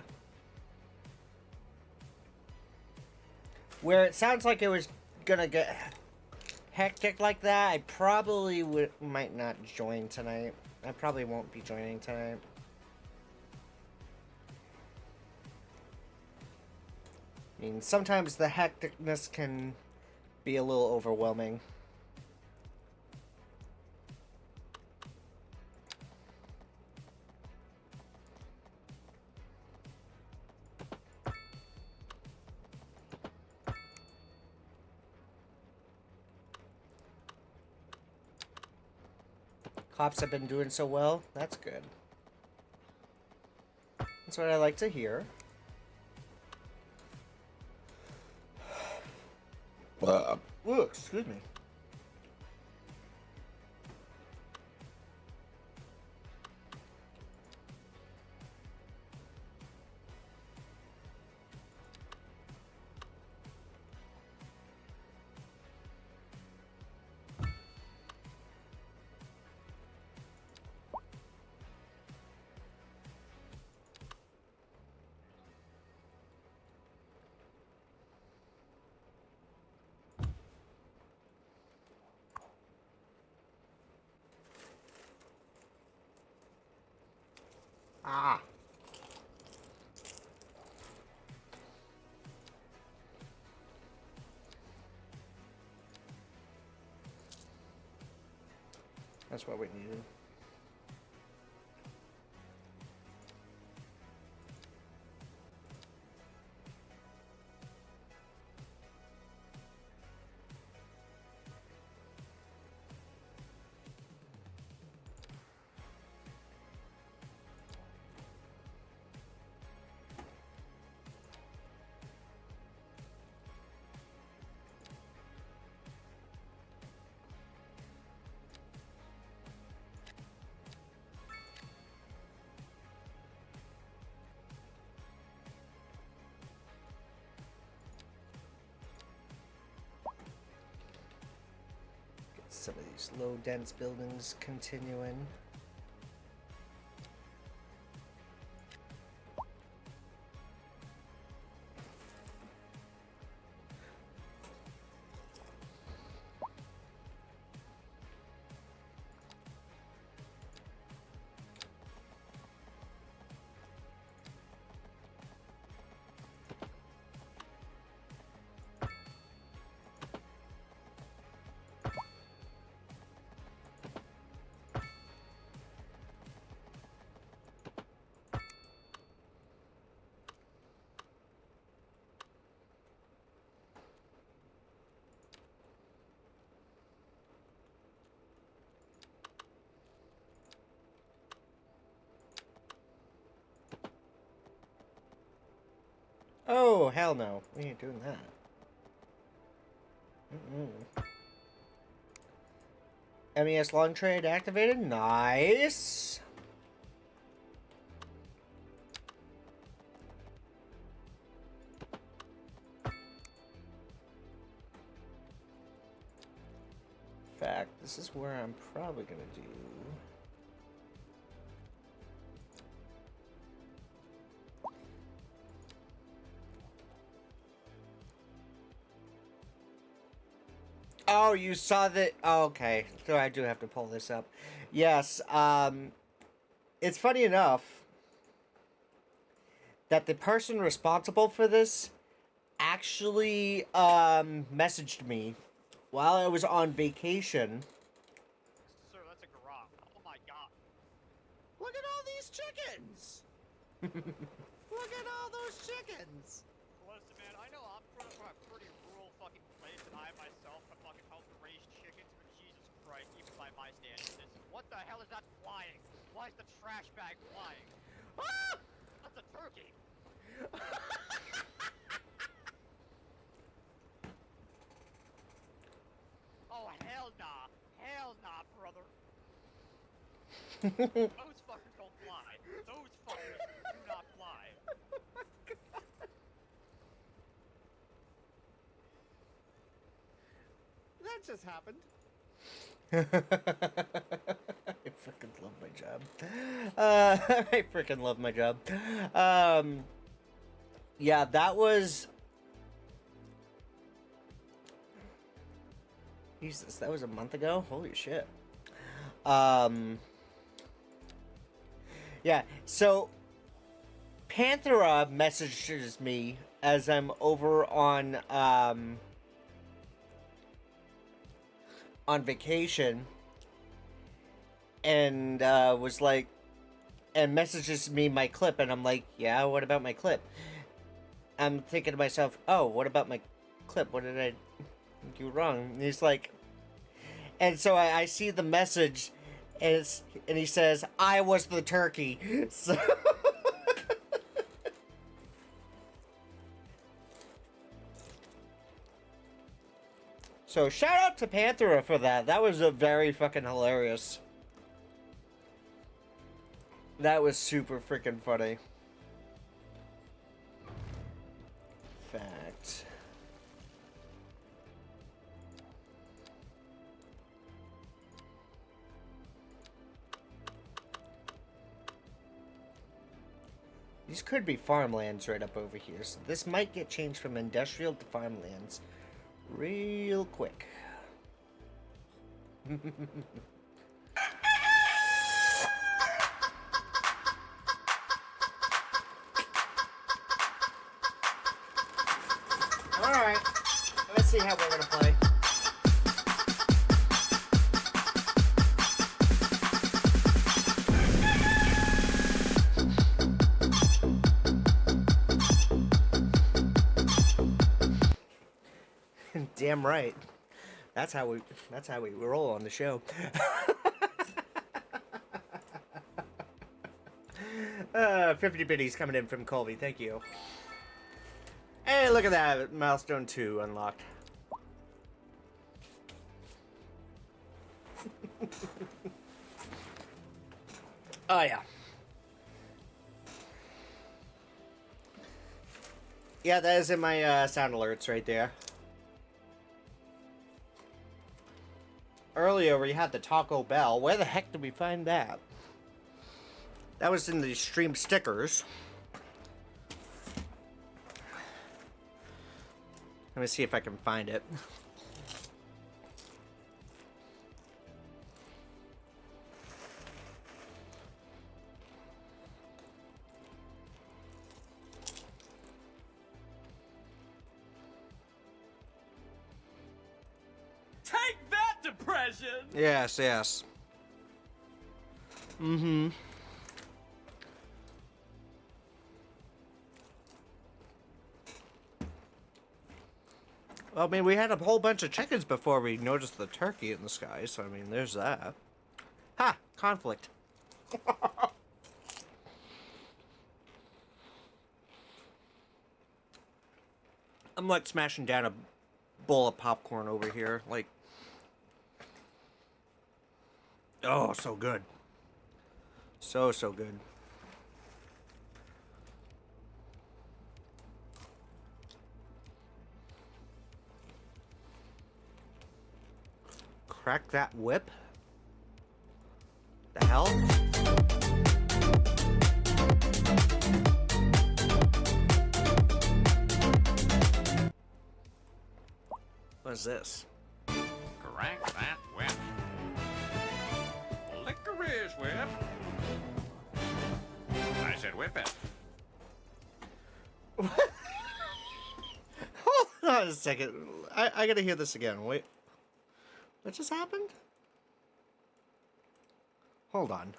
Where it sounds like it was gonna get hectic like that, I probably might not join tonight. I probably won't be joining tonight. I mean, sometimes the hecticness can be a little overwhelming. Cops have been doing so well. That's good. That's what I like to hear. Ooh, excuse me. Ah. That's what we needed. Some of these low dense buildings continuing. Oh, hell no. We ain't doing that. MES long trade activated. Nice. In fact, this is where I'm probably gonna do. Oh, you saw that? Oh, okay. So I do have to pull this up. Yes. It's funny enough that the person responsible for this actually messaged me while I was on vacation. Sir, that's a garage. Oh my god. Look at all these chickens! Look at all those chickens! Listen, man, I know I'm from a pretty rural fucking place, and I myself have fucking helped raise chickens, but Jesus Christ, even by my standards, what the hell is that flying? Why is the trash bag flying? Ah! That's a turkey. Oh, hell nah. Hell nah, brother. Those fuckers don't fly. Those fuckers do not fly. That just happened. I freaking love my job. I freaking love my job. Yeah, that was. Jesus, that was a month ago? Holy shit. Yeah, so Panthera messages me as I'm over on vacation and was like, and messages me my clip, and I'm like, yeah, what about my clip? I'm thinking to myself, oh, what about my clip? What did I do wrong? And he's like, and so I see the message, and he says, I was the turkey. So so shout out to Panthera for that. That was a very fucking hilarious. That was super freaking funny. Fact. These could be farmlands right up over here, so this might get changed from industrial to farmlands real quick. Alright, let's see how we're gonna play. Damn right. That's how we roll on the show. 50 biddies coming in from Colby. Thank you. Hey, look at that. Milestone 2 unlocked. Oh, yeah. Yeah, that is in my sound alerts right there. Earlier, we had the Taco Bell. Where the heck did we find that? That was in the stream stickers. Let me see if I can find it. Take that, depression! Yes, yes. Mm-hmm. Well, I mean, we had a whole bunch of chickens before we noticed the turkey in the sky, so I mean, there's that. Ha! Conflict. I'm like smashing down a bowl of popcorn over here, like... Oh, so good. So good. Crack that whip? The hell? What is this? Crack that whip. Licorice whip. I said whip it. Hold on a second. I gotta hear this again. Wait. What just happened? Hold on.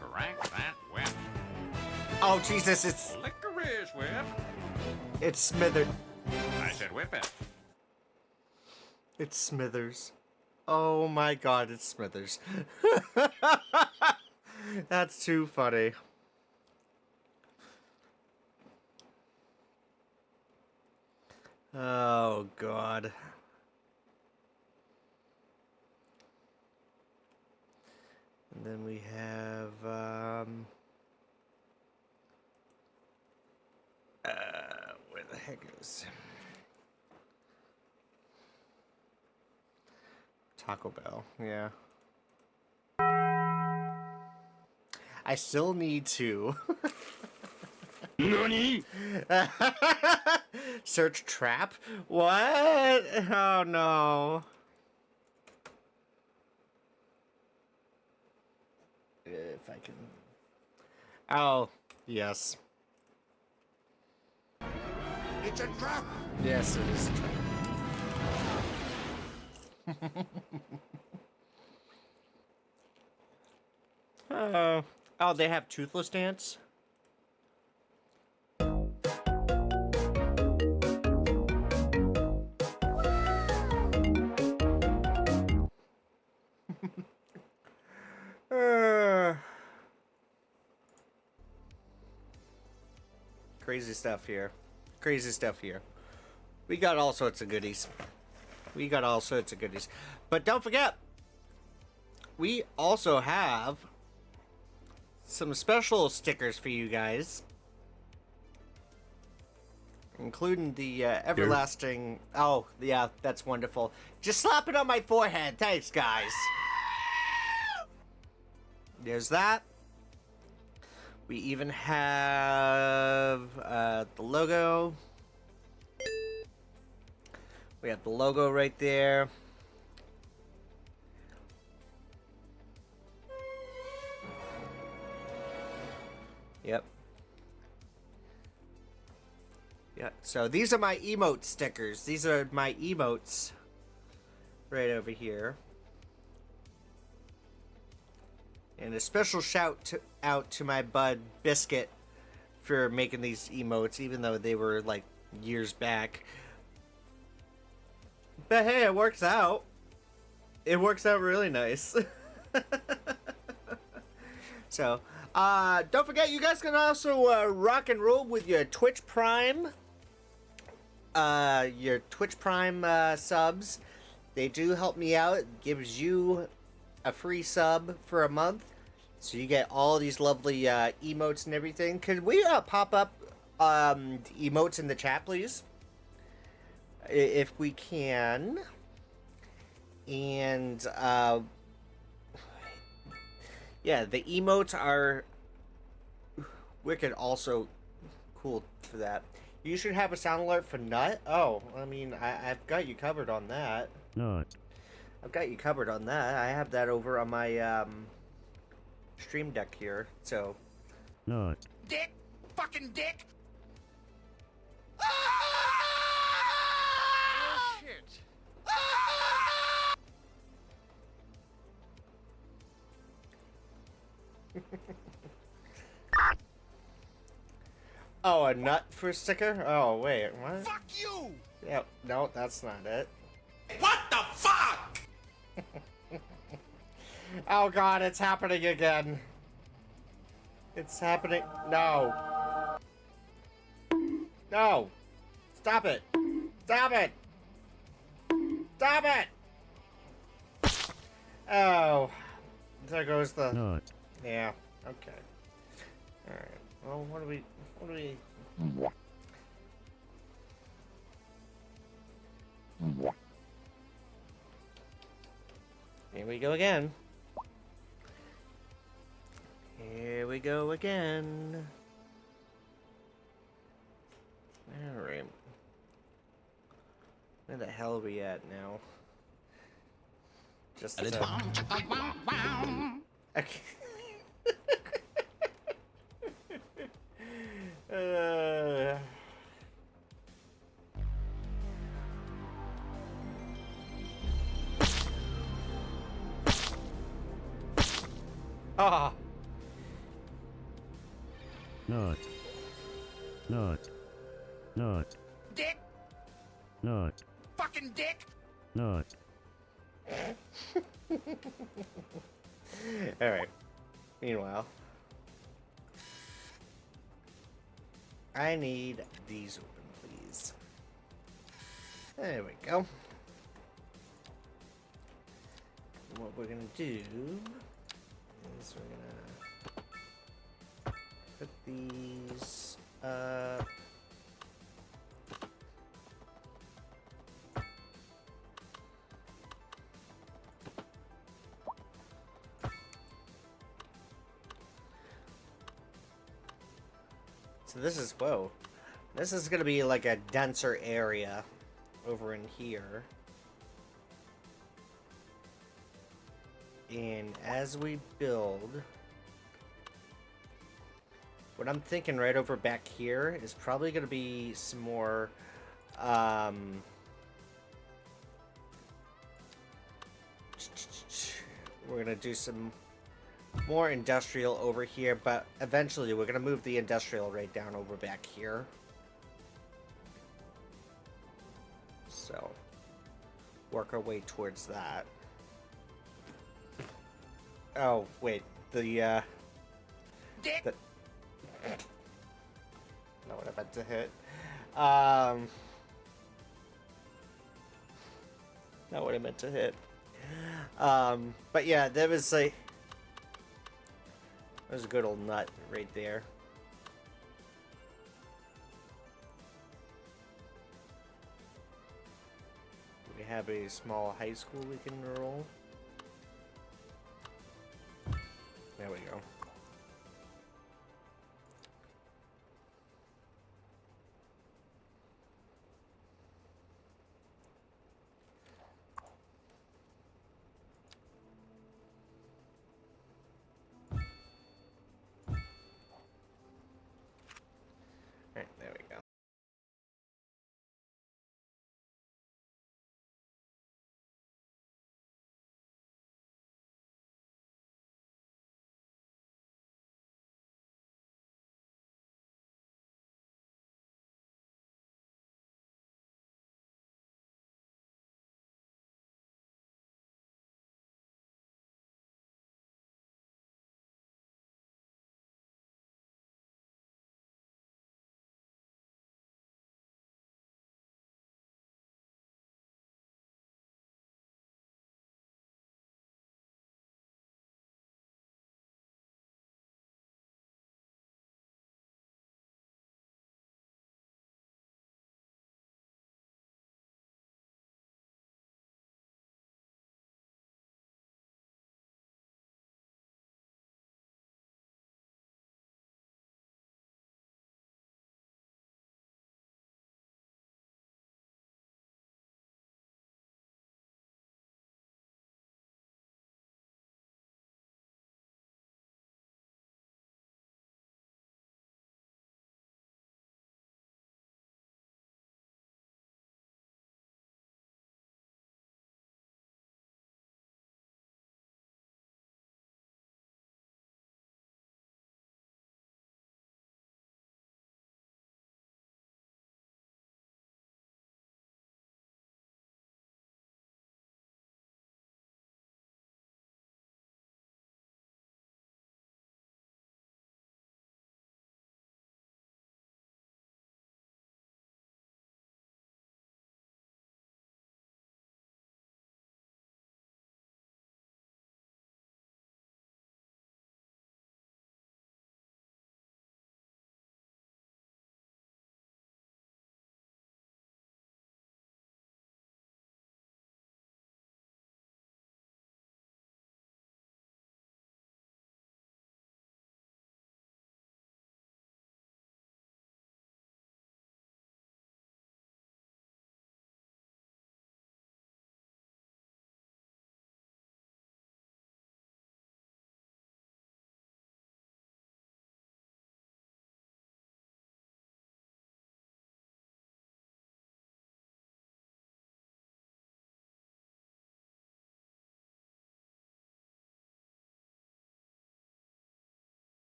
Crack that whip. Oh, Jesus, it's Licorice whip. Smithers. I said whip it. It's Smithers. Oh my god, it's Smithers. That's too funny. Oh, God. And then we have, where the heck is Taco Bell? Yeah. I still need to NANI?! search trap. What? Oh no. If I can. Oh, yes. It's a trap! Yes, it is a trap. Oh, they have toothless dance? Crazy stuff here. Crazy stuff here. We got all sorts of goodies. We got all sorts of goodies. But don't forget, we also have some special stickers for you guys. Including the everlasting... Oh, yeah, that's wonderful. Just slap it on my forehead. Thanks, guys. There's that. We even have the logo. We have the logo right there. Yep. Yeah, so these are my emote stickers. These are my emotes right over here. And a special shout out to my bud Biscuit for making these emotes, even though they were like years back. But hey, it works out. It works out really nice. So, don't forget, you guys can also rock and roll with your Twitch Prime. Your Twitch Prime subs. They do help me out. It gives you a free sub for a month. So you get all these lovely emotes and everything. Could we pop up emotes in the chat, please? If we can. And yeah, the emotes are wicked also cool for that. You should have a sound alert for Nut. Oh, I mean, I've got you covered on that. Nut. I've got you covered on that. I have that over on my stream deck here. So. Nut. Dick! Fucking dick! Oh, shit! Oh, a nut for a sticker? Oh, wait, what? Fuck you! Yep, no, that's not it. What the fuck? Oh god, it's happening again. It's happening. No. No. Stop it. Stop it. Stop it. Oh. There goes the... Nut. Yeah, okay. Alright. Well, what do we... Here we go again. Here we go again. Alright. Where the hell are we at now? Just okay. Ah. Nut. Nut. Nut. Dick! Nut. Fucking dick! Nut. Alright. Meanwhile, I need these open, please. There we go. What we're gonna do is we're gonna put these up. So this is, whoa. This is gonna be like a denser area over in here. And as we build, what I'm thinking right over back here is probably going to be some more, we're going to do some more industrial over here, but eventually we're going to move the industrial right down over back here. So, work our way towards that. Oh, wait, the, Dick. Not what I meant to hit. Not what I meant to hit. But yeah, there was a good old nut right there. We have a small high school we can enroll. There we go. Alright, there we go.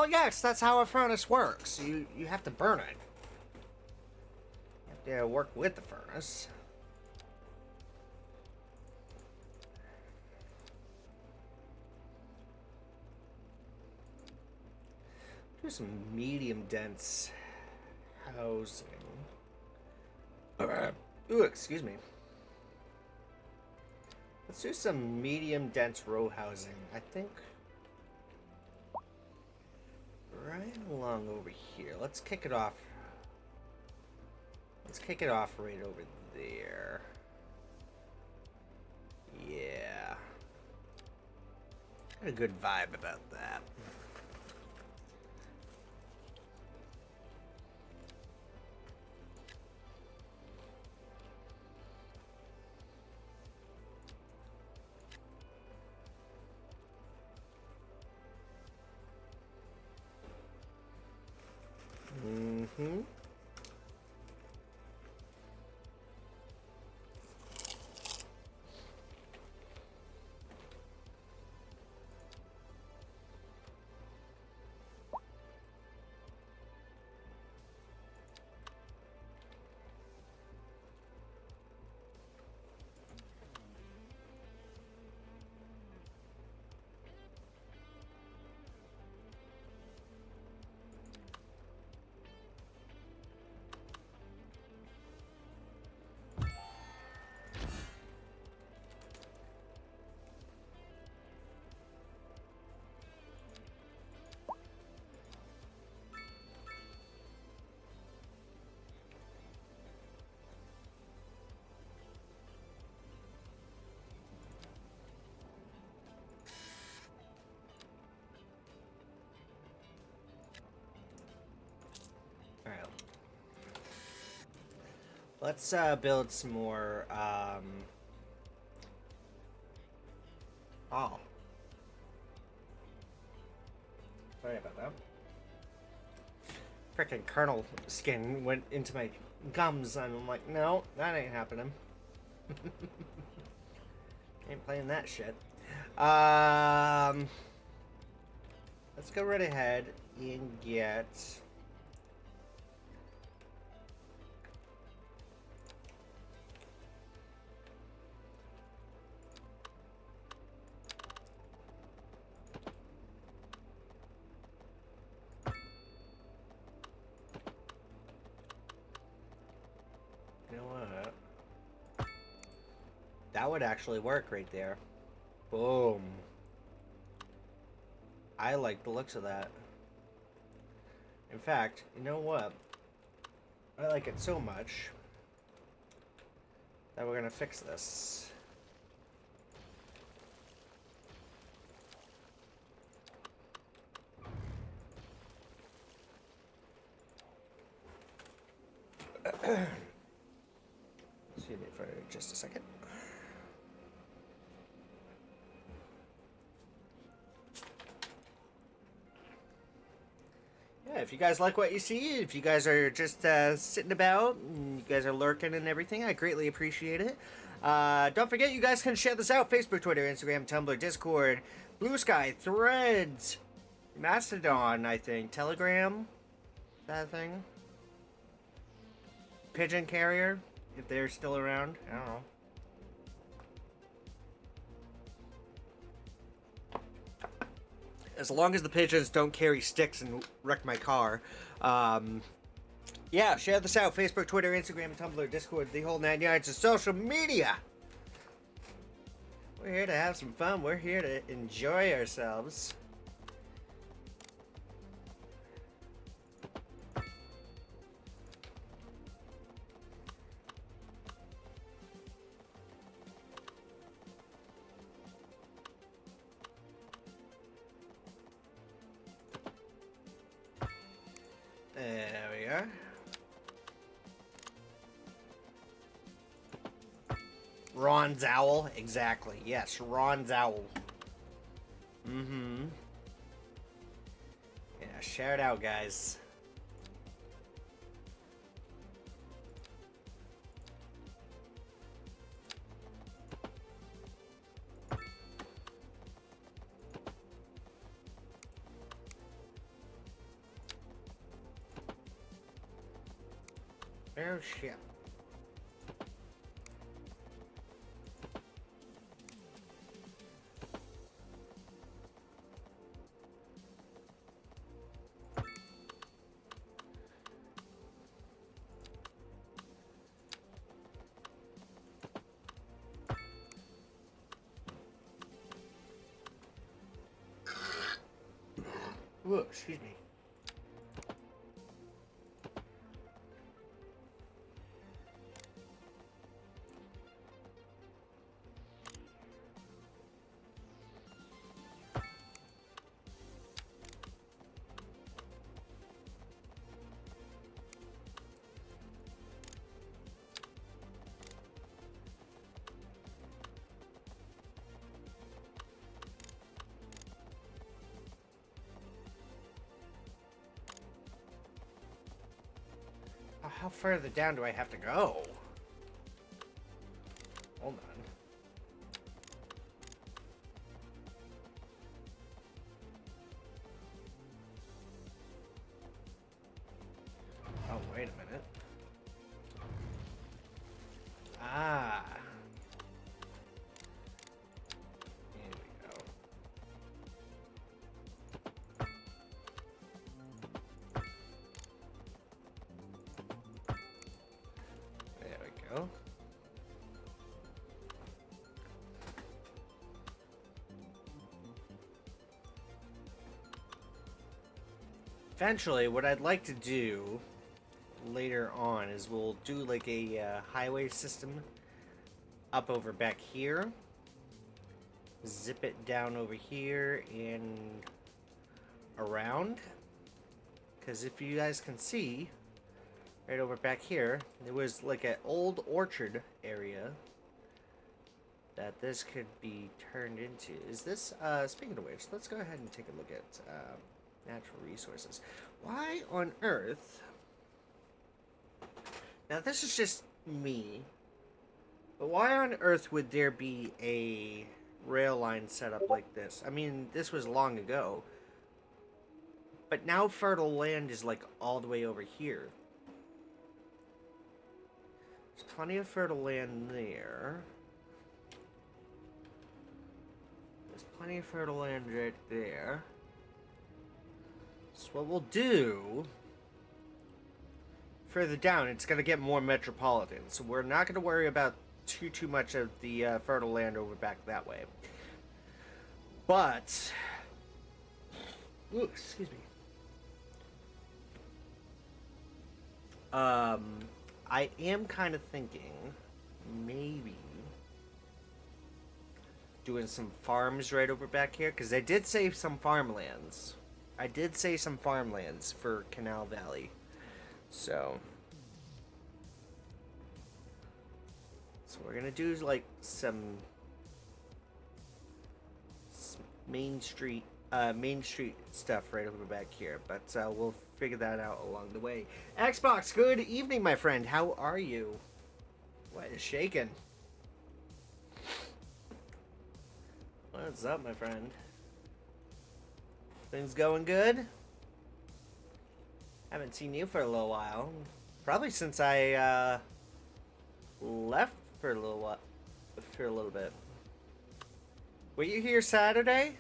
Well, yes, that's how a furnace works. You have to burn it. You have to work with the furnace. Do some medium dense housing. Ooh, excuse me. Let's do some medium dense row housing. I think right along over here. Let's kick it off. Let's kick it off right over there. Yeah. Got a good vibe about that. Mm-hmm. All right. Let's build some more. Oh. Sorry about that. Frickin' kernel skin went into my gums, and I'm like, no, that ain't happening. Ain't playing that shit. Let's go right ahead and get. You know what? That would actually work right there. Boom. I like the looks of that. In fact, you know what? I like it so much that we're gonna fix this. Excuse me for just a second. Yeah, if you guys like what you see, if you guys are just sitting about, and you guys are lurking and everything, I greatly appreciate it. Don't forget, you guys can share this out. Facebook, Twitter, Instagram, Tumblr, Discord, Blue Sky, Threads, Mastodon, I think, Telegram, that thing. Pigeon Carrier, if they're still around. I don't know. As long as the pigeons don't carry sticks and wreck my car. Yeah, share this out. Facebook, Twitter, Instagram, Tumblr, Discord, the whole 9 yards of social media. We're here to have some fun. We're here to enjoy ourselves. There we are. Ron's Owl, exactly. Yes, Ron's Owl. Mm-hmm. Yeah, share it out, guys. Oh shit. Ooh, excuse me. How further down do I have to go? Hold on. Oh, wait a minute. Ah. Here we go. There we go. Eventually, what I'd like to do later on is we'll do like a highway system up over back here, zip it down over here and around, because if you guys can see right over back here, there was like an old orchard area that this could be turned into. Is this, speaking of which, let's go ahead and take a look at natural resources. Why on earth, now this is just me, but why on earth would there be a rail line set up like this? I mean, this was long ago, but now fertile land is like all the way over here. There's plenty of fertile land there. There's plenty of fertile land right there. So what we'll do, further down, it's going to get more metropolitan. So we're not going to worry about too much of the fertile land over back that way. But, ooh, excuse me. I am kind of thinking maybe doing some farms right over back here, because I did save some farmlands. I did say some farmlands for Canal Valley. So we're gonna do like some main street stuff right over back here, but we'll figure that out along the way. Xbox, good evening, my friend. How are you? What is shaking? What's up, my friend? Things going good? Haven't seen you for a little while. Probably since I left for a little while, for a little bit. Were you here Saturday?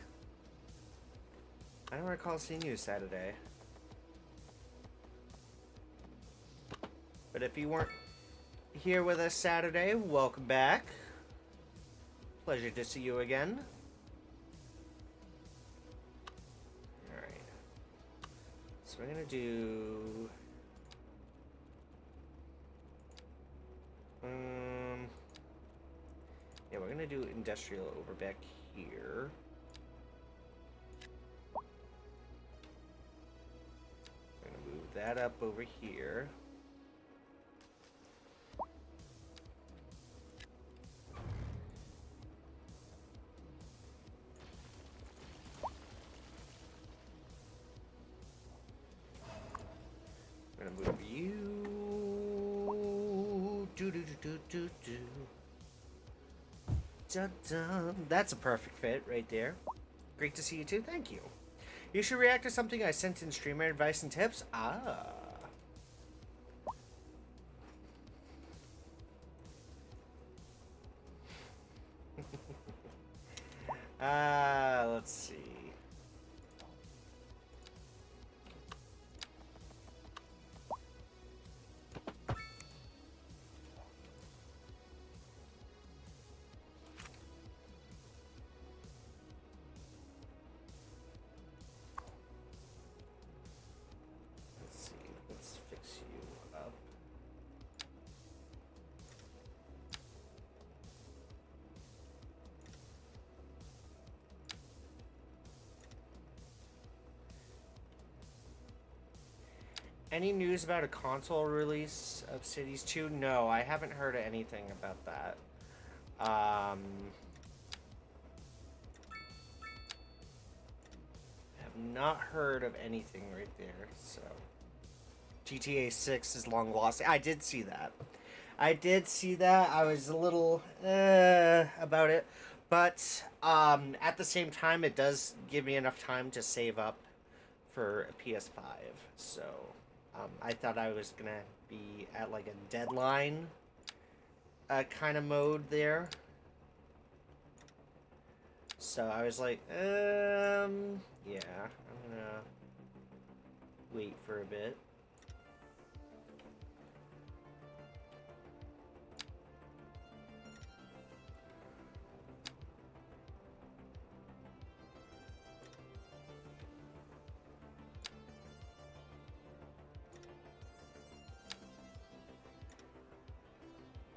I don't recall seeing you Saturday. But if you weren't here with us Saturday, welcome back. Pleasure to see you again. Alright. So we're gonna do... yeah, we're gonna do industrial over back here. We're gonna move that up over here. We're gonna move you. Dun-dun. That's a perfect fit right there. Great to see you too. Thank you. You should react to something I sent in streamer advice and tips. Ah. Let's see. Let's see. Let's fix you up. Any news about a console release of Cities 2? No, I haven't heard anything about that. Have not heard of anything right there, so. GTA 6 is long lost. I did see that. I was a little about it. But at the same time, it does give me enough time to save up for a PS5. So I thought I was going to be at like a deadline kind of mode there. So I was like, yeah, I'm going to wait for a bit.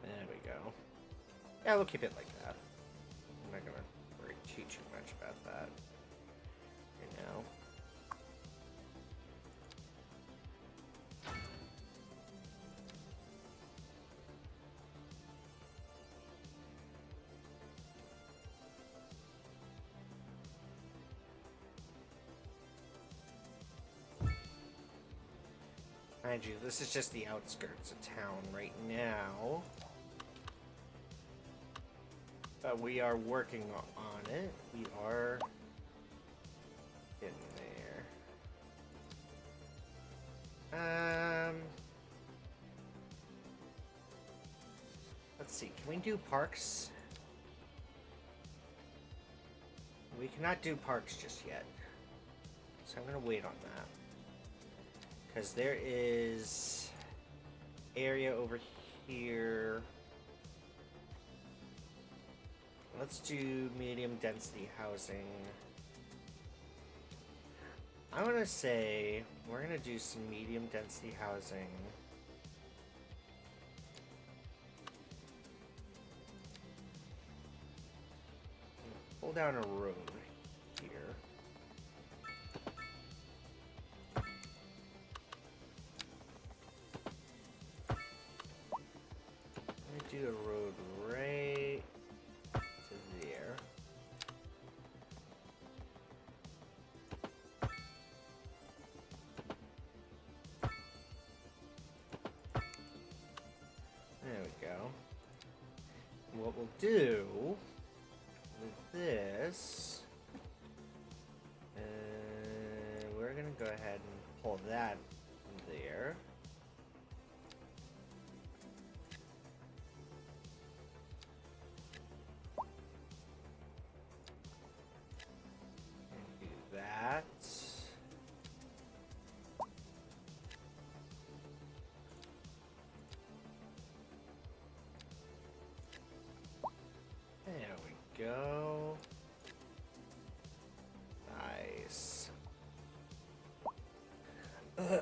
There we go. Yeah, we'll keep it like that. I'm not gonna worry too much about that right now. Mind you, this is just the outskirts of town right now. But we are working on it. We are getting there. Let's see. Can we do parks? We cannot do parks just yet. So I'm going to wait on that. Because there is area over here. Let's do medium density housing. I want to say we're going to do some medium density housing. Pull down a road here. Let me do a road right to there. There we go. And what we'll do with this, we're gonna go ahead and pull that there. And do that. There we go. Nice. Do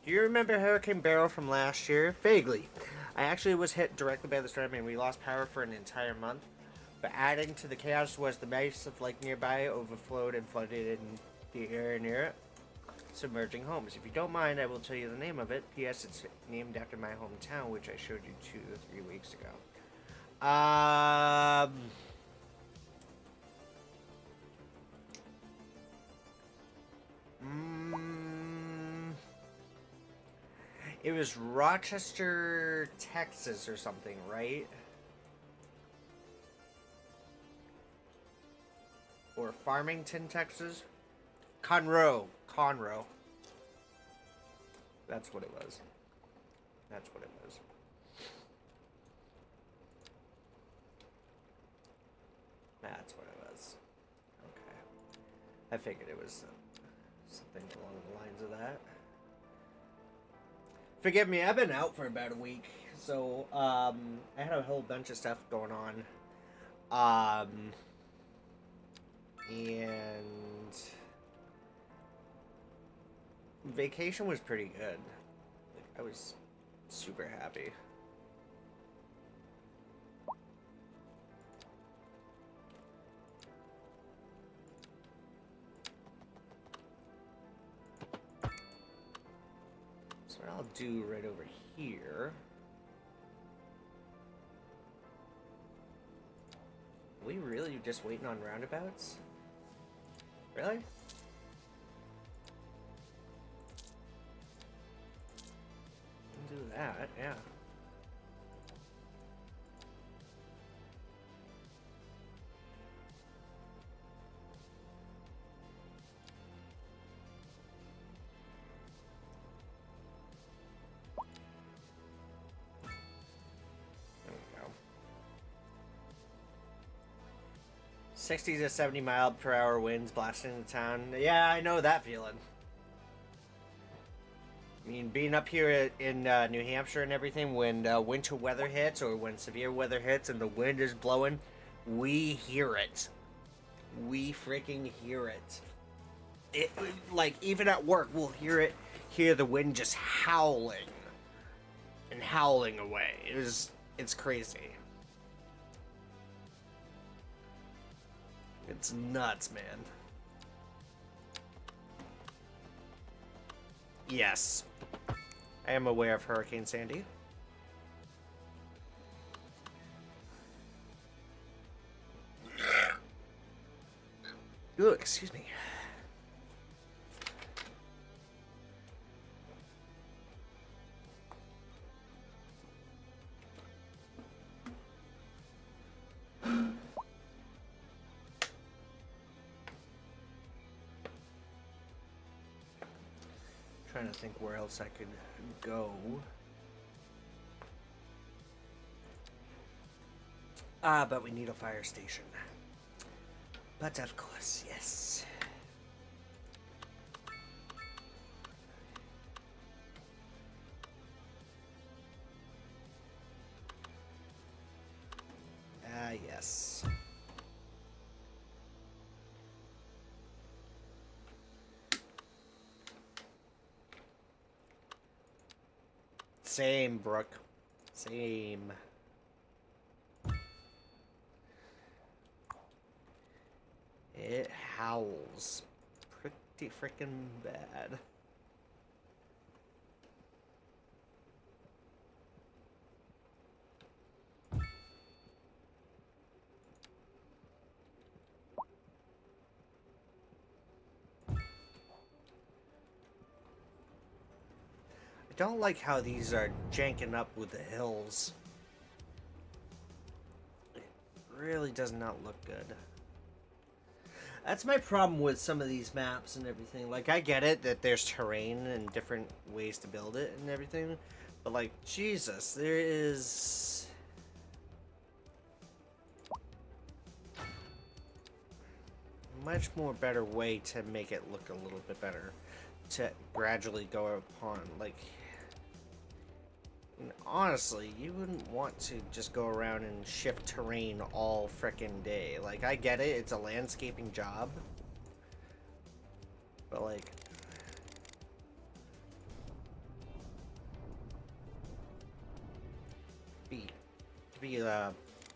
you remember Hurricane Barrel from last year? Vaguely. I actually was hit directly by the storm and we lost power for an entire month. But adding to the chaos was the massive lake nearby overflowed and flooded in the area near it, submerging homes. If you don't mind, I will tell you the name of it. P.S. It's named after my hometown, which I showed you 2 or 3 weeks ago. It was Rochester, Texas or something, right? Or Farmington, Texas? Conroe. That's what it was. That's what it was. That's what it was. Okay. I figured it was something along the lines of that. Forgive me, I've been out for about a week, so I had a whole bunch of stuff going on. And vacation was pretty good. Like, I was super happy. So what I'll do right over here. Are we really just waiting on roundabouts? Really? Do that, yeah. There we go. 60 to 70 mile per hour winds blasting into town. Yeah, I know that feeling. I mean, being up here in New Hampshire and everything, when winter weather hits or when severe weather hits and the wind is blowing, we hear it. We freaking hear it. It, like, even at work, we'll hear the wind just howling and howling away. It's crazy. It's nuts, man. Yes. I am aware of Hurricane Sandy. Ooh, excuse me. Trying to think where else I could go. But we need a fire station. But of course, yes. Yes. Same, Brooke. Same. It howls pretty freaking bad. I don't like how these are janking up with the hills. It really does not look good. That's my problem with some of these maps and everything. Like, I get it that there's terrain and different ways to build it and everything. But, like, Jesus, there is... much more better way to make it look a little bit better. To gradually go upon, like... honestly, you wouldn't want to just go around and shift terrain all frickin' day. Like, I get it, it's a landscaping job. But, like... be a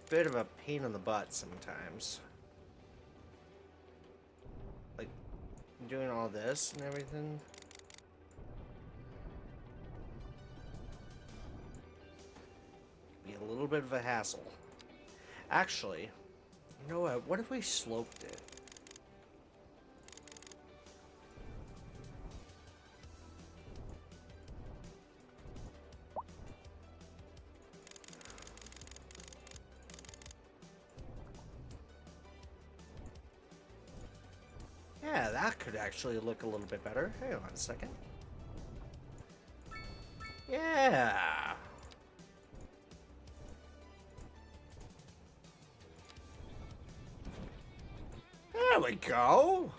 bit of a pain in the butt sometimes. Like, doing all this and everything. Be a little bit of a hassle. Actually, you know what if we sloped it? Yeah, that could actually look a little bit better. Hang on a second. Yeah. we go.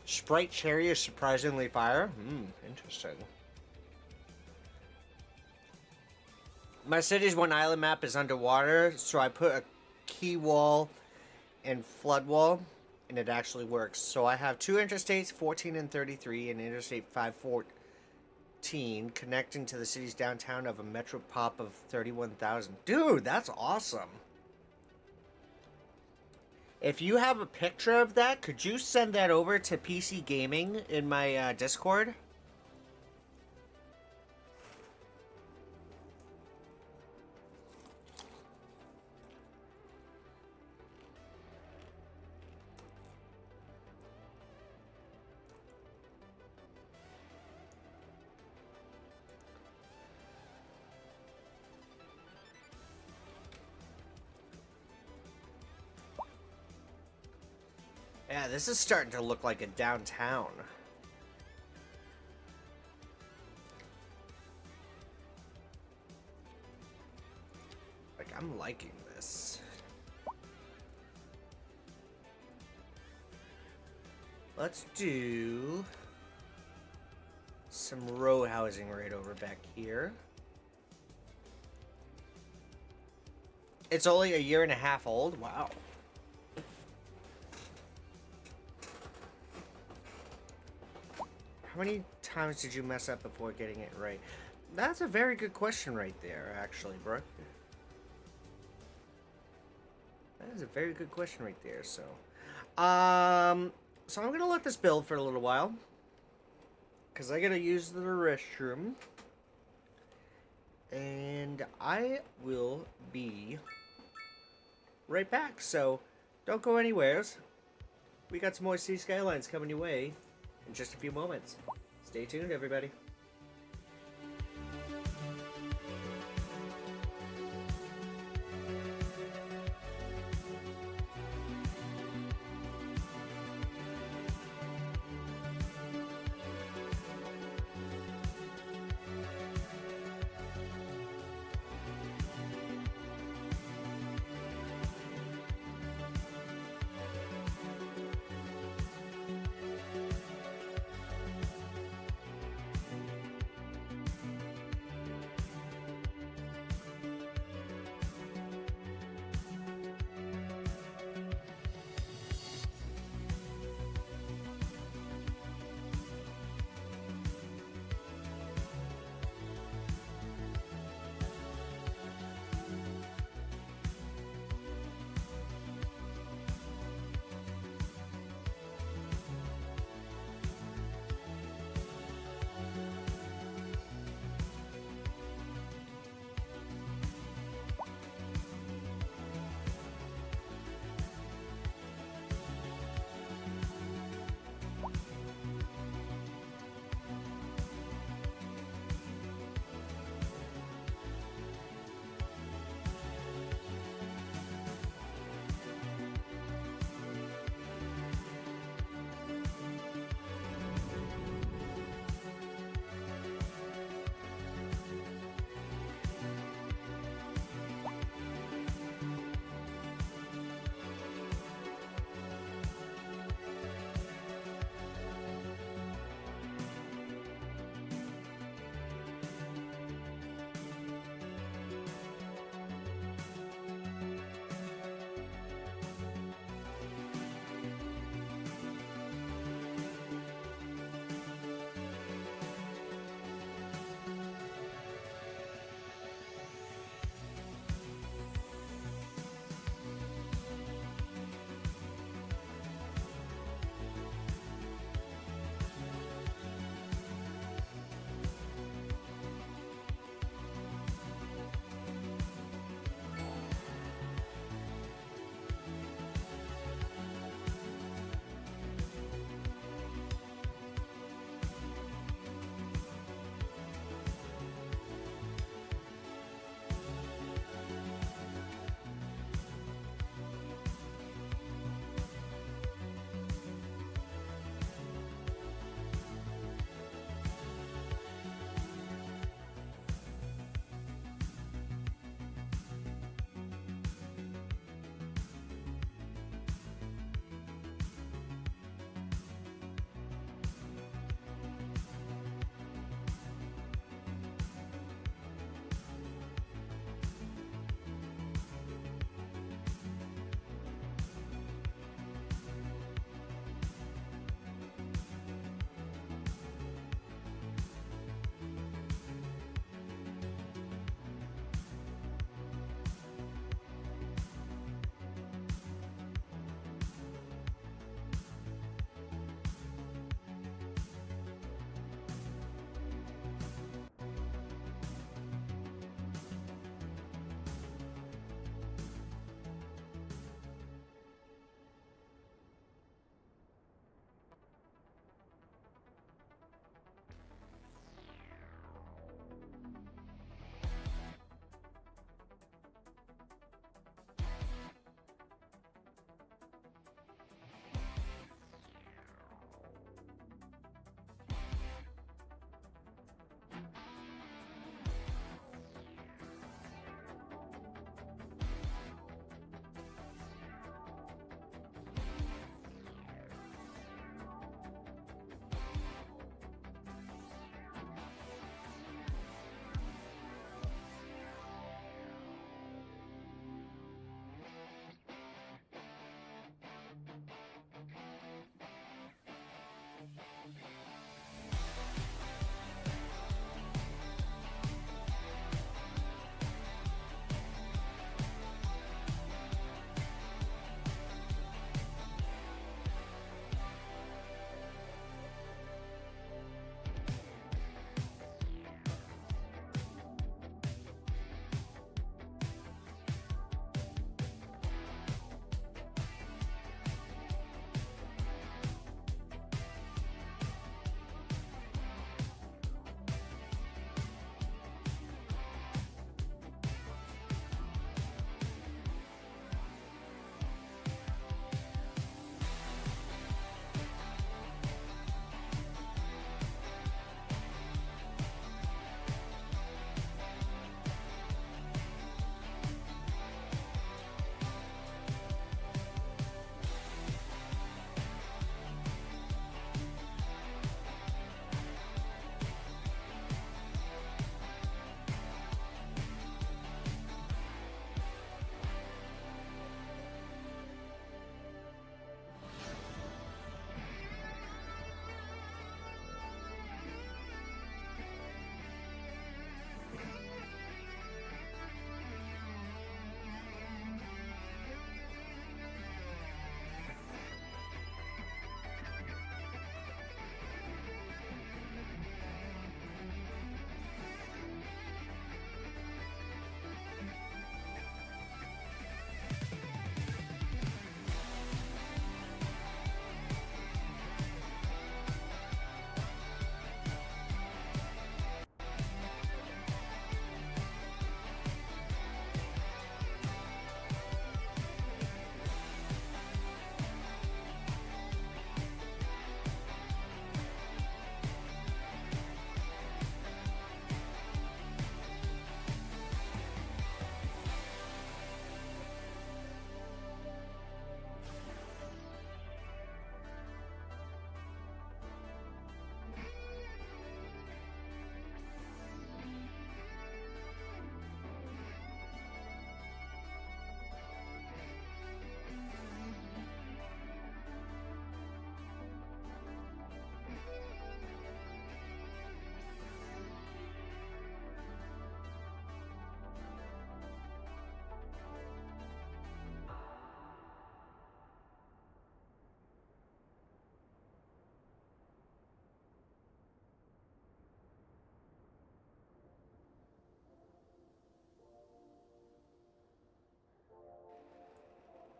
Sprite cherry is surprisingly fire. Interesting. My city's one island map is underwater, so I put a key wall and flood wall, and it actually works. So I have two interstates, 14 and 33, and Interstate 514 connecting to the city's downtown of a metro pop of 31,000. Dude, that's awesome. If you have a picture of that, could you send that over to PC Gaming in my Discord? Yeah, this is starting to look like a downtown. Like, I'm liking this. Let's do some row housing right over back here. It's only a year and a half old? Wow. How many times did you mess up before getting it right? That's a very good question right there, actually, bro. That is a very good question right there, so. So I'm gonna let this build for a little while. Because I gotta use the restroom. And I will be right back, so don't go anywheres. We got some more Sea Skylines coming your way in just a few moments. Stay tuned, everybody.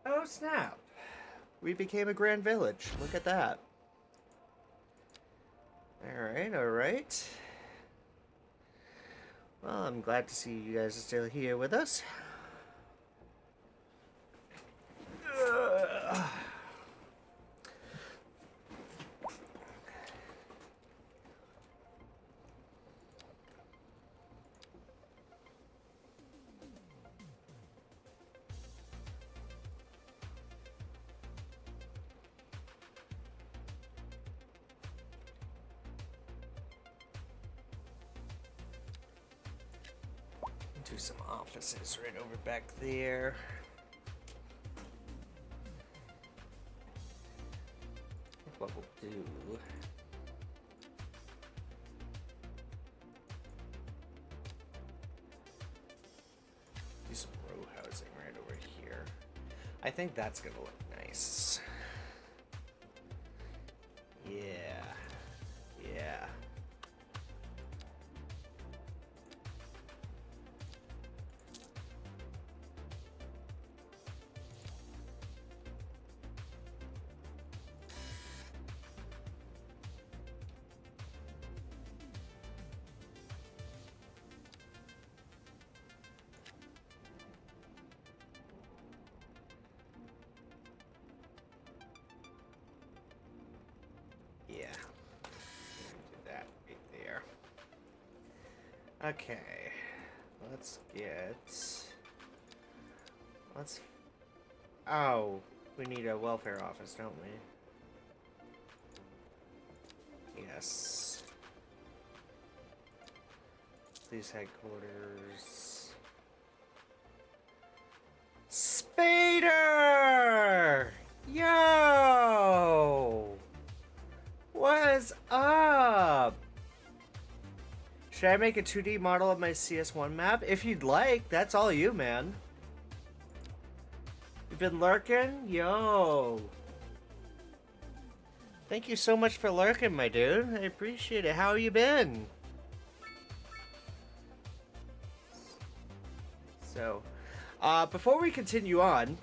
Oh, snap. We became a grand village. Look at that. Alright, alright. Well, I'm glad to see you guys are still here with us. Ugh. Do some offices right over back there. What we'll do. Do some row housing right over here. I think that's gonna look nice. Yeah. Yeah. Yeah. Do that right there. Okay. Let's get... Let's... Oh, we need a welfare office, don't we? Yes. Police headquarters. Spader! Yo! What's up? Should I make a 2D model of my CS1 map? If you'd like, that's all you, man. You've been lurking? Yo. Thank you so much for lurking, my dude. I appreciate it. How you been? So, before we continue on,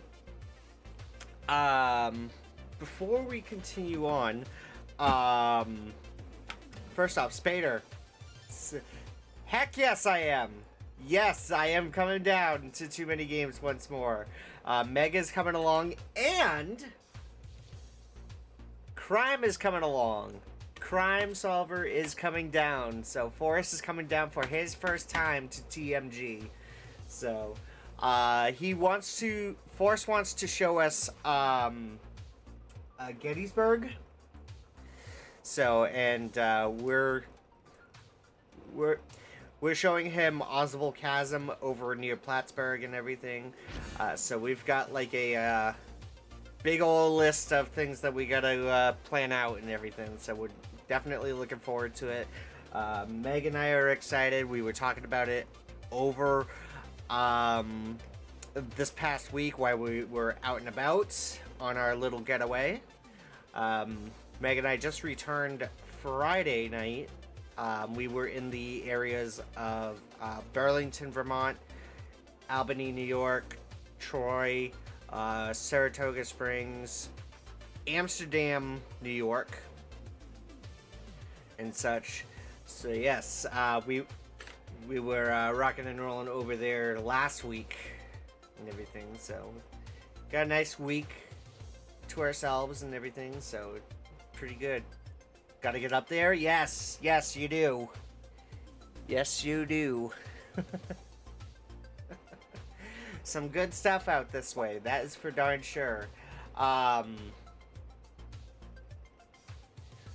first off, Spader. Heck yes, I am. Yes, I am coming down to Too Many Games once more. Mega's coming along, and Crime is coming along. Crime Solver is coming down. So Forrest is coming down for his first time to TMG. So Forrest wants to show us Gettysburg. So, and we're showing him Oswald Chasm over near Plattsburgh and everything. So we've got like a big old list of things that we gotta plan out and everything. So we're definitely looking forward to it. Meg and I are excited. We were talking about it over this past week while we were out and about on our little getaway. Meg and I just returned Friday night. We were in the areas of Burlington, Vermont, Albany, New York, Troy, Saratoga Springs, Amsterdam, New York, and such. So yes, we were rocking and rolling over there last week and everything. So got a nice week to ourselves and everything. So pretty good. Got to get up there? Yes, yes, you do. Yes, you do. Some good stuff out this way. That is for darn sure.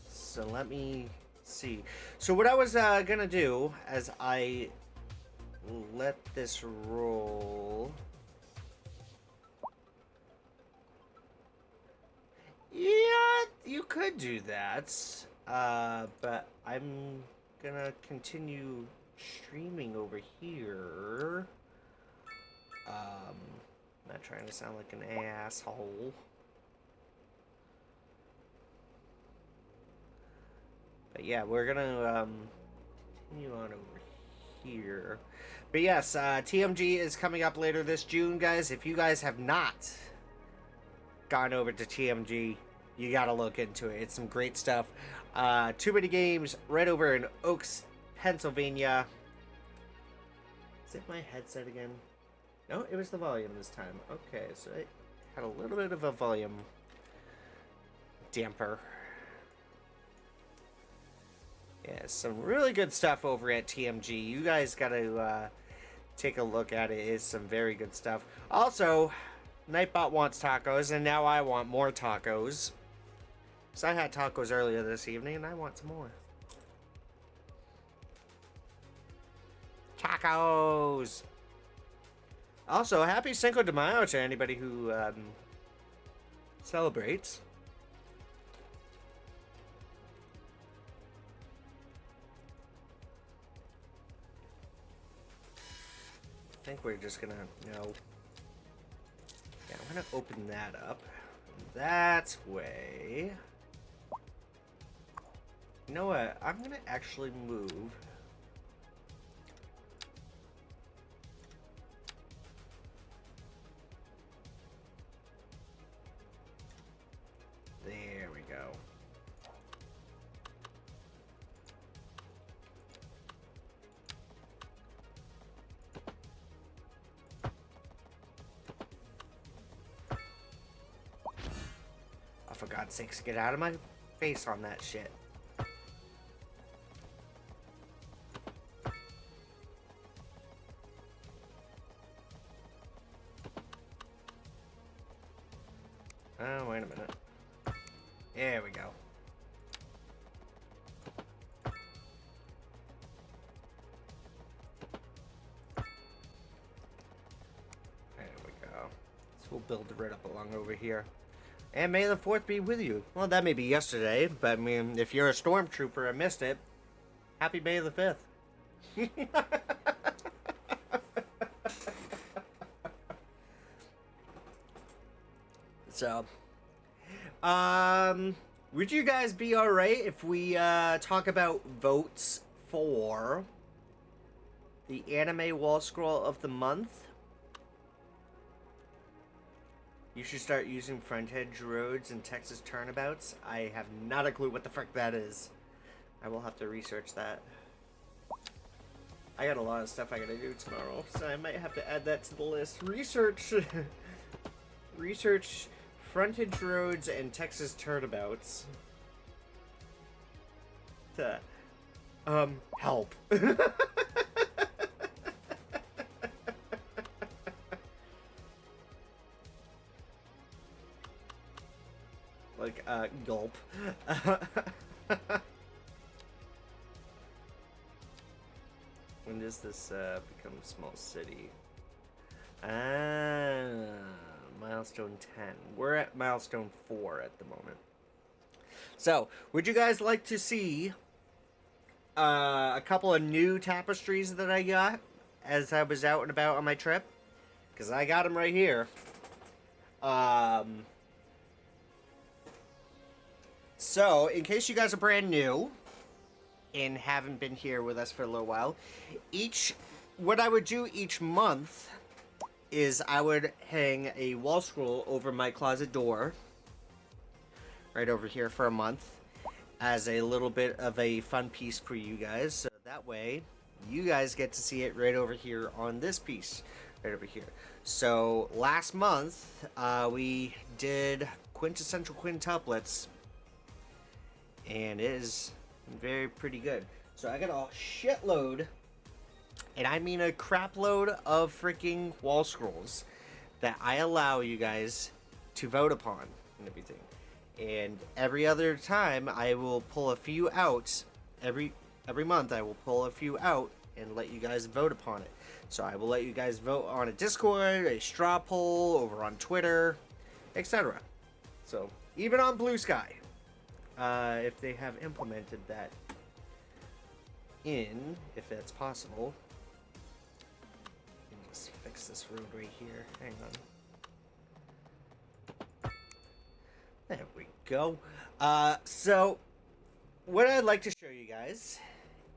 So let me see. So what I was gonna do as I let this roll. Yeah, you could do that. But I'm gonna continue streaming over here. Not trying to sound like an asshole. But yeah, we're gonna continue on over here. But yes, TMG is coming up later this June, guys. If you guys have not gone over to TMG, you gotta look into it. It's some great stuff. Too Many Games, right over in Oaks, Pennsylvania. Is it my headset again? No, it was the volume this time. Okay, so it had a little bit of a volume damper. Yeah, some really good stuff over at TMG. You guys gotta take a look at it. It's some very good stuff. Also, Nightbot wants tacos, and now I want more tacos. So I had tacos earlier this evening, and I want some more. Tacos! Also, happy Cinco de Mayo to anybody who celebrates. I think we're just gonna, yeah, I'm gonna open that up. That way. You know what? I'm gonna actually move. There we go. Oh, for God's sakes, get out of my face on that shit. Oh, wait a minute. There we go. There we go. So we'll build right up along over here. And may the 4th be with you. Well, that may be yesterday, but I mean, if you're a stormtrooper and missed it, happy May the 5th. So, would you guys be alright if we talk about votes for the anime wall scroll of the month? You should start using frontage roads and Texas turnabouts. I have not a clue what the frick that is. I will have to research that. I got a lot of stuff I gotta do tomorrow, so I might have to add that to the list. Research frontage roads and Texas turnabouts. To help. Like, gulp. When does this become a small city? Milestone 10. We're at milestone 4 at the moment. So, would you guys like to see a couple of new tapestries that I got as I was out and about on my trip? Because I got them right here. So, in case you guys are brand new and haven't been here with us for a little while, what I would do each month is I would hang a wall scroll over my closet door, right over here for a month, as a little bit of a fun piece for you guys. So that way, you guys get to see it right over here on this piece, right over here. So last month, we did quintessential quintuplets, and it is very pretty good. So I got a shitload, and I mean a crap load of freaking wall scrolls that I allow you guys to vote upon and everything. And every other time I will pull a few out. Every month I will pull a few out and let you guys vote upon it. So I will let you guys vote on a Discord, a straw poll, over on Twitter, etc. So even on Blue Sky, if they have implemented that if that's possible. Let's fix this road right here. Hang on. There we go. So, what I'd like to show you guys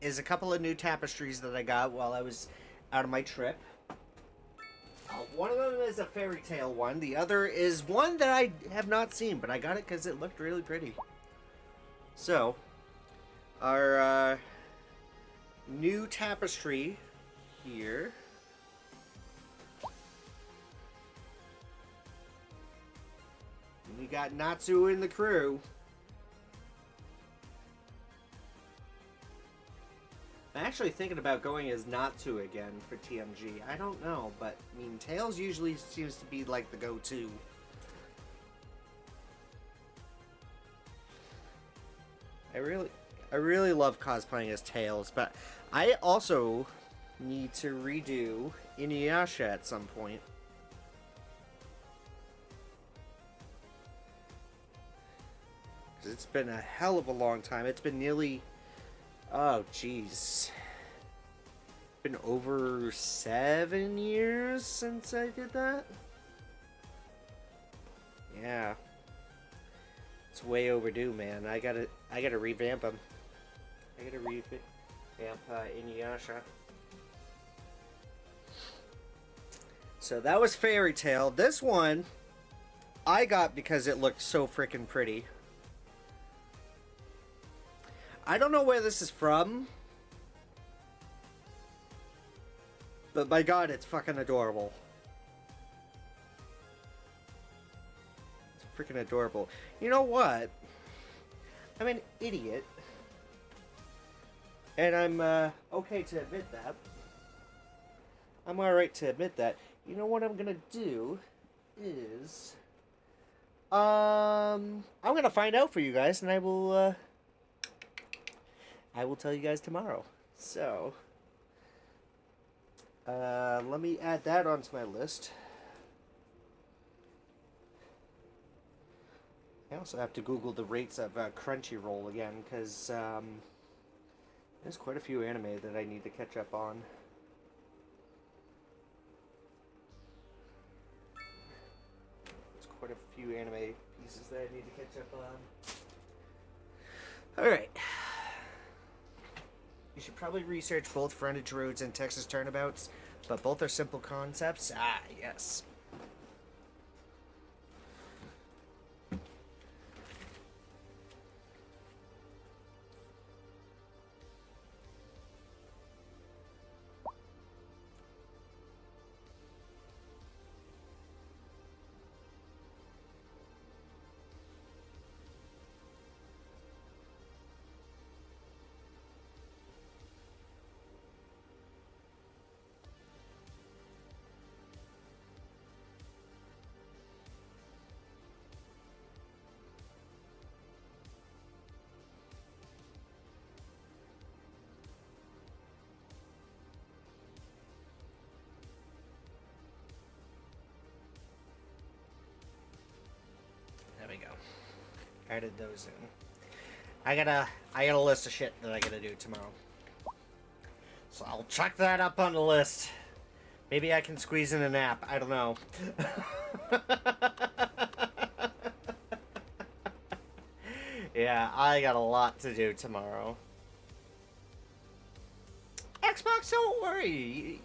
is a couple of new tapestries that I got while I was out on my trip. Oh, one of them is a fairy tale one. The other is one that I have not seen, but I got it because it looked really pretty. So, our new tapestry here. We got Natsu in the crew. I'm actually thinking about going as Natsu again for TMG. I don't know, but I mean, Tails usually seems to be like the go-to. I really love cosplaying as Tails, but I also need to redo Inuyasha at some point. It's been a hell of a long time. It's been nearly... Oh, jeez. Been over 7 years since I did that? Yeah. It's way overdue, man. I gotta revamp them. I gotta revamp Inuyasha. So that was Fairy Tail. This one, I got because it looked so freaking pretty. I don't know where this is from, but by God, it's fucking adorable. It's freaking adorable. You know what? I'm an idiot, and I'm okay to admit that. I'm alright to admit that. You know what I'm gonna do is, I'm gonna find out for you guys, and I will tell you guys tomorrow. So, let me add that onto my list. I also have to Google the rates of Crunchyroll again, because there's quite a few anime that I need to catch up on. There's quite a few anime pieces that I need to catch up on. Alright. You should probably research both frontage roads and Texas turnabouts, but both are simple concepts. Ah, yes. There we go. Added those in. I got a list of shit that I gotta do tomorrow. So I'll chuck that up on the list. Maybe I can squeeze in a nap. I don't know. Yeah, I got a lot to do tomorrow. Xbox, don't worry.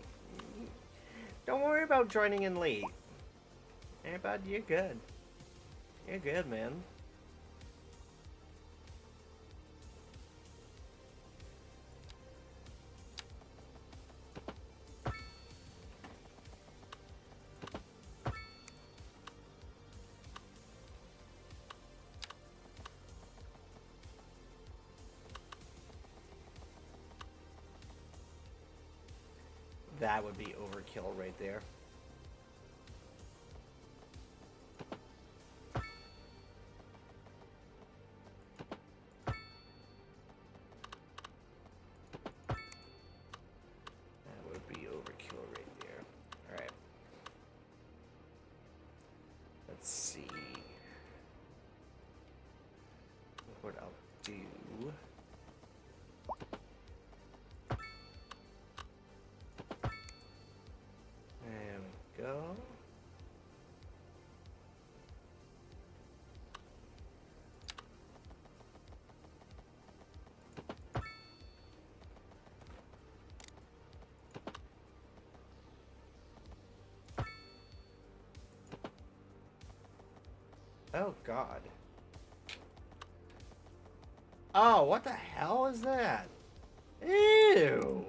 Don't worry about joining in late. Hey, bud, you're good. You're good, man. That would be overkill right there. That would be overkill right there. Alright. Let's see what I'll do. There we go. Oh, God. Oh, what the hell is that? Ew.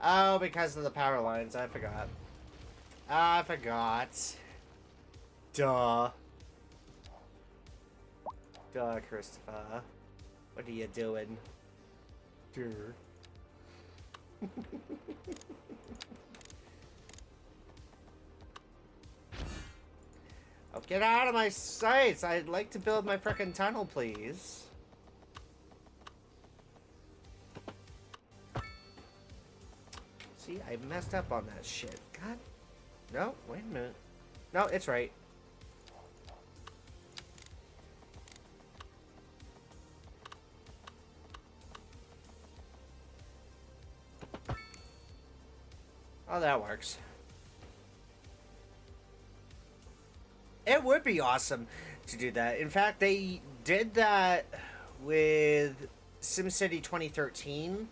Oh, because of the power lines. I forgot. I forgot. Duh. Duh, Christopher. What are you doing? Duh. Oh, get out of my sights! I'd like to build my frickin' tunnel, please. See, I messed up on that shit. God. No, wait a minute. No, it's right. Oh, that works. It would be awesome to do that. In fact, they did that with SimCity 2013,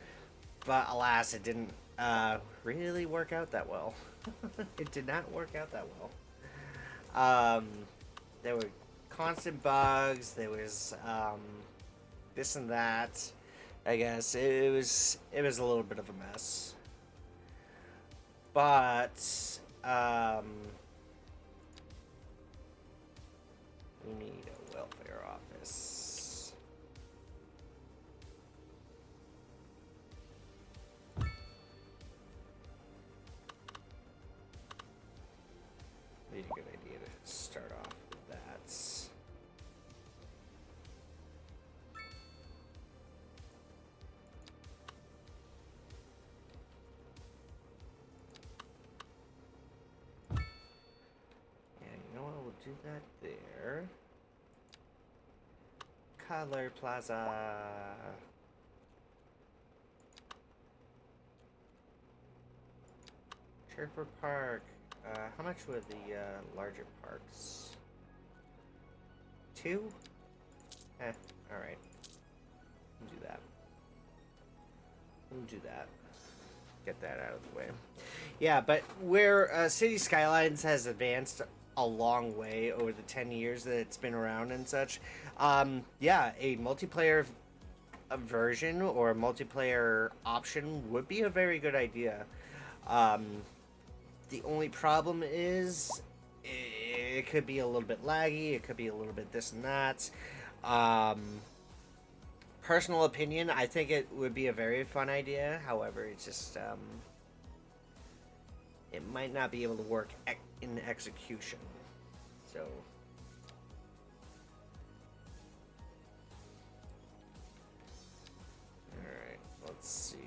but alas, it didn't really work out that well. It did not work out that well. There were constant bugs. There was this and that. I guess it was a little bit of a mess. But we need a welfare office. Maybe a good idea to start off with that. Yeah, you know what? We'll do that there. Color Plaza. Chirper Park. How much were the larger parks? 2? Alright. We'll do that. We'll do that. Get that out of the way. Yeah, but where City Skylines has advanced a long way over the 10 years that it's been around and such, yeah, a multiplayer version or a multiplayer option would be a very good idea. The only problem is it could be a little bit laggy, it could be a little bit this and that. Personal opinion, I think it would be a very fun idea. However, it's just it might not be able to work in execution. So alright, let's see.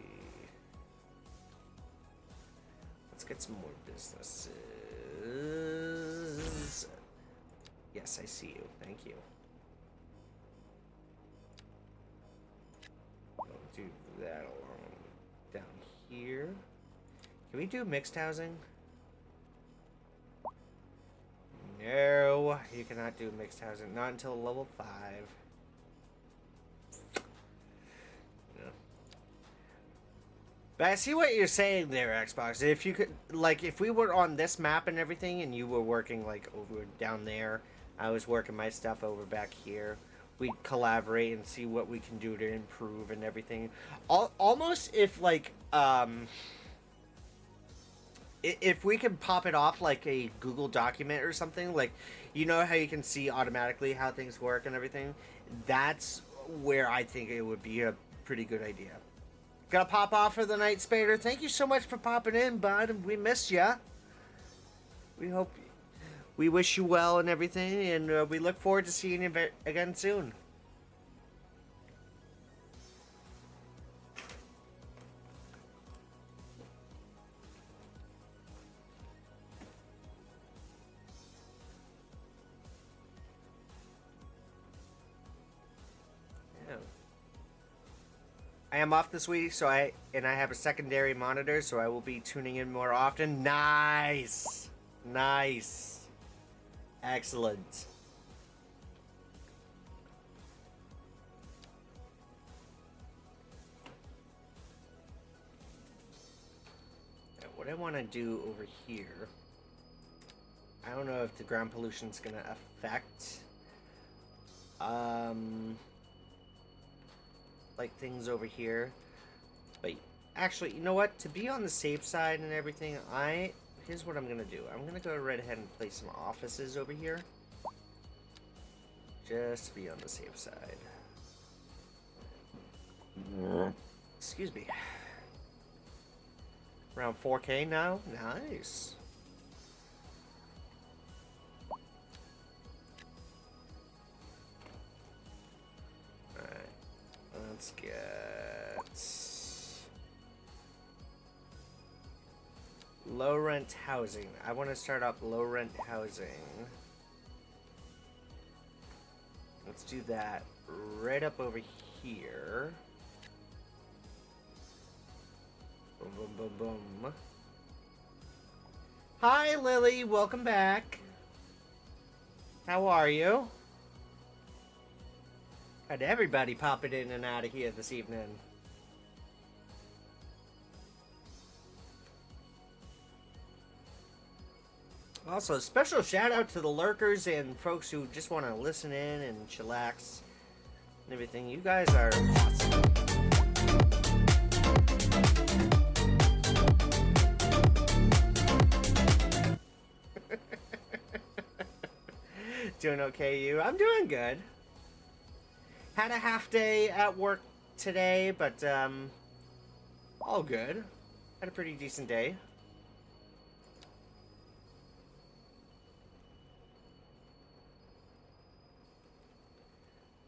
Let's get some more businesses. Yes, I see you. Thank you. I'll do that along down here. Can we do mixed housing? No, you cannot do mixed housing. Not until level 5. No. But I see what you're saying there, Xbox. If you could, like, if we were on this map and everything, and you were working, like, over down there, I was working my stuff over back here, we'd collaborate and see what we can do to improve and everything. Almost if, like, if we can pop it off like a Google document or something, like, you know how you can see automatically how things work and everything? That's where I think it would be a pretty good idea. Gotta pop off for the night, Spader. Thank you so much for popping in, bud. We missed ya. We wish you well and everything, and we look forward to seeing you again soon. I am off this week, so I have a secondary monitor, so I will be tuning in more often. Nice! Nice. Excellent. Now, what I want to do over here I don't know if the ground pollution's gonna affect like things over here. But actually, you know what? To be on the safe side and everything, here's what I'm gonna do. I'm gonna go right ahead and place some offices over here. Just to be on the safe side. Excuse me. Around 4K now? Nice. Alright. Let's get low rent housing. I want to start up low rent housing. Let's do that right up over here. Boom, boom, boom, boom. Hi, Lily. Welcome back. How are you? Had everybody popping in and out of here this evening. Also, special shout out to the lurkers and folks who just want to listen in and chillax and everything. You guys are awesome. Doing okay, you? I'm doing good. Had a half day at work today, but all good. Had a pretty decent day.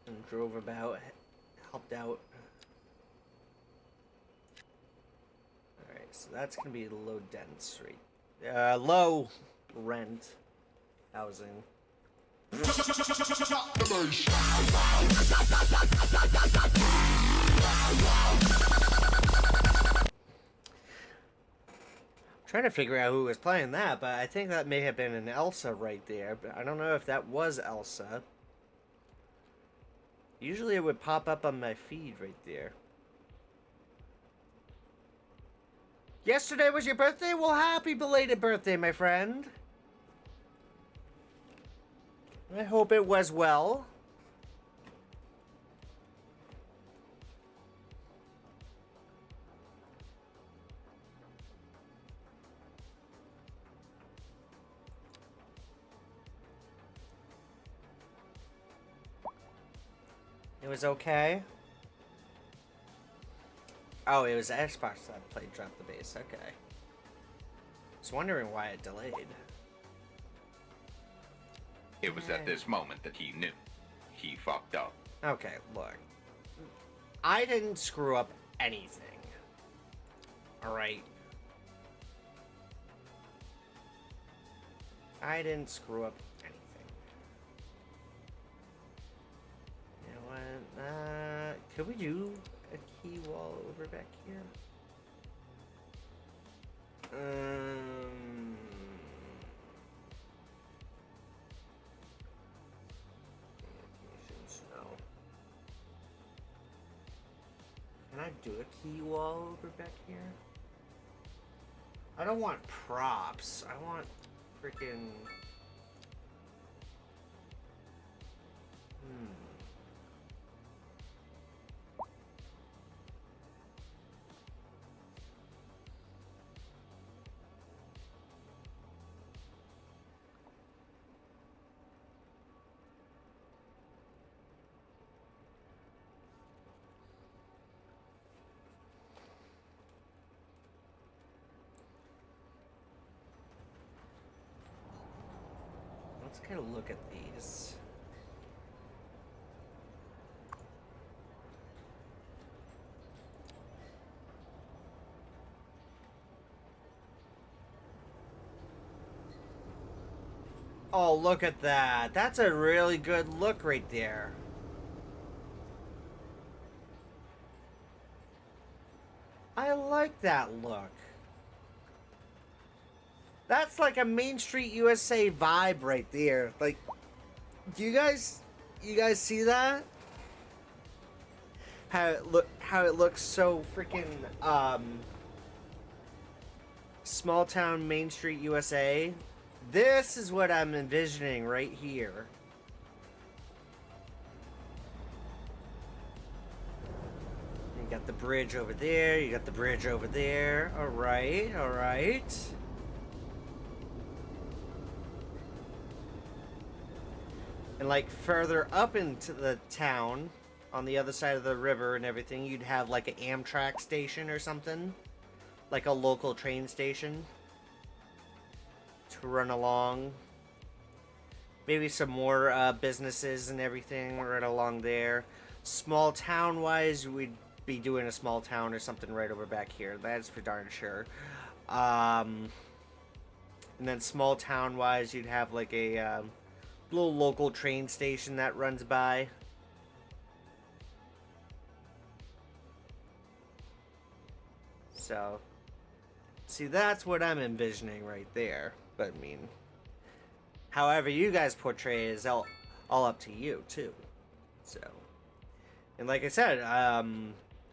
And drove about, helped out. Alright, so that's gonna be low dense rate. Low rent housing. Trying to figure out who was playing that, but I think that may have been an Elsa right there, but I don't know if that was Elsa. Usually it would pop up on my feed right there. Yesterday was your birthday? Well, happy belated birthday, my friend. I hope it was well. It was okay. Oh, it was Xbox that played Drop the Bass. Okay. I was wondering why it delayed. It was at this moment that he knew. He fucked up. Okay, look. I didn't screw up anything. Alright? I didn't screw up anything. You know what? Could we do a key wall over back here? No. Can I do a key wall over back here? I don't want props. I want freaking. Let's kind of look at these. Oh, look at that. That's a really good look right there. I like that look. That's like a Main Street USA vibe right there. Like, do you guys see that? How it looks so freaking small town Main Street USA This is what I'm envisioning right here. You got the bridge over there, you got the bridge over there. Alright, alright. And like further up into the town, on the other side of the river and everything, you'd have like an Amtrak station or something. Like a local train station to run along. Maybe some more businesses and everything right along there. Small town wise, we'd be doing a small town or something right over back here. That's for darn sure. And then small town wise, you'd have like a little local train station that runs by. So, see, that's what I'm envisioning right there. But I mean, however you guys portray is all up to you too. So, and like I said,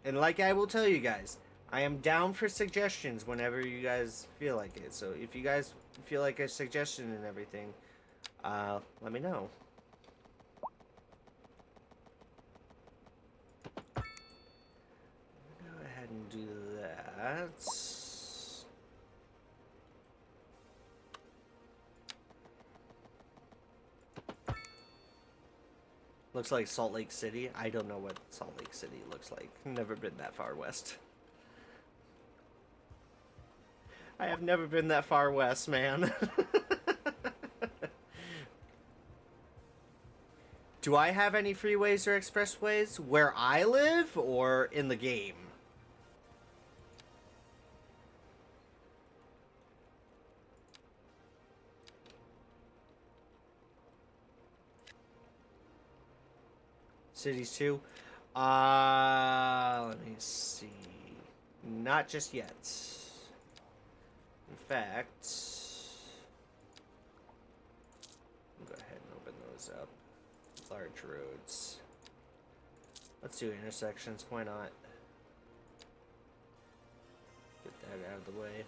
and like I will tell you guys, I am down for suggestions whenever you guys feel like it. So if you guys feel like a suggestion and everything, let me know. Go ahead and do that. Looks like Salt Lake City. I don't know what Salt Lake City looks like. Never been that far west. I have never been that far west, man. Do I have any freeways or expressways where I live or in the game? Cities too? Let me see. Not just yet. In fact, go ahead and open those up. Large roads. Let's do intersections. Why not? Get that out of the way.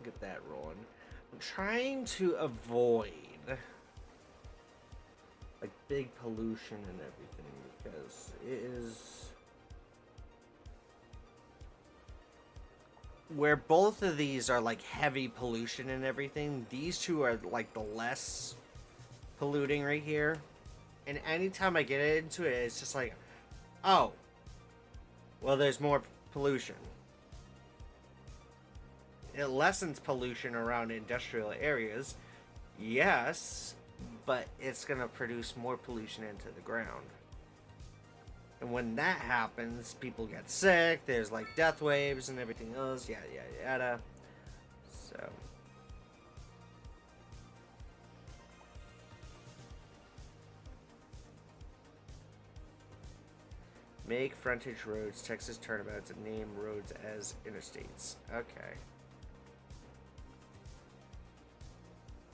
Get that rolling. I'm trying to avoid like big pollution and everything because it is where both of these are like heavy pollution and everything. These two are like the less polluting right here. And anytime I get into it, it's just like, oh, well, there's more pollution. It lessens pollution around industrial areas, yes, but it's going to produce more pollution into the ground. And when that happens, people get sick, there's like death waves and everything else, yada yada yada. So. Make frontage roads Texas turnabouts and name roads as interstates. Okay.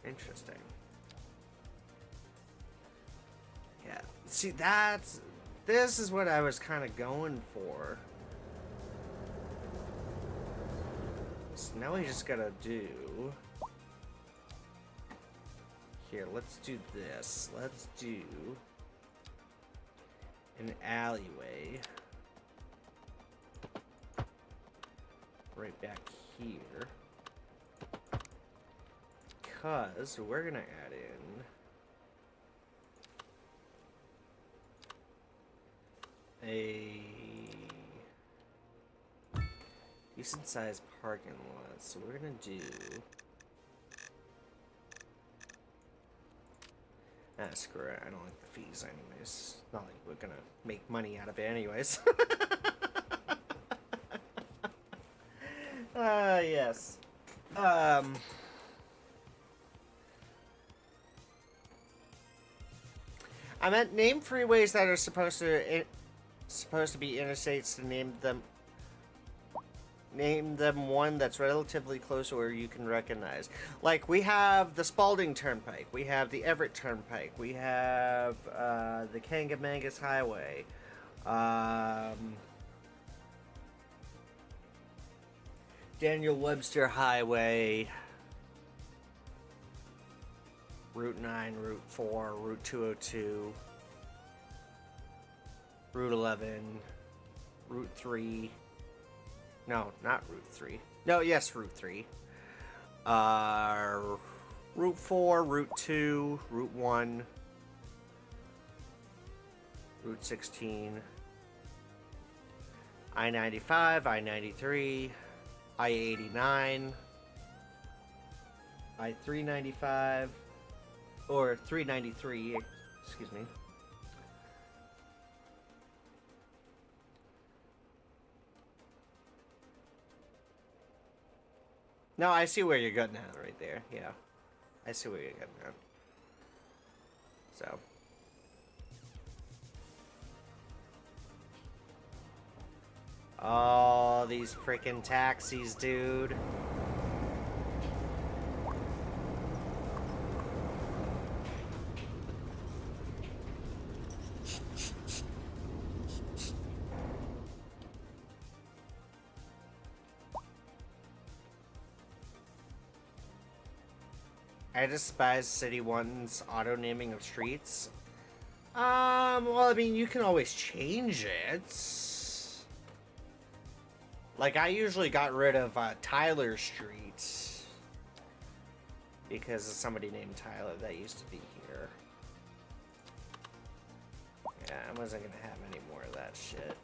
Interesting. Yeah. See, this is what I was kind of going for. So now we just gotta do... Here, let's do this. Let's do an alleyway right back here. Because we're gonna add in a decent sized parking lot. So we're gonna do screw it, I don't like the fees anyways. It's not like we're gonna make money out of it anyways. Yes. I meant name freeways that are supposed to be interstates to name them Name them one that's relatively close or you can recognize. Like, we have the Spalding Turnpike. We have the Everett Turnpike. We have the Kangamangas Highway. Daniel Webster Highway. Route 9, Route 4, Route 202. Route 11. Route 3. No, not Route 3. No, yes, Route 3. Route 4, Route 2, Route 1, Route 16, I-95, I-93, I-89, I-395, or 393, excuse me. No, I see where you're getting at right there. Yeah. I see where you're getting at. So. Oh, these freaking taxis, dude. I despise City One's auto naming of streets. Well, I mean, you can always change it. Like, I usually got rid of Tyler Street because of somebody named Tyler that used to be here. Yeah, I wasn't gonna have any more of that shit.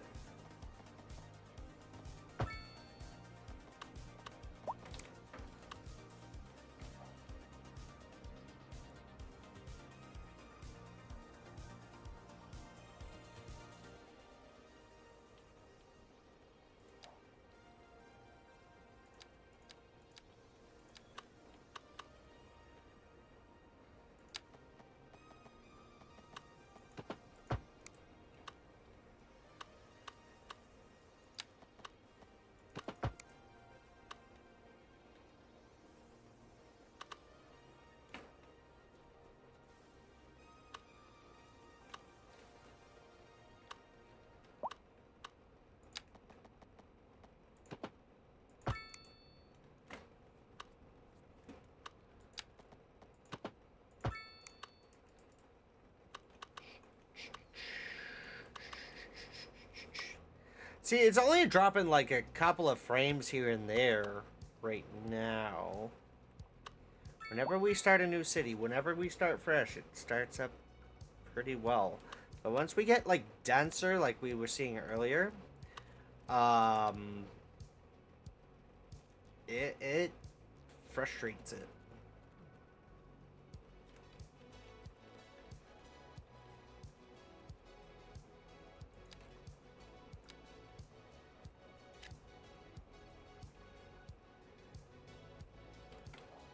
See, it's only dropping like a couple of frames here and there right now. Whenever we start a new city, whenever we start fresh, it starts up pretty well. But once we get like denser, like we were seeing earlier, it frustrates it.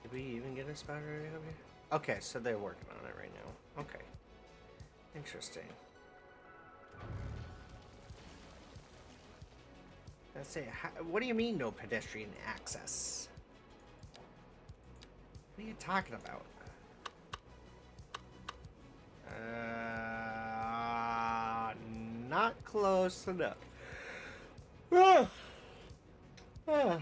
Did we even get a spot already over here? Okay, so they're working on it right now. Okay. Interesting. Let's say, what do you mean no pedestrian access? What are you talking about? Not close enough. Ah. Ah.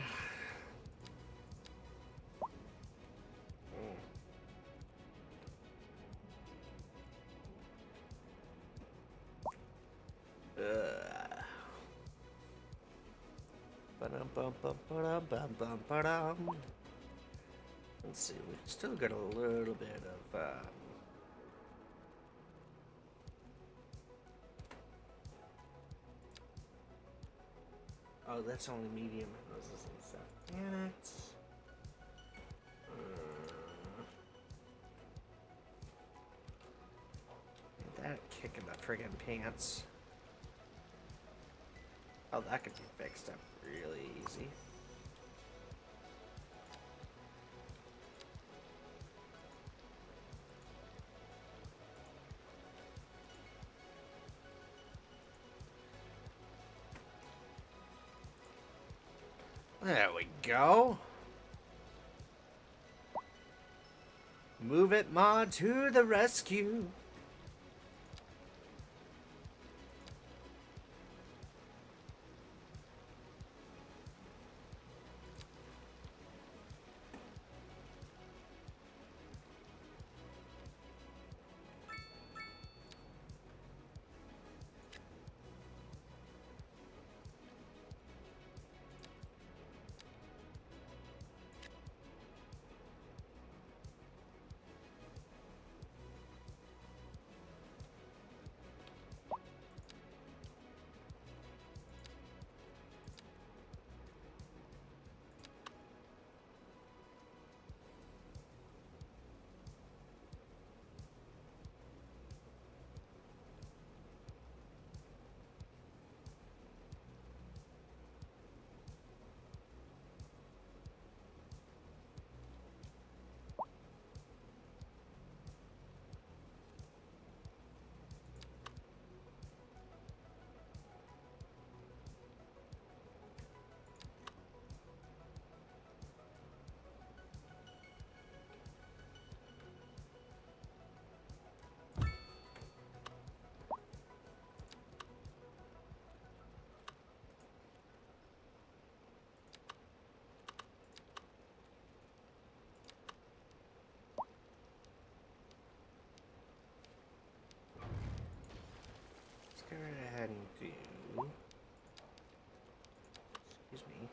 Let's see, we still got a little bit of oh, that's only medium houses and stuff. Damn it. That kick in the friggin' pants. Oh, that could be fixed up really easy. There we go. Move it, Ma, to the rescue. Let's go right ahead and do. Excuse me.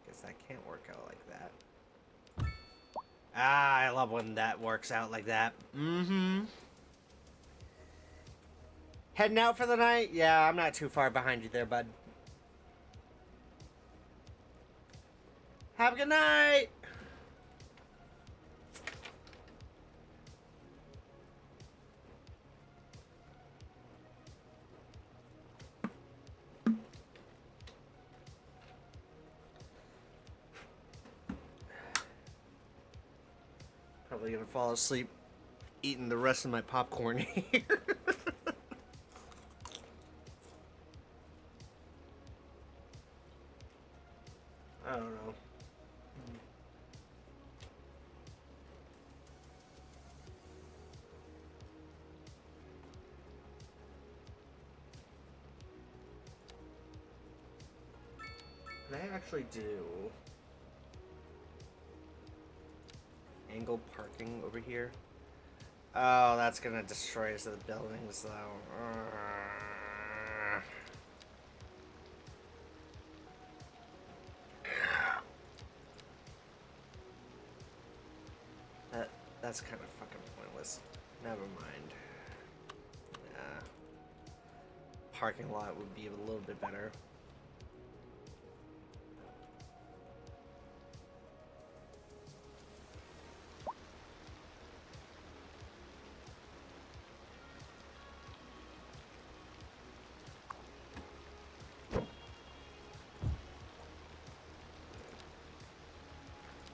Guess that can't work out like that. Ah, I love when that works out like that. Mm-hmm. Heading out for the night? Yeah, I'm not too far behind you there, bud. Have a good night! Probably gonna fall asleep eating the rest of my popcorn here. I don't know. Can I actually do angle parking over here? Oh, that's gonna destroy us of the buildings, though. That's kind of fucking pointless. Never mind. Yeah. Parking lot would be a little bit better.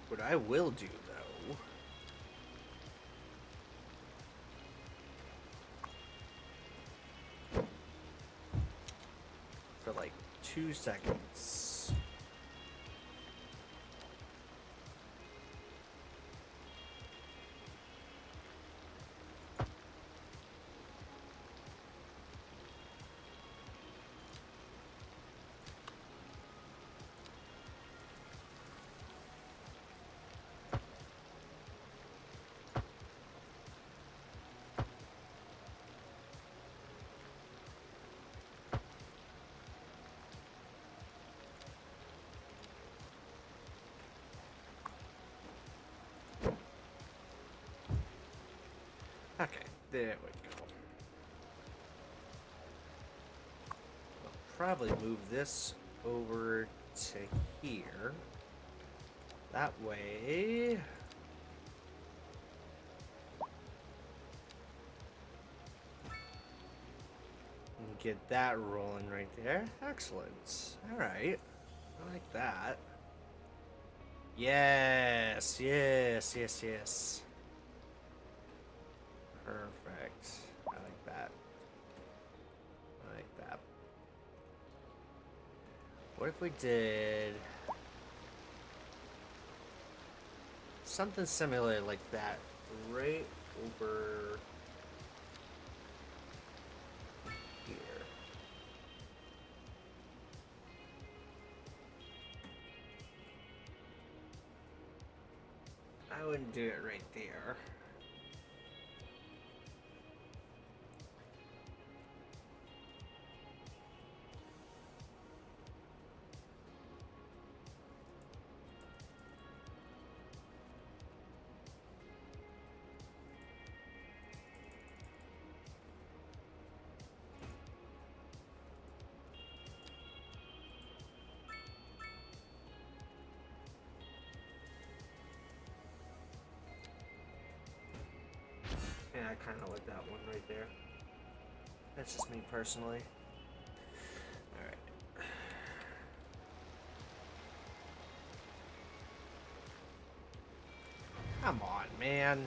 What I will do, though, for like 2 seconds. Okay, there we go. I'll probably move this over to here. That way. And get that rolling right there. Excellent. Alright. I like that. Yes, yes, yes, yes. Perfect. I like that. I like that. What if we did something similar like that right over here. I wouldn't do it right there. Yeah, I kind of like that one right there. That's just me personally. Alright. Come on, man.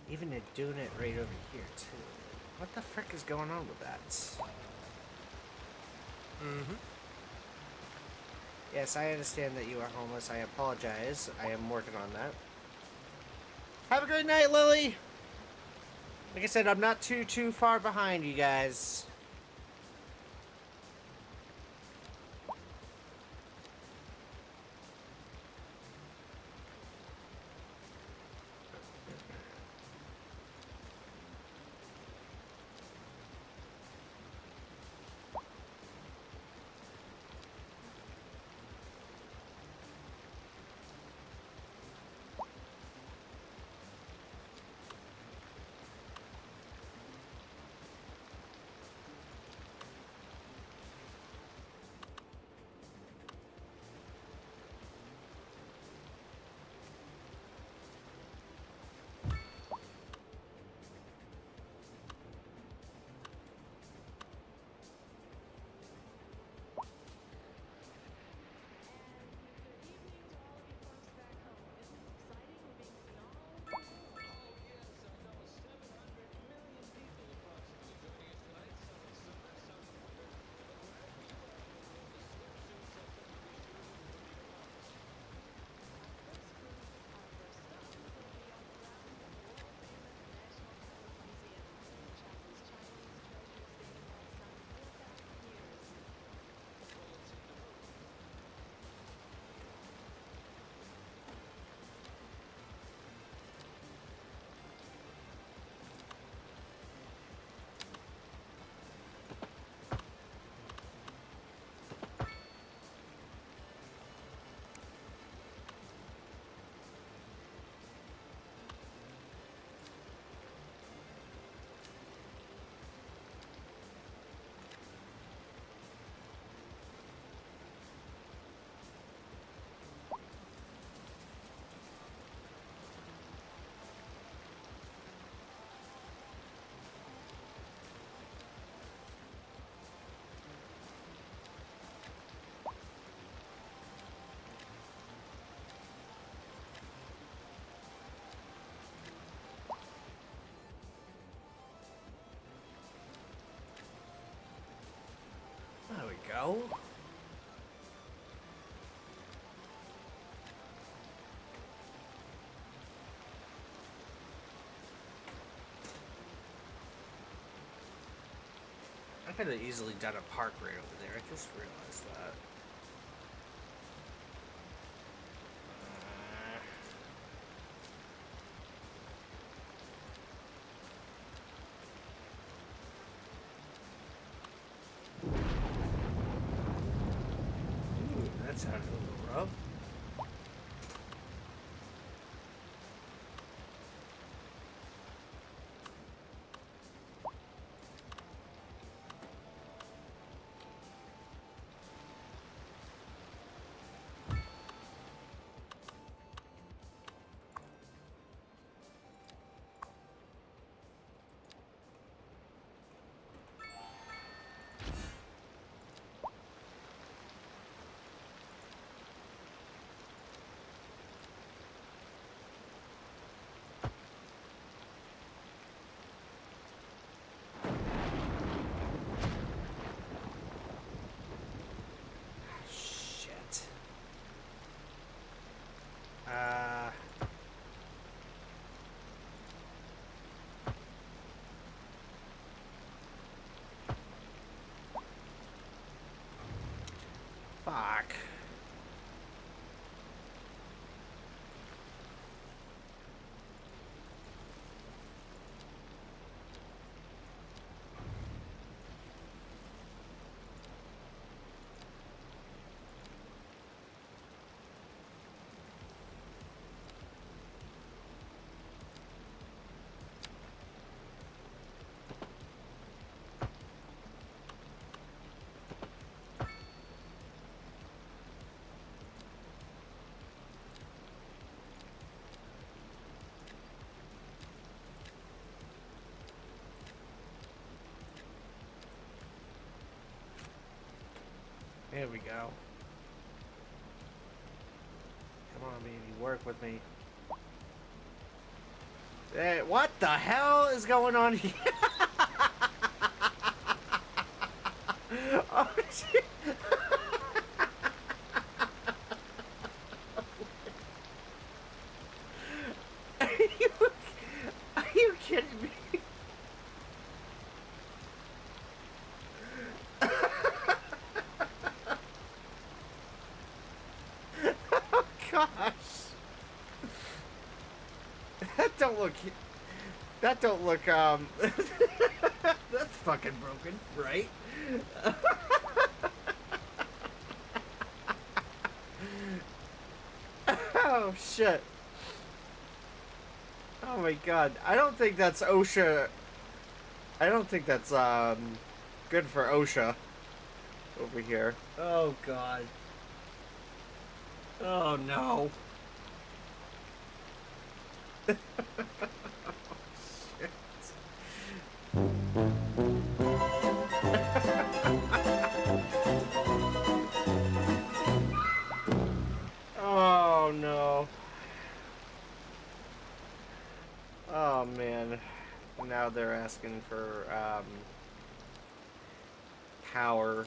Even doing it right over here, too. What the frick is going on with that? Mm-hmm. Yes, I understand that you are homeless. I apologize. I am working on that. Have a great night, Lily! Like I said, I'm not too far behind you guys. There we go. I could have easily done a park right over there. I just realized that. Ooh, that sounded a little rough. Fuck. Here we go. Come on, baby, work with me. Hey, what the hell is going on here? Oh, shit. Are you kidding me? Oh gosh. That don't look. That don't look. That's fucking broken, right? Oh shit. Oh my god. I don't think that's OSHA. I don't think that's good for OSHA over here. Oh god. Oh no. Shit. Oh no. Oh man. Now they're asking for power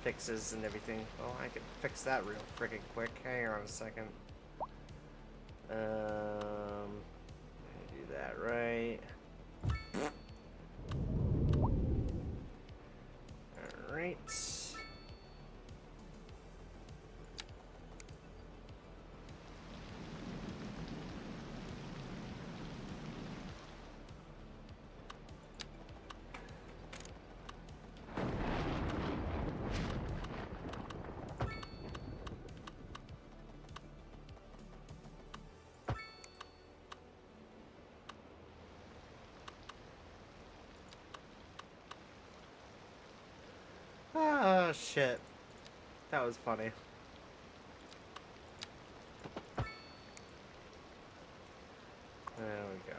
fixes and everything. Well, I can fix that real freaking quick. Hang on a second. Do that right. Alright. Ah, shit. That was funny. There we go.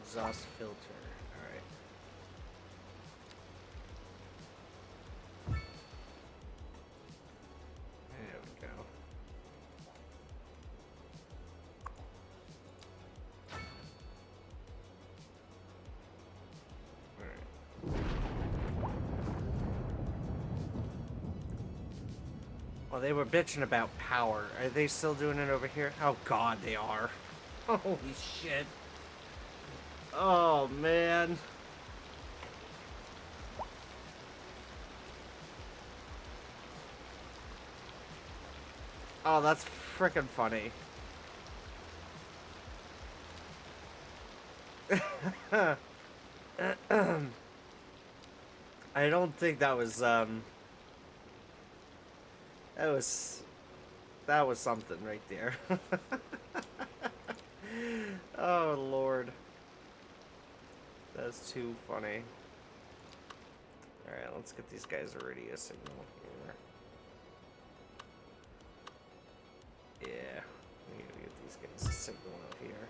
Exhaust filter. Alright. There we go. Well, they were bitching about power. Are they still doing it over here? Oh god, they are. Holy shit. Oh man. Oh, that's frickin' funny. I don't think that was that was something right there. Oh lord. That's too funny. Alright, let's get these guys a radio signal here. Yeah, we need to get these guys a signal out here.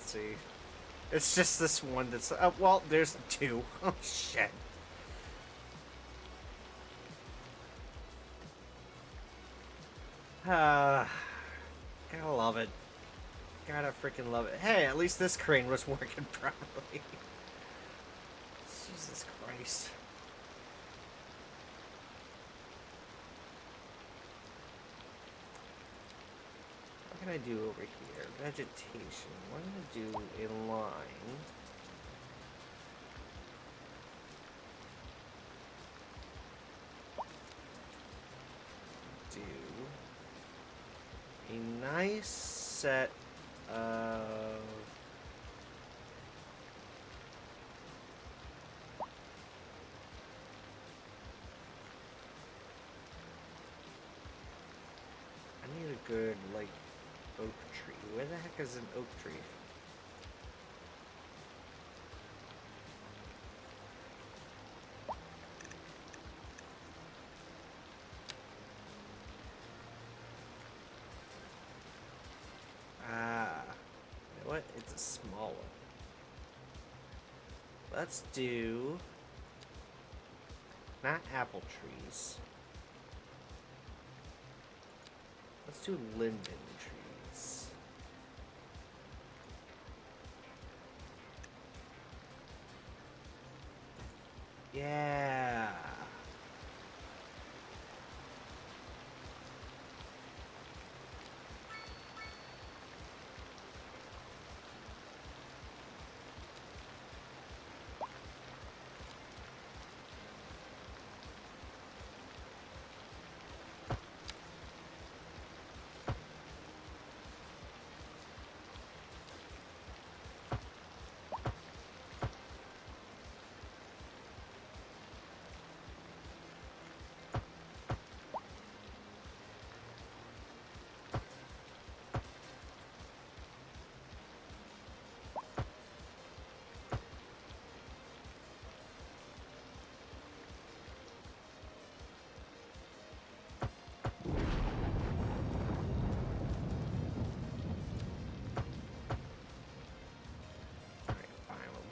see. It's just this one that's... well, there's two. Oh, shit. Gotta love it. Gotta freaking love it. Hey, at least this crane was working properly. Jesus Christ. What can I do over here? Vegetation. What can I do in line? Do a nice set of... I need a good, like, oak tree. Where the heck is an oak tree? Ah, you know what? It's a small one. Let's do not apple trees. Let's do linden trees. Yeah.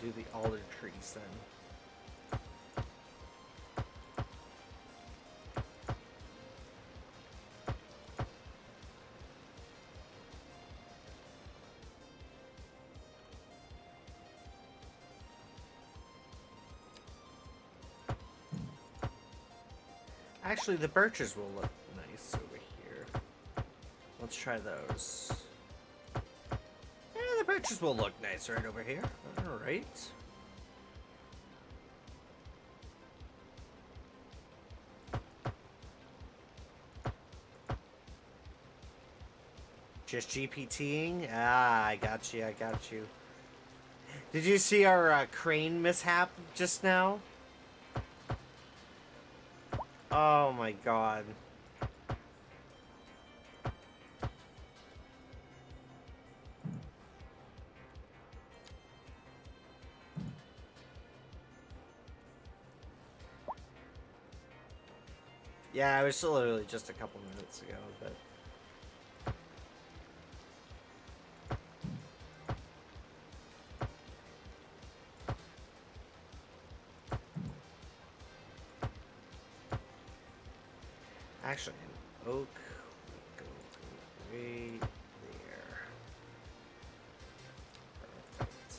Do the alder trees then. Actually, the birches will look nice over here. Let's try those. Yeah, the birches will look nice right over here. Alright. Just GPTing? Ah, I got you, I got you. Did you see our crane mishap just now? Oh my god. Yeah, it was literally just a couple minutes ago, but... Actually, an oak would go right there. Perfect.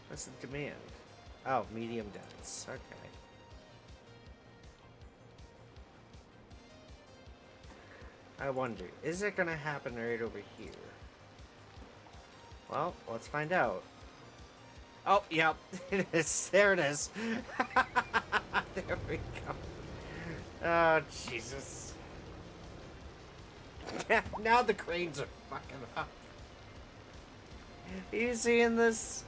What's the demand? Oh, medium dense. Okay. I wonder, is it gonna happen right over here? Well, let's find out. Oh, yep, it is. There it is. There we go. Oh, Jesus. Now the cranes are fucking up. Are you seeing this?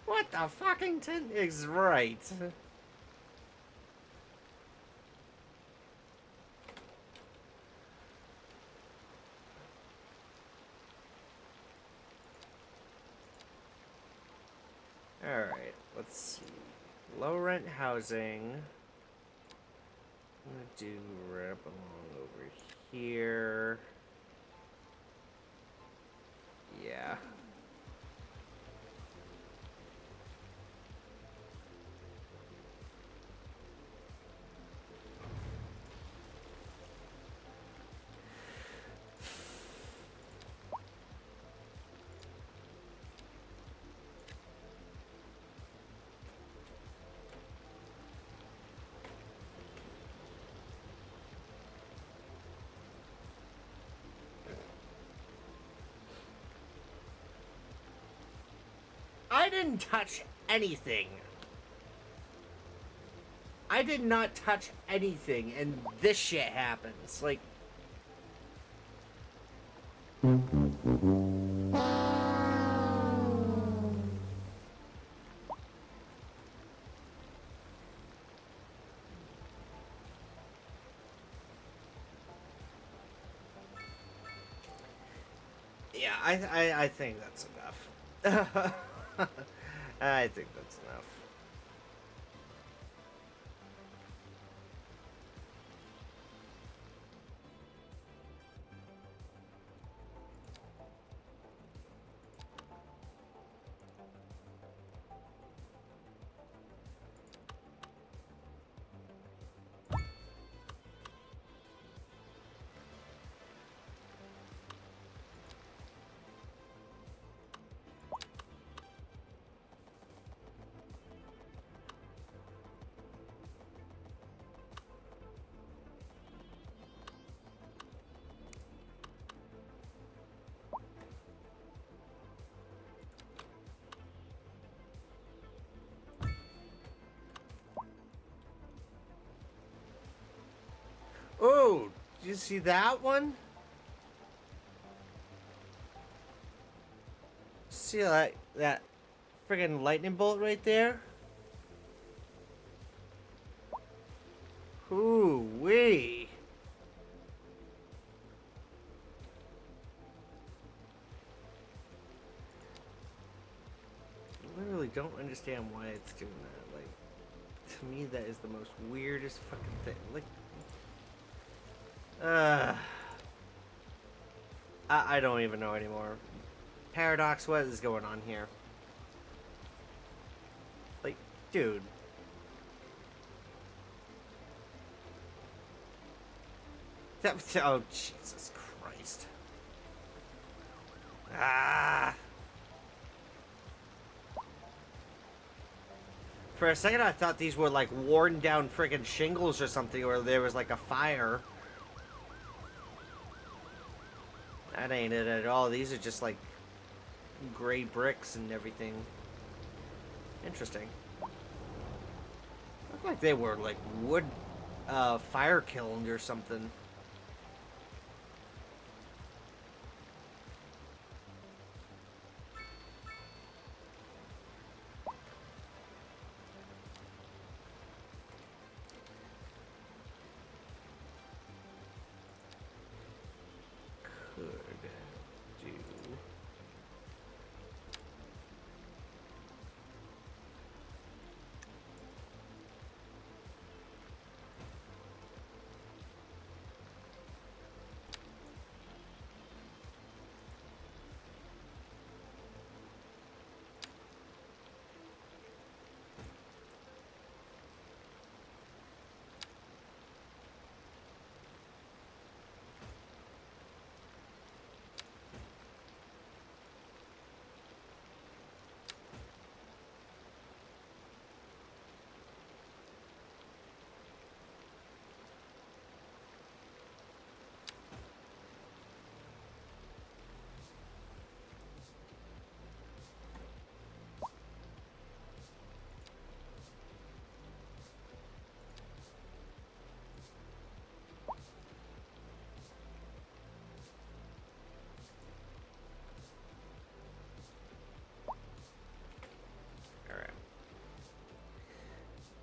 What the fucking tin is right? low rent housing. I'm gonna do right up along over here. Yeah. I didn't touch anything. I did not touch anything, and this shit happens. Like, yeah, I think that's enough. I think that's enough. Oh, did you see that one? See that friggin' lightning bolt right there? Ooh wee. I literally don't understand why it's doing that. Like, to me, that is the most weirdest fucking thing. Like, I don't even know anymore. Paradox, what is going on here? Like, dude. That, oh, Jesus Christ. Ah. For a second, I thought these were like worn down friggin' shingles or something, or there was like a fire. That ain't it at all. These are just like gray bricks and everything. Interesting. Look like they were like wood fire kilned or something. Could do.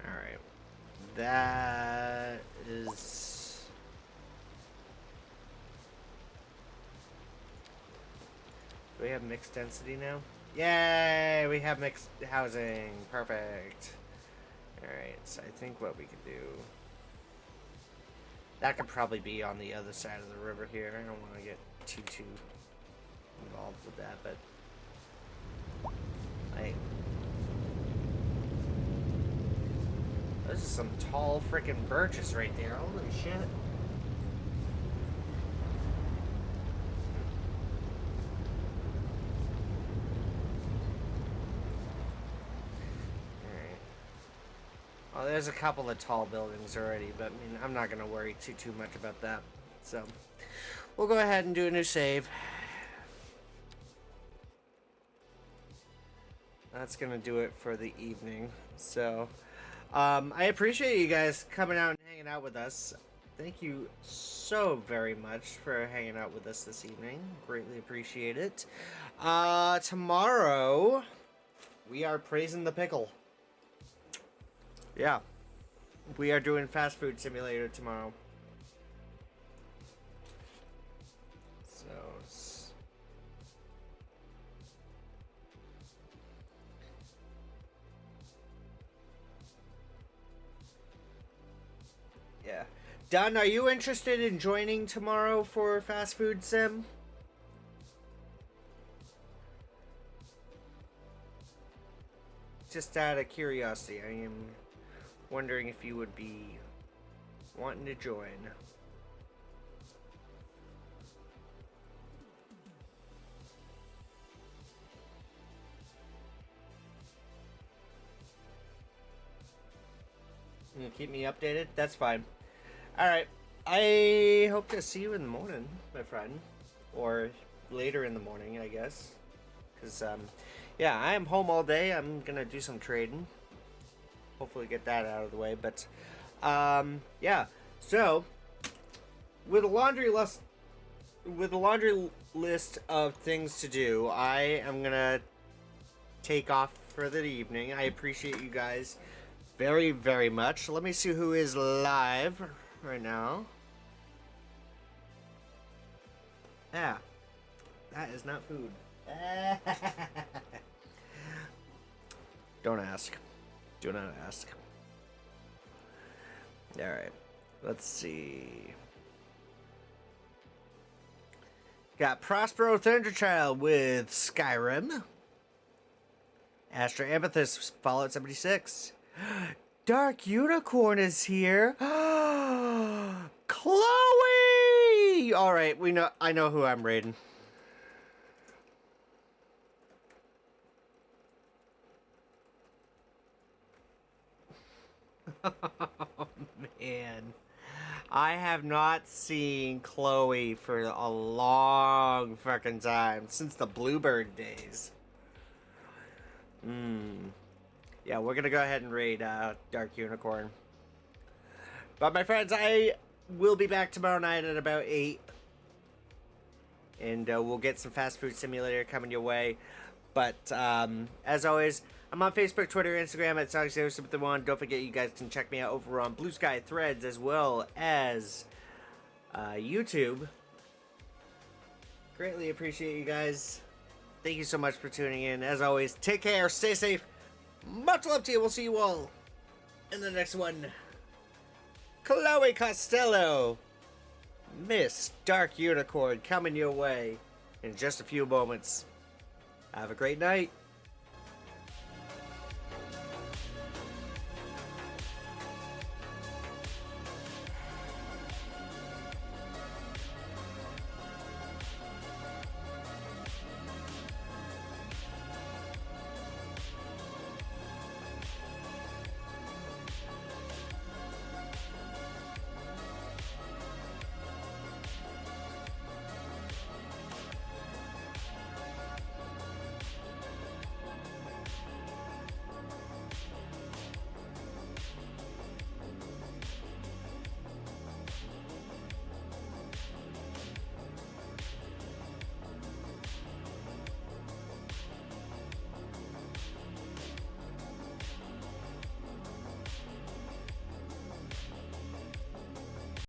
Alright. That is... Do we have mixed density now? Yay! We have mixed housing. Perfect. Alright, so I think what we could do... That could probably be on the other side of the river here. I don't want to get too involved with that, but... Like... Those are some tall freaking birches right there. Holy shit. Well, there's a couple of tall buildings already, but I mean, I'm not going to worry too much about that. So, we'll go ahead and do a new save. That's going to do it for the evening. So, I appreciate you guys coming out and hanging out with us. Thank you so very much for hanging out with us this evening. Greatly appreciate it. Tomorrow, we are praising the pickle. Yeah, we are doing Fast Food Simulator tomorrow. So, yeah. Dunn, are you interested in joining tomorrow for Fast Food Sim? Just out of curiosity, I am wondering if you would be wanting to join. You keep me updated? That's fine. Alright. I hope to see you in the morning, my friend. Or later in the morning, I guess. Because, yeah, I am home all day. I'm gonna do some trading. Hopefully get that out of the way, but yeah. So with a laundry list of things to do, I am gonna take off for the evening. I appreciate you guys very, very much. Let me see who is live right now. Yeah, that is not food. Don't ask. Do not ask. Alright. Let's see. Got Prospero Thunderchild with Skyrim. Astra Amethyst Fallout 76. Dark Unicorn is here. Chloe! Alright, I know who I'm raiding. Oh, man. I have not seen Chloe for a long fucking time. Since the Bluebird days. Yeah, we're gonna go ahead and raid Dark Unicorn. But my friends, I will be back tomorrow night at about 8. And we'll get some Fast Food Simulator coming your way. But as always, I'm on Facebook, Twitter, Instagram at Sonic071. Don't forget, you guys can check me out over on Blue Sky, Threads, as well as YouTube. Greatly appreciate you guys. Thank you so much for tuning in. As always, take care, stay safe. Much love to you. We'll see you all in the next one. Chloe Costello, Miss Dark Unicorn, coming your way in just a few moments. Have a great night.